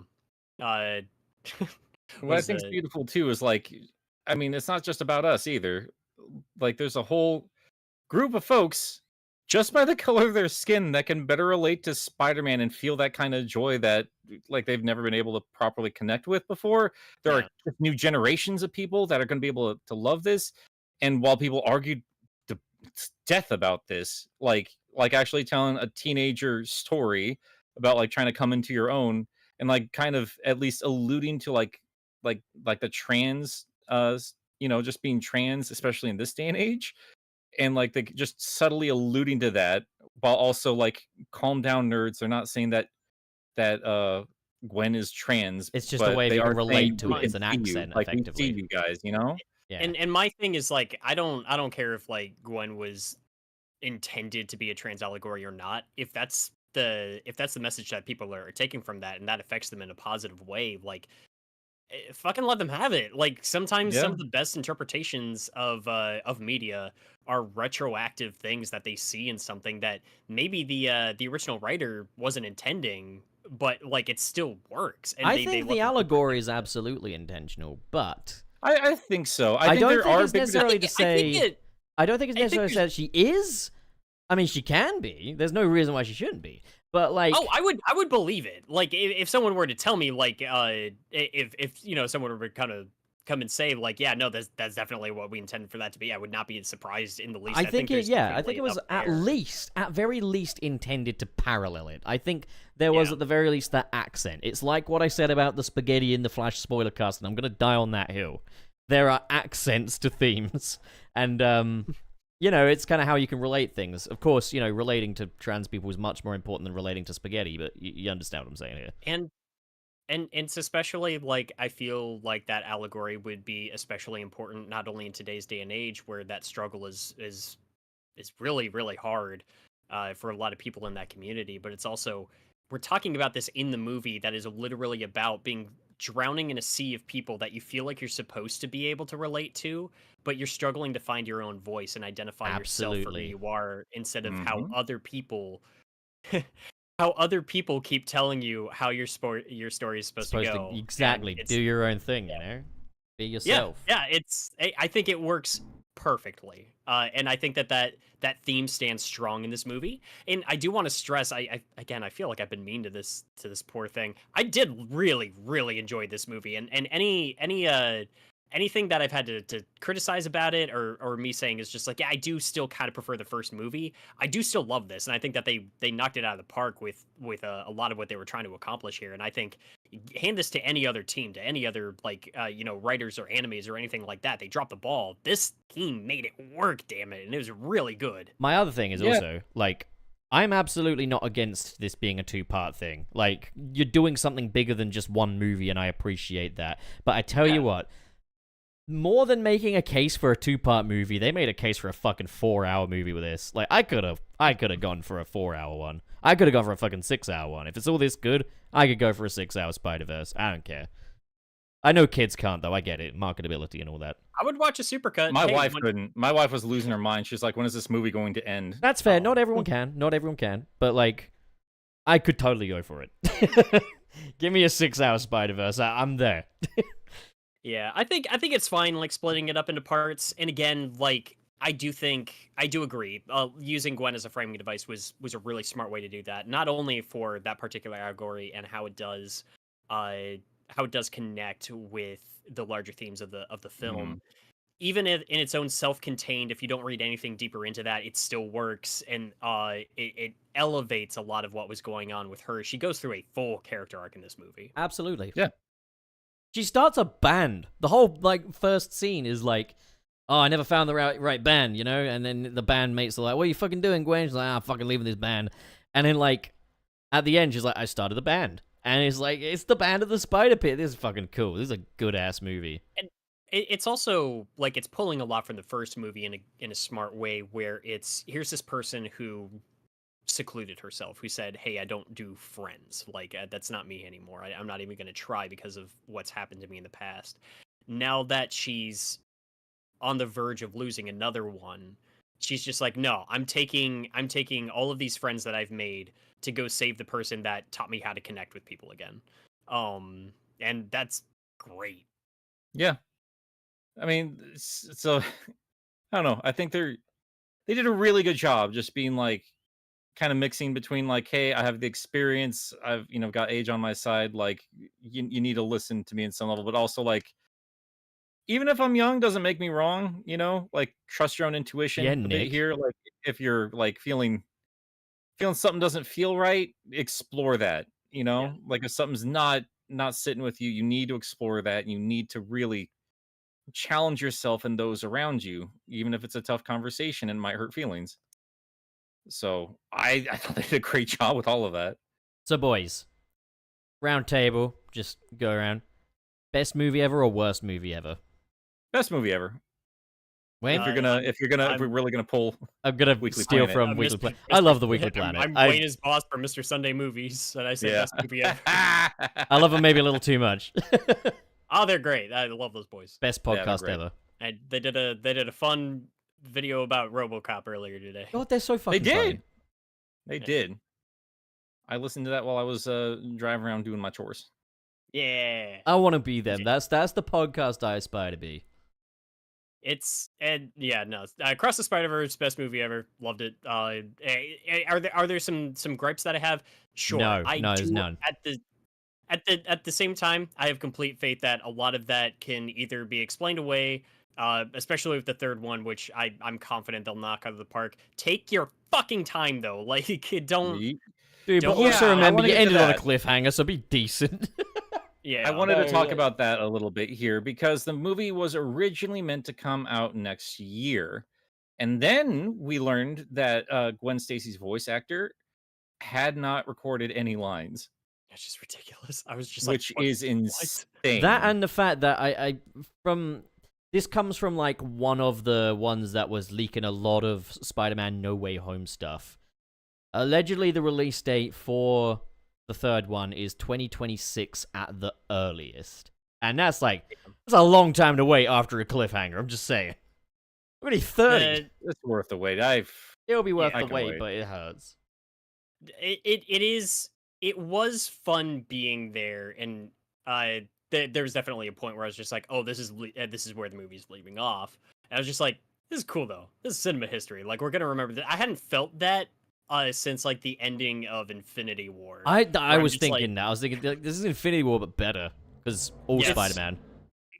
What I think's beautiful too is like, I mean, it's not just about us either. Like, there's a whole group of folks just by the color of their skin that can better relate to Spider-Man and feel that kind of joy that like they've never been able to properly connect with before. There are new generations of people that are going to be able to love this. And while people argue death about this, like actually telling a teenager story about like trying to come into your own, and like kind of at least alluding to like the trans just being trans, especially in this day and age, and like they just subtly alluding to that, while also like, calm down nerds, they're not saying that Gwen is trans, It's just a but way they you can are relate saying to we it. can It's an see you, accent, like we see effectively. you guys, you know. Yeah. And my thing is like I don't care if like Gwen was intended to be a trans allegory or not. If that's the message that people are taking from that and that affects them in a positive way, like fucking let them have it. Like sometimes some Yeah. of the best interpretations of media are retroactive things that they see in something that maybe the original writer wasn't intending, but like it still works. And I they think let the them keep allegory it. is absolutely intentional, but I think so. I think don't there think are it's big necessarily to I think say. it. I don't think it's I think necessarily there's- said she is. I mean, she can be. There's no reason why she shouldn't be. But like, Oh, I would believe it. Like if someone were to tell me like if someone were to kind of come and say like yeah no that's definitely what we intended for that to be, I would not be surprised in the least. I think it. there's Yeah, I think definitely it was enough at there. least, at very least, intended to parallel it. I think there was Yeah. at the very least that accent. It's like what I said about the spaghetti in the Flash spoiler cast, and I'm gonna die on that hill. There are accents to themes, and it's kind of how you can relate things. Of course, relating to trans people is much more important than relating to spaghetti, but you understand what I'm saying here. And it's especially like I feel like that allegory would be especially important not only in today's day and age where that struggle is really really hard for a lot of people in that community, but it's also we're talking about this in the movie that is literally about being drowning in a sea of people that you feel like you're supposed to be able to relate to, but you're struggling to find your own voice and identify yourself for who Absolutely. you are instead of how Mhm. other people how other people keep telling you how your story is supposed to go. And Exactly it's do your own thing, be yeah, yourself. yeah. I think it works perfectly, and I think that theme stands strong in this movie. And I do want to stress, I feel like I've been mean to this poor thing. I did really really enjoy this movie, and anything that I've had to criticize about it or me saying is just like yeah, I do still kind of prefer the first movie. I do still love this, and I think that they knocked it out of the park with a lot of what they were trying to accomplish here. And I think hand this to any other team, to any other like writers or animes or anything like that, they dropped the ball. This team made it work, damn it, and it was really good. My other thing is Yeah. also, like, I'm absolutely not against this being a two-part thing. Like, you're doing something bigger than just one movie, and I appreciate that. But I tell you what, more than making a case for a two-part movie, they made a case for a fucking 4-hour movie with this. Like, I could have gone for a 4-hour one. I could have gone for a fucking 6-hour one. If it's all this good, I could go for a 6-hour Spider-Verse. I don't care. I know kids can't, though. I get it. Marketability and all that. I would watch a supercut. My Hey, wife when- couldn't. My wife was losing her mind. She's like, "When is this movie going to end?" That's fair. Oh. Not everyone can. Not everyone can. But, like, I could totally go for it. Give me a 6-hour Spider-Verse. I'm there. Yeah, I think it's fine like splitting it up into parts. And again, like I do agree. Using Gwen as a framing device was a really smart way to do that. Not only for that particular allegory and how it does connect with the larger themes of the film. Even if in its own self-contained, if you don't read anything deeper into that, it still works, and it elevates a lot of what was going on with her. She goes through a full character arc in this movie. Absolutely. Yeah. She starts a band. The whole like first scene is like, "Oh, I never found the right band," and then the bandmates are like, "What are you fucking doing, Gwen?" She's like, "I'm fucking leaving this band." And then like at the end, she's like, "I started the band," and it's like, it's the band of the Spider Pit. This is fucking cool. This is a good ass movie. And it's also like it's pulling a lot from the first movie in a smart way, where here's this person who secluded herself, who said, "Hey, I don't do friends. Like that's not me anymore. I'm not even going to try because of what's happened to me in the past." Now that she's on the verge of losing another one, she's just like, "No, I'm taking all of these friends that I've made to go save the person that taught me how to connect with people again." And that's great. Yeah. I mean, so I don't know. I think they did a really good job just being like kind of mixing between like, hey, I have the experience, I've got age on my side, like you need to listen to me in some level, but also like even if I'm young, doesn't make me wrong. You know, like trust your own intuition Yeah, a bit Nick. here. Like if you're like feeling something doesn't feel right, explore that. You know, like if something's not sitting with you, you need to explore that. You need to really challenge yourself and those around you, even if it's a tough conversation and might hurt feelings. So I thought they did a great job with all of that. So, boys, round table, just go around. Best movie ever or worst movie ever? Best movie ever. Wayne? If we're really gonna pull, I'm gonna Weekly steal Planet. from Weekly Mr. Planet. I love the Weekly I'm- Planet. I'm Wayne's boss for Mr. Sunday Movies, and I say best movie ever. I love them maybe a little too much. Oh, they're great. I love those boys. Best Yeah, they're podcast great. ever. And they did a fun video about RoboCop earlier today. God, they're so They fucking did. funny. They did. I listened to that while I was driving around doing my chores. Yeah. I want to be them. That's the podcast I aspire to be. Across the Spider-Verse, best movie ever. Loved it. Are there some gripes that I have? Sure. No, I there's do, none. At the same time, I have complete faith that a lot of that can either be explained away, especially with the third one, which I'm confident they'll knock out of the park. Take your fucking time though. Like don't Yeet. Dude, but Don't- also Yeah, I remember, wanna you get to ended on a that. cliffhanger, so be decent. yeah. I wanted to talk yeah. about that a little bit here because the movie was originally meant to come out next year. And then we learned that Gwen Stacy's voice actor had not recorded any lines, It's just ridiculous. I was just which like, what? is insane. That and the fact that I from this comes from like one of the ones that was leaking a lot of Spider-Man No Way Home stuff. Allegedly, the release date for the third one is 2026 at the earliest, and that's a long time to wait after a cliffhanger. I'm just saying. I'm already 30. It's worth the wait. It'll be worth I the can wait, wait. but it hurts. It was fun being there, and there was definitely a point where I was just like, oh, this is where the movie's leaving off. And I was just like, this is cool though. This is cinema history. Like we're gonna remember that. I hadn't felt that since like the ending of Infinity War. I I'm was just thinking like- that. I was thinking like, this is Infinity War, but better because all Yes. Spider-Man.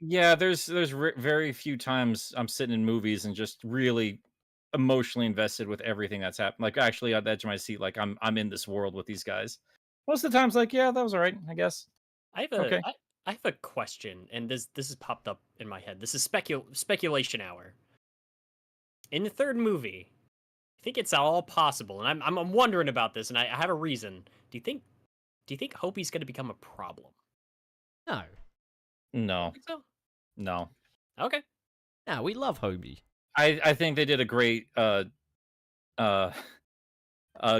Yeah, there's very few times I'm sitting in movies and just really emotionally invested with everything that's happened. Like actually on the edge of my seat, like I'm in this world with these guys. Most of the times, like, yeah, that was all right, I guess. I have Okay. I have a question, and this has popped up in my head. This is speculation hour. In the third movie, I think it's all possible, and I'm wondering about this, and I have a reason. Do you think Hopi's going to become a problem? No, No, Think so? no. Okay. no, we love Hobie. I think they did a great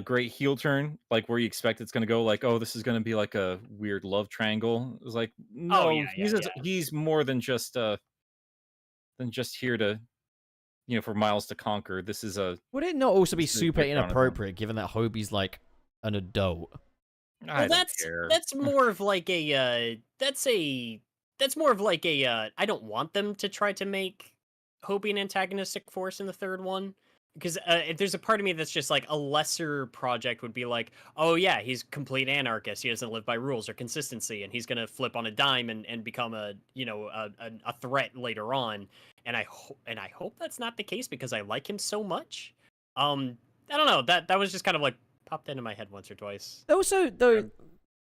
great heel turn, like where you expect it's gonna go, like, oh, this is gonna be like a weird love triangle. It was like, no, yeah, he's more than just here to, for Miles to conquer. This is a Would it not also be This is super Nick Chronicle. inappropriate given that Hobie's like an adult? I Well, don't care. that's more of like a I don't want them to try to make Hobie an antagonistic force in the third one, because there's a part of me that's just like a lesser project would be like, oh yeah, he's complete anarchist, he doesn't live by rules or consistency, and he's gonna flip on a dime and become a threat later on, and I hope that's not the case because I like him so much. I don't know, that was just kind of like popped into my head once or twice. Also, though,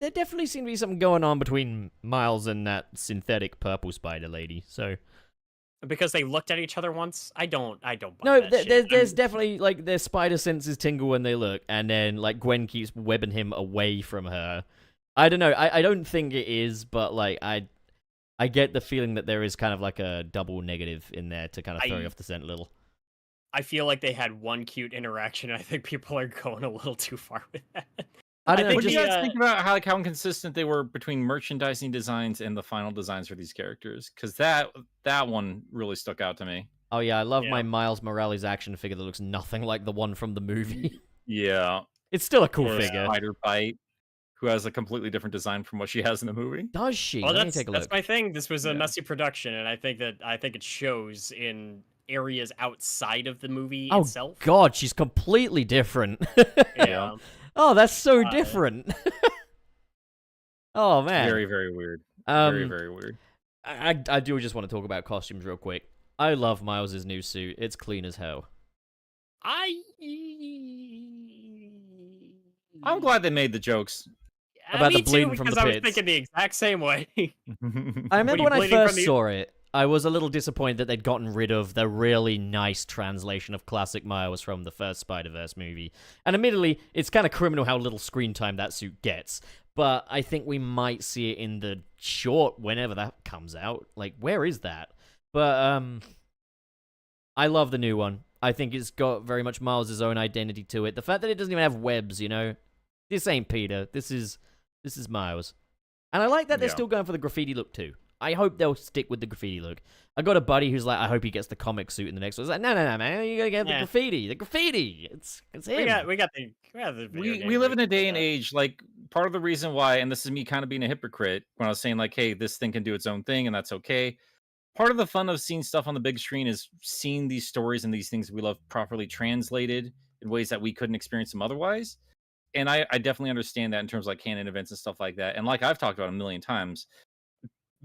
there definitely seemed to be something going on between Miles and that synthetic purple spider lady. So Because they looked at each other once. I don't buy no, that shit. there's definitely like their spider senses tingle when they look, and then like Gwen keeps webbing him away from her. I don't know. I don't think it is, but like I get the feeling that there is kind of like a double negative in there to kind of throw you off the scent a little. I feel like they had one cute interaction. I think people are going a little too far with that. I don't know. think What do Just you the, guys think about how inconsistent they were between merchandising designs and the final designs for these characters? Because that one really stuck out to me. oh yeah, I love Yeah. my Miles Morales action figure that looks nothing like the one from the movie. Yeah, It's still a cool or figure. Spider Bite, who has a completely different design from what she has in the movie. Does she? Well, Let me take a that's look. my thing. This was a Yeah. messy production, and I think it shows in areas outside of the movie Oh itself. God, she's completely different. Yeah. Oh, that's so Uh, different. Oh man. Very, very weird. um, Very, very weird. I do just want to talk about costumes real quick. I love Miles's new suit. It's clean as hell. I'm glad they made the jokes. About the me too, bleeding from because the I was pits. thinking the exact same way. I remember you when I bleeding from first the- saw it, I was a little disappointed that they'd gotten rid of the really nice translation of classic Miles from the first Spider-Verse movie. And admittedly, it's kind of criminal how little screen time that suit gets. But I think we might see it in the short whenever that comes out. Like, where is that? But, I love the new one. I think it's got very much Miles' own identity to it. The fact that it doesn't even have webs, you know? This ain't Peter. This is Miles. And I like that they're Yeah. still going for the graffiti look, too. I hope they'll stick with the graffiti look. I got a buddy who's like, I hope he gets the comic suit in the next one. I was like, no, man, you gotta get the graffiti. The graffiti. It's him. We got the video game We live in a version day of and that. age, like, part of the reason why, and this is me kind of being a hypocrite, when I was saying, like, hey, this thing can do its own thing, and that's okay. Part of the fun of seeing stuff on the big screen is seeing these stories and these things we love properly translated in ways that we couldn't experience them otherwise. And I definitely understand that in terms of like canon events and stuff like that. And like I've talked about a million times,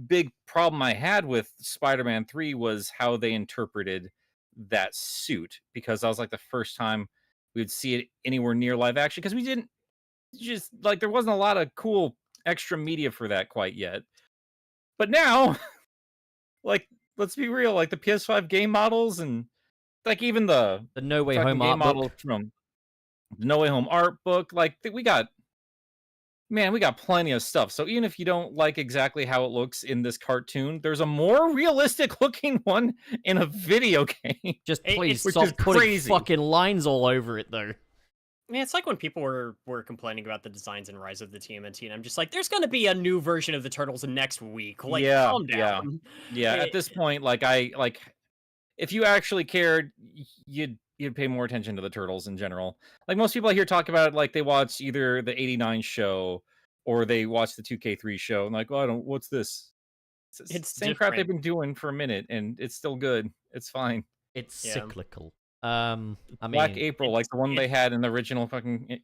big problem I had with Spider-Man 3 was how they interpreted that suit, because that was like the first time we would see it anywhere near live action, because we didn't just like there wasn't a lot of cool extra media for that quite yet. But now, like, let's be real, like the PS5 game models and like even the No Way fucking Home game art model book. from the No Way Home art book, like we got plenty of stuff. So even if you don't like exactly how it looks in this cartoon, there's a more realistic looking one in a video game. Just It- please which stop is putting crazy. fucking lines all over it, though. Yeah, it's like when people were complaining about the designs in Rise of the TMNT, and I'm just like, there's gonna be a new version of the Turtles next week. Like, Yeah, calm yeah. down. Yeah, at this point, like if you actually cared, you'd pay more attention to the Turtles in general. Like most people I hear talk about it, like they watch either the '89 show or they watch the 2K3 show, and like, oh, what's this? It's the It's same crap they've different. been doing for a minute, and it's still good. It's fine. It's Yeah. cyclical. I Black mean, April, like the one they had in the original fucking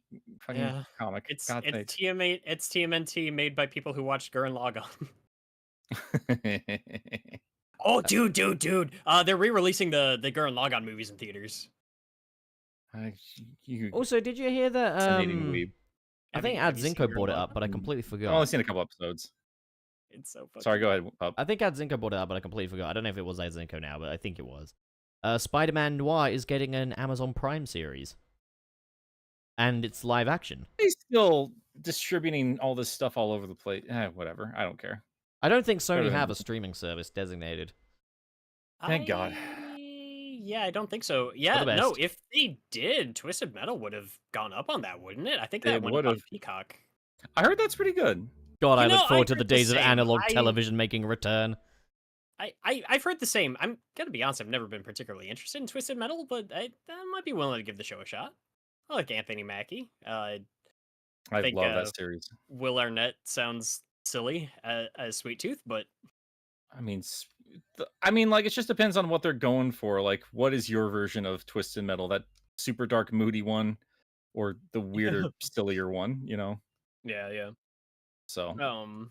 Yeah. comic. It's God it's TMNT made by people who watched Gurren Lagann. sakes. Oh, dude. They're re-releasing the Gurren Lagann movies in theaters. You also, did you hear that? fascinating weeb. I think Have you seen Adzinko Gurren brought it up, Lagann? but I completely I've forgot. only seen a couple episodes. It's so fucking Sorry, go ahead. Pup. I think Adzinko brought it up, but I completely forgot. I don't know if it was Adzinko now, but I think it was. Spider-Man Noir is getting an Amazon Prime series. And it's live action. He's still distributing all this stuff all over the place. Whatever. I don't care. I don't think Sony Better have than- a streaming service designated. Thank God. Yeah, I don't think so. Yeah, the no, best. if they did, Twisted Metal would have gone up on that, wouldn't it? I think that It went up on would've. Peacock. I heard that's pretty good. God, I You look know, forward I to the heard the days of same. analog I- television making a return. I've heard the same. I'm gonna be honest, I've never been particularly interested in Twisted Metal, but I might be willing to give the show a shot. I like Anthony Mackie. I think, love that series. Will Arnett sounds silly as Sweet Tooth, but I mean, like it just depends on what they're going for. Like, what is your version of Twisted Metal? That super dark, moody one, or the weirder, sillier one? You know. yeah. So, Um,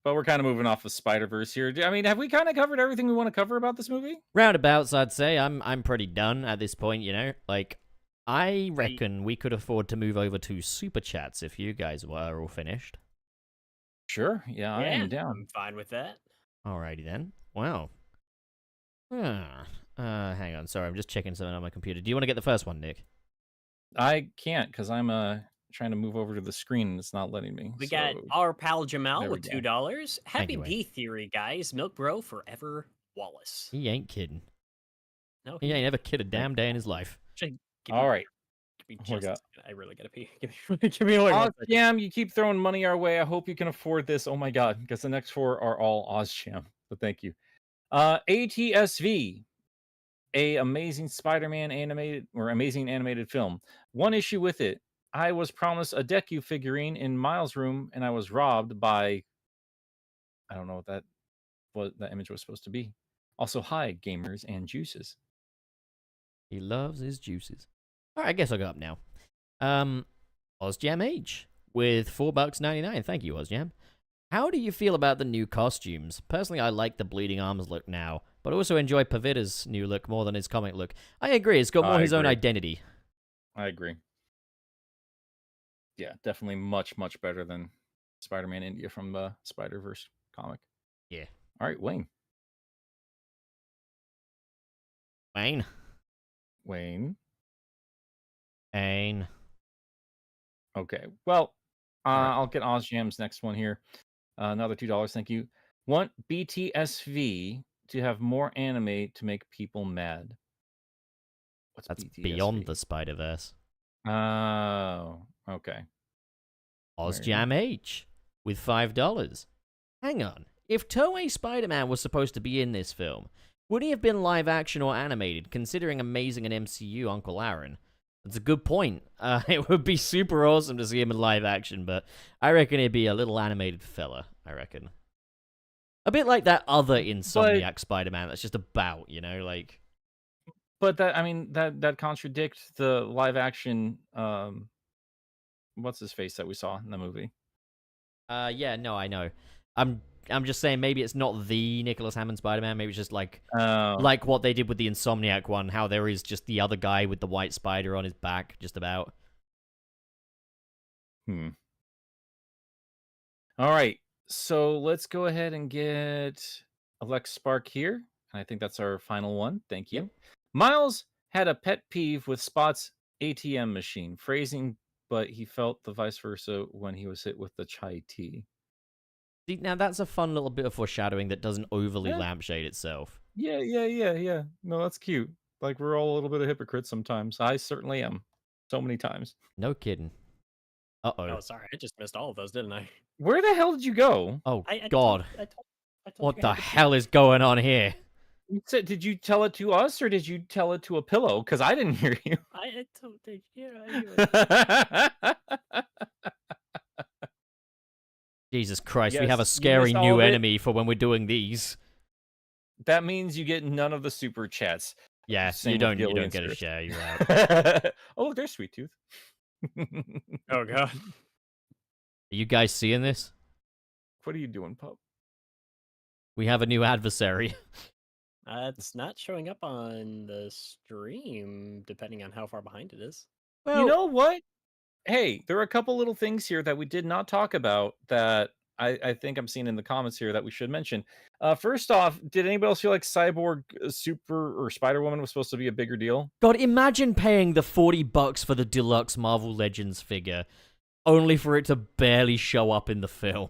but we're kind of moving off of Spider-Verse here. I mean, have we kind of covered everything we want to cover about this movie? Roundabouts, I'd say. I'm pretty done at this point, you know? Like, I reckon we could afford to move over to Super Chats if you guys were all finished. Sure. Yeah, I am down. I'm fine with that. Alrighty then. Wow. Hang on. Sorry, I'm just checking something on my computer. Do you want to get the first one, Nick? I can't because I'm trying to move over to the screen and it's not letting me. We got our pal Jamal there we with go. $2. Happy Anyway. B Theory, guys. Milk Bro forever, Wallace. He ain't kidding. No, He ain't ever kid a damn day in his life. All right. Give me What we just a got? second. I really gotta pee. Give me only 1 second. OzJam, you keep throwing money our way. I hope you can afford this. Oh my god, because the next four are all OzJam. But thank you. ATSV, a amazing Spider-Man amazing animated film. One issue with it, I was promised a Deku figurine in Miles' room, and I was robbed by. I don't know what that image was supposed to be. Also, hi gamers and juices. He loves his juices. Alright, I guess I'll go up now. OzJam H with $4.99. Thank you, OzJam. How do you feel about the new costumes? Personally, I like the bleeding arms look now, but I also enjoy Pavida's new look more than his comic look. I agree, it's got more his own identity. I agree. Yeah, definitely much, much better than Spider-Man India from the Spider-Verse comic. Yeah. All right, Wayne. Wayne. Okay. Well, right. I'll get OzJam's next one here. Another $2. Thank you. Want BTSV to have more anime to make people mad. What's That's BTSV? beyond the Spider-Verse. Oh, okay. OzJam H with $5. Hang on. If Toei Spider-Man was supposed to be in this film, would he have been live action or animated, considering amazing an MCU Uncle Aaron? That's a good point. It would be super awesome to see him in live action, but I reckon he'd be a little animated fella, I reckon. A bit like that other Insomniac Spider-Man that's just about, like... But that contradicts the live action, what's his face that we saw in the movie? Yeah, no, I know. I'm just saying maybe it's not the Nicholas Hammond Spider-Man. Maybe it's just like what they did with the Insomniac one, how there is just the other guy with the white spider on his back, just about. All right, so let's go ahead and get Alex Spark here. And I think that's our final one. Thank you. Yep. Miles had a pet peeve with Spot's ATM machine phrasing, but he felt the vice versa when he was hit with the chai tea. See, now that's a fun little bit of foreshadowing that doesn't overly lampshade itself. Yeah. No, that's cute. Like, we're all a little bit of hypocrites sometimes. I certainly am. So many times. No kidding. Uh-oh. Oh, sorry. I just missed all of those, didn't I? Where the hell did you go? Oh, God. I told what the hell is going on here? You said, did you tell it to us or did you tell it to a pillow? Because I didn't hear you. I told you. Yeah, Jesus Christ, we Yes, have a you scary missed all new of it. enemy for when we're doing these. That means you get none of the super chats. Yeah, Same you with don't Gilly and get a Suris. share, you're out. Oh, look, there's Sweet Tooth. Oh, God. Are you guys seeing this? What are you doing, pup? We have a new adversary. It's not showing up on the stream, depending on how far behind it is. Well, You know what? Hey, there are a couple little things here that we did not talk about that I think I'm seeing in the comments here that we should mention. First off, did anybody else feel like Cyborg, Super, or Spider-Woman was supposed to be a bigger deal? God, imagine paying the $40 for the deluxe Marvel Legends figure, only for it to barely show up in the film.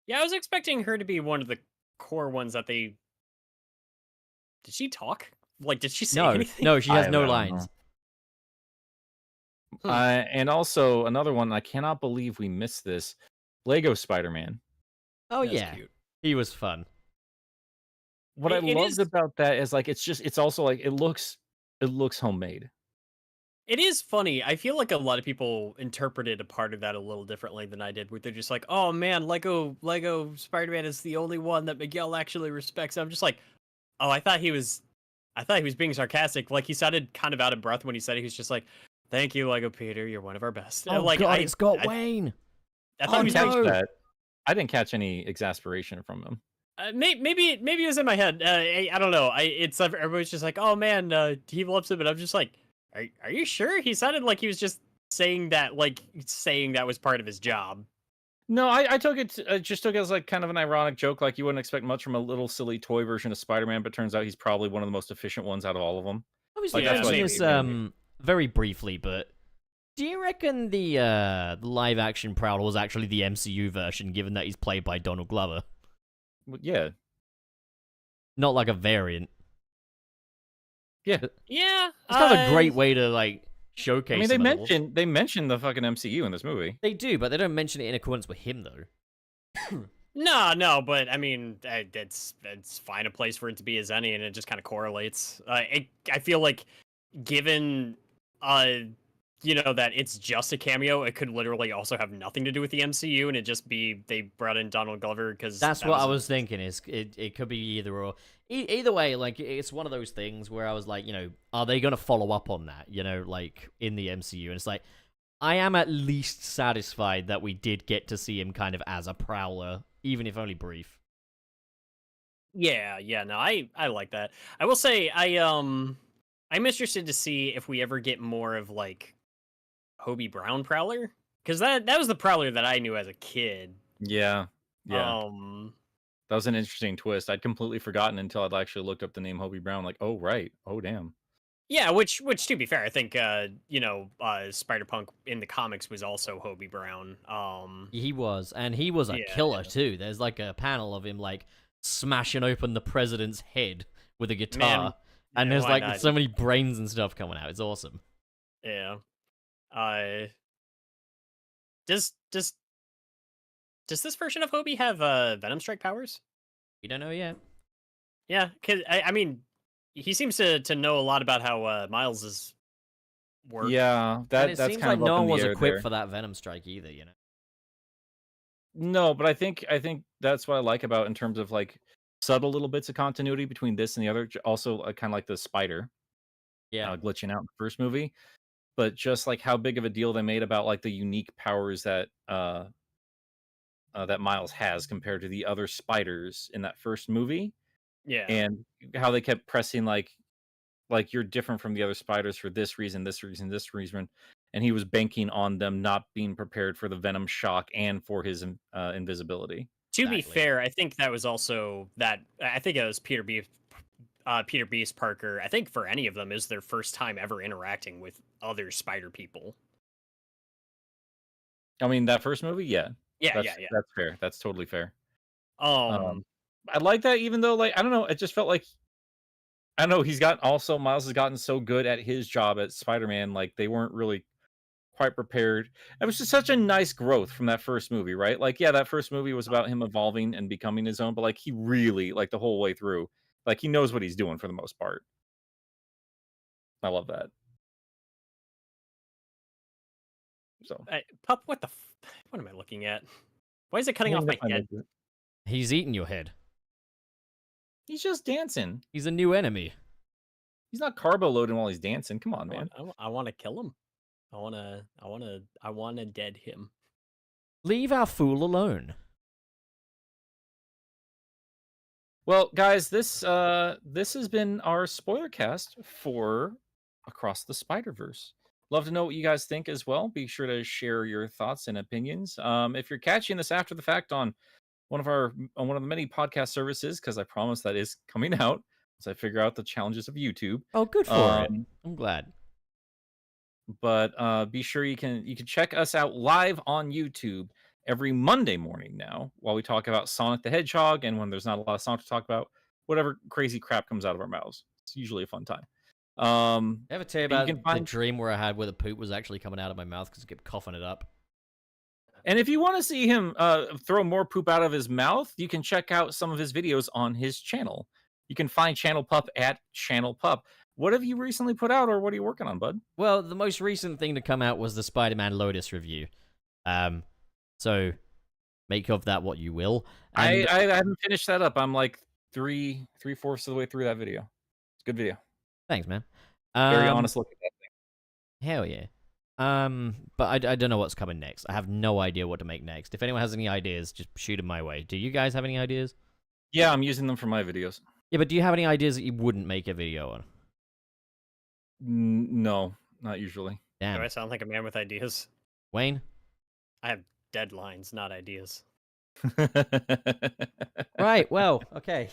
Yeah, I was expecting her to be one of the core ones that they... Did she talk? Like, did she say anything? No, she has I no don't lines. know. And also, another one, I cannot believe we missed this. Lego Spider-Man. Oh, That's yeah. cute. He was fun. What I It loved is- about that is, like, it's also, like, it looks homemade. It is funny. I feel like a lot of people interpreted a part of that a little differently than I did, where they're just like, oh man, Lego Spider-Man is the only one that Miguel actually respects. I'm just like, oh, I thought he was being sarcastic. Like, he sounded kind of out of breath when he said it. He was just like, thank you, Lego Peter, you're one of our best. Oh, like, God, it's got Wayne. I thought he was catch being that. I didn't catch any exasperation from him. maybe it was in my head. I don't know. It's everybody's just like, oh man, he loves him, but I'm just like, are you sure? He sounded like he was just saying that was part of his job. No, I took it. Just took it as like kind of an ironic joke. Like, you wouldn't expect much from a little silly toy version of Spider-Man, but turns out he's probably one of the most efficient ones out of all of them. Obviously, Like, mentioned that's this very briefly, but do you reckon the live-action Prowler was actually the MCU version, given that he's played by Donald Glover? Well, yeah, Not like a variant. yeah. Yeah, It's kind of a great way to, like, showcase I mean, they him. mentioned the fucking MCU in this movie. They do, but they don't mention it in accordance with him, though. No, but I mean, it's fine a place for it to be as any, and it just kind of correlates. I feel like, given, that it's just a cameo, it could literally also have nothing to do with the MCU, and it just be they brought in Donald Glover because That's what I was thinking. Is it could be either or. Either way, like, it's one of those things where I was like, are they gonna follow up on that? Like in the MCU, and it's like, I am at least satisfied that we did get to see him kind of as a Prowler, even if only brief. Yeah, no, I like that. I will say I'm interested to see if we ever get more of like Hobie Brown Prowler, because that was the Prowler that I knew as a kid. Yeah. Um, That was an interesting twist. I'd completely forgotten until I'd actually looked up the name Hobie Brown. Like, oh right, oh damn. yeah, which to be fair, I think Spider-Punk in the comics was also Hobie Brown. He was, and he was a killer yeah. too. There's like a panel of him like smashing open the president's head with a guitar, Man, and yeah, there's why like not? so many brains and stuff coming out. It's awesome. Yeah. Does this version of Hobie have Venom Strike powers? We don't know yet. Yeah, because I mean, he seems to know a lot about how Miles's work. Yeah, And that's it seems kind like of up no in one the was air equipped there. for that Venom Strike either. No, but I think that's what I like about in terms of like subtle little bits of continuity between this and the other. Also, kind of like the spider Yeah, glitching out in the first movie, but just like how big of a deal they made about like the unique powers that that Miles has compared to the other spiders in that first movie, Yeah. and how they kept pressing like you're different from the other spiders for this reason, this reason, this reason, and he was banking on them not being prepared for the venom shock and for his invisibility. To be exactly. fair, I think that was also that. I think it was Peter Beast Parker. I think for any of them is their first time ever interacting with other spider people. I mean, that first movie, yeah, Yeah. that's fair. That's totally fair. Um, I like that, even though, like, I don't know, it just felt like I don't know. Miles has gotten so good at his job at Spider-Man, like they weren't really quite prepared. It was just such a nice growth from that first movie, right? Like, yeah, that first movie was about him evolving and becoming his own, but like he really, like the whole way through, like he knows what he's doing for the most part. I love that. So Pup, what am I looking at? Why is it cutting off my head? He's eating your head. He's just dancing. He's a new enemy. He's not carbo loading while he's dancing. Come on, man. I want to kill him. I want to dead him. Leave our fool alone. Well, guys, this has been our spoiler cast for Across the Spider-Verse. Love to know what you guys think as well. Be sure to share your thoughts and opinions. If you're catching this after the fact on one of the many podcast services, because I promise that is coming out as I figure out the challenges of YouTube. Oh, good for it. I'm glad. But be sure you can check us out live on YouTube every Monday morning now, while we talk about Sonic the Hedgehog, and when there's not a lot of Sonic to talk about, whatever crazy crap comes out of our mouths. It's usually a fun time. Ever tell you about the dream where I had where the poop was actually coming out of my mouth because I kept coughing it up? And if you want to see him throw more poop out of his mouth, you can check out some of his videos on his channel. You can find Channel Pup at Channel Pup. What have you recently put out, or what are you working on, bud? Well, the most recent thing to come out was the Spider-Man Lotus review. So make of that what you will. And I haven't finished that up. I'm like three-fourths of the way through that video. It's a good video. Thanks, man. Very honest look at that thing. Hell yeah. But I don't know what's coming next. I have no idea what to make next. If anyone has any ideas, just shoot them my way. Do you guys have any ideas? Yeah, I'm using them for my videos. Yeah, but do you have any ideas that you wouldn't make a video on? No, not usually. Damn. Do I sound like a man with ideas? Wayne? I have deadlines, not ideas. Right, well, okay.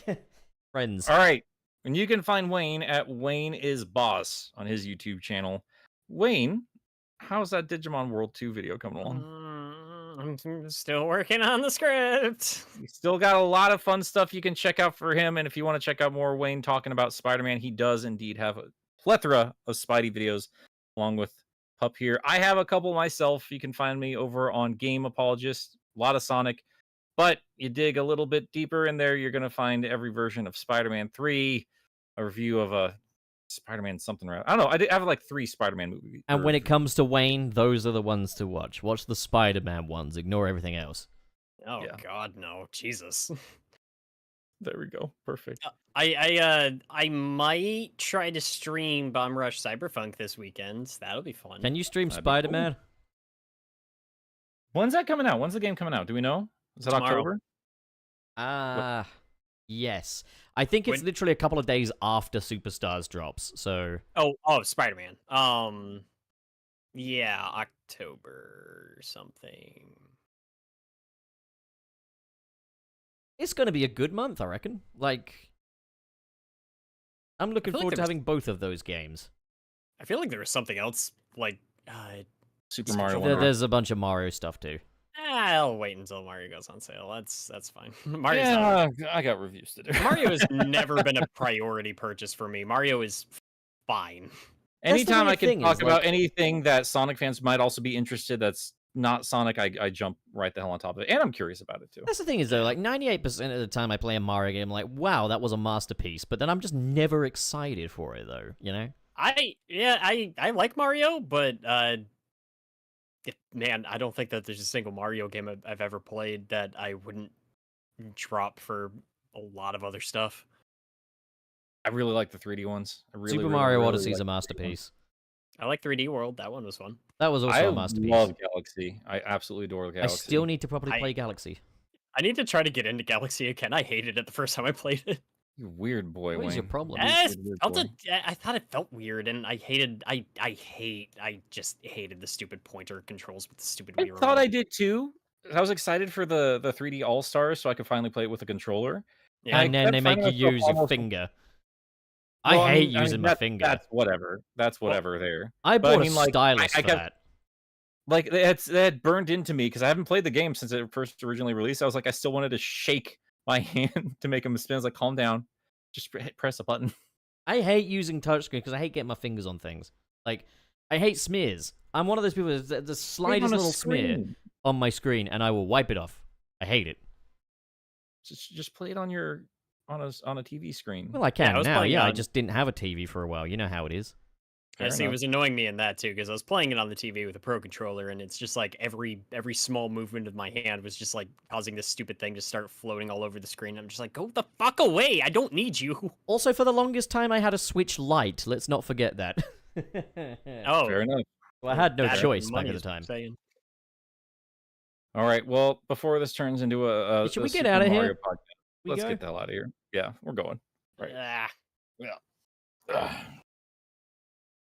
Friends. All right. And you can find Wayne at Wayne is Boss on his YouTube channel. Wayne, how's that Digimon World 2 video coming along? I'm still working on the script. You still got a lot of fun stuff you can check out for him. And if you want to check out more Wayne talking about Spider-Man, he does indeed have a plethora of Spidey videos along with Pup here. I have a couple myself. You can find me over on Game Apologist, a lot of Sonic. But you dig a little bit deeper in there, you're going to find every version of Spider-Man 3, a review of a Spider-Man something. I don't know. I have like 3 Spider-Man movies. And when it comes to Wayne, those are the ones to watch. Watch the Spider-Man ones. Ignore everything else. Oh, yeah. God, no. Jesus. There we go. Perfect. I might try to stream Bomb Rush Cyberpunk this weekend. That'll be fun. Can you stream That'd be Spider-Man? Cool. When's that coming out? When's the game coming out? Do we know? Is that Tomorrow. October? Yes. I think it's literally a couple of days after Superstars drops, so... Oh, Spider-Man. Yeah, October something. It's going to be a good month, I reckon. Like, I'm looking forward to having both of those games. I feel like there was something else, like... Super Mario Wonder. There's a bunch of Mario stuff, too. I'll wait until Mario goes on sale. That's fine. Mario's I got reviews to do. Mario has never been a priority purchase for me. Mario is fine. Anytime I can talk about anything that Sonic fans might also be interested that's not Sonic, I jump right the hell on top of it. And I'm curious about it, too. That's the thing is, though, like, 98% of the time I play a Mario game, I'm like, wow, that was a masterpiece. But then I'm just never excited for it, though, you know? I like Mario, but man, I don't think that there's a single Mario game I've ever played that I wouldn't drop for a lot of other stuff. I really like the 3D ones. Super Mario Odyssey is a masterpiece. I like 3D World. That one was fun. That was also a masterpiece. I love Galaxy. I absolutely adore Galaxy. I still need to properly play Galaxy. I need to try to get into Galaxy again. I hated it the first time I played it. You weird boy, What is your problem? I thought it felt weird, and I just hated the stupid pointer controls with the stupid Wii remote. I thought I did too. I was excited for the 3D All Stars so I could finally play it with a controller. Yeah. And then they make you use your finger. Well, I hate using my finger. That's whatever. That's whatever there. I bought a stylus for that. Like, it had burned into me because I haven't played the game since it first originally released. I was like, I still wanted to shake my hand to make them spin. I was like, calm down. Just press a button. I hate using touchscreen because I hate getting my fingers on things. Like, I hate smears. I'm one of those people that the slightest little smear on my screen and I will wipe it off. I hate it. Just play it on your on a TV screen. Well, I can now. Yeah, I just didn't have a TV for a while. You know how it is. I see. It was annoying me in that too because I was playing it on the TV with a Pro controller, and it's just like every small movement of my hand was just like causing this stupid thing to start floating all over the screen. I'm just like, go the fuck away! I don't need you. Also, for the longest time, I had a Switch Lite. Let's not forget that. Oh, fair enough. Well, I had no choice back at the time. All right. Well, before this turns into should we get out of here? Let's get the hell out of here. Yeah, we're going. Right. Yeah. Yeah.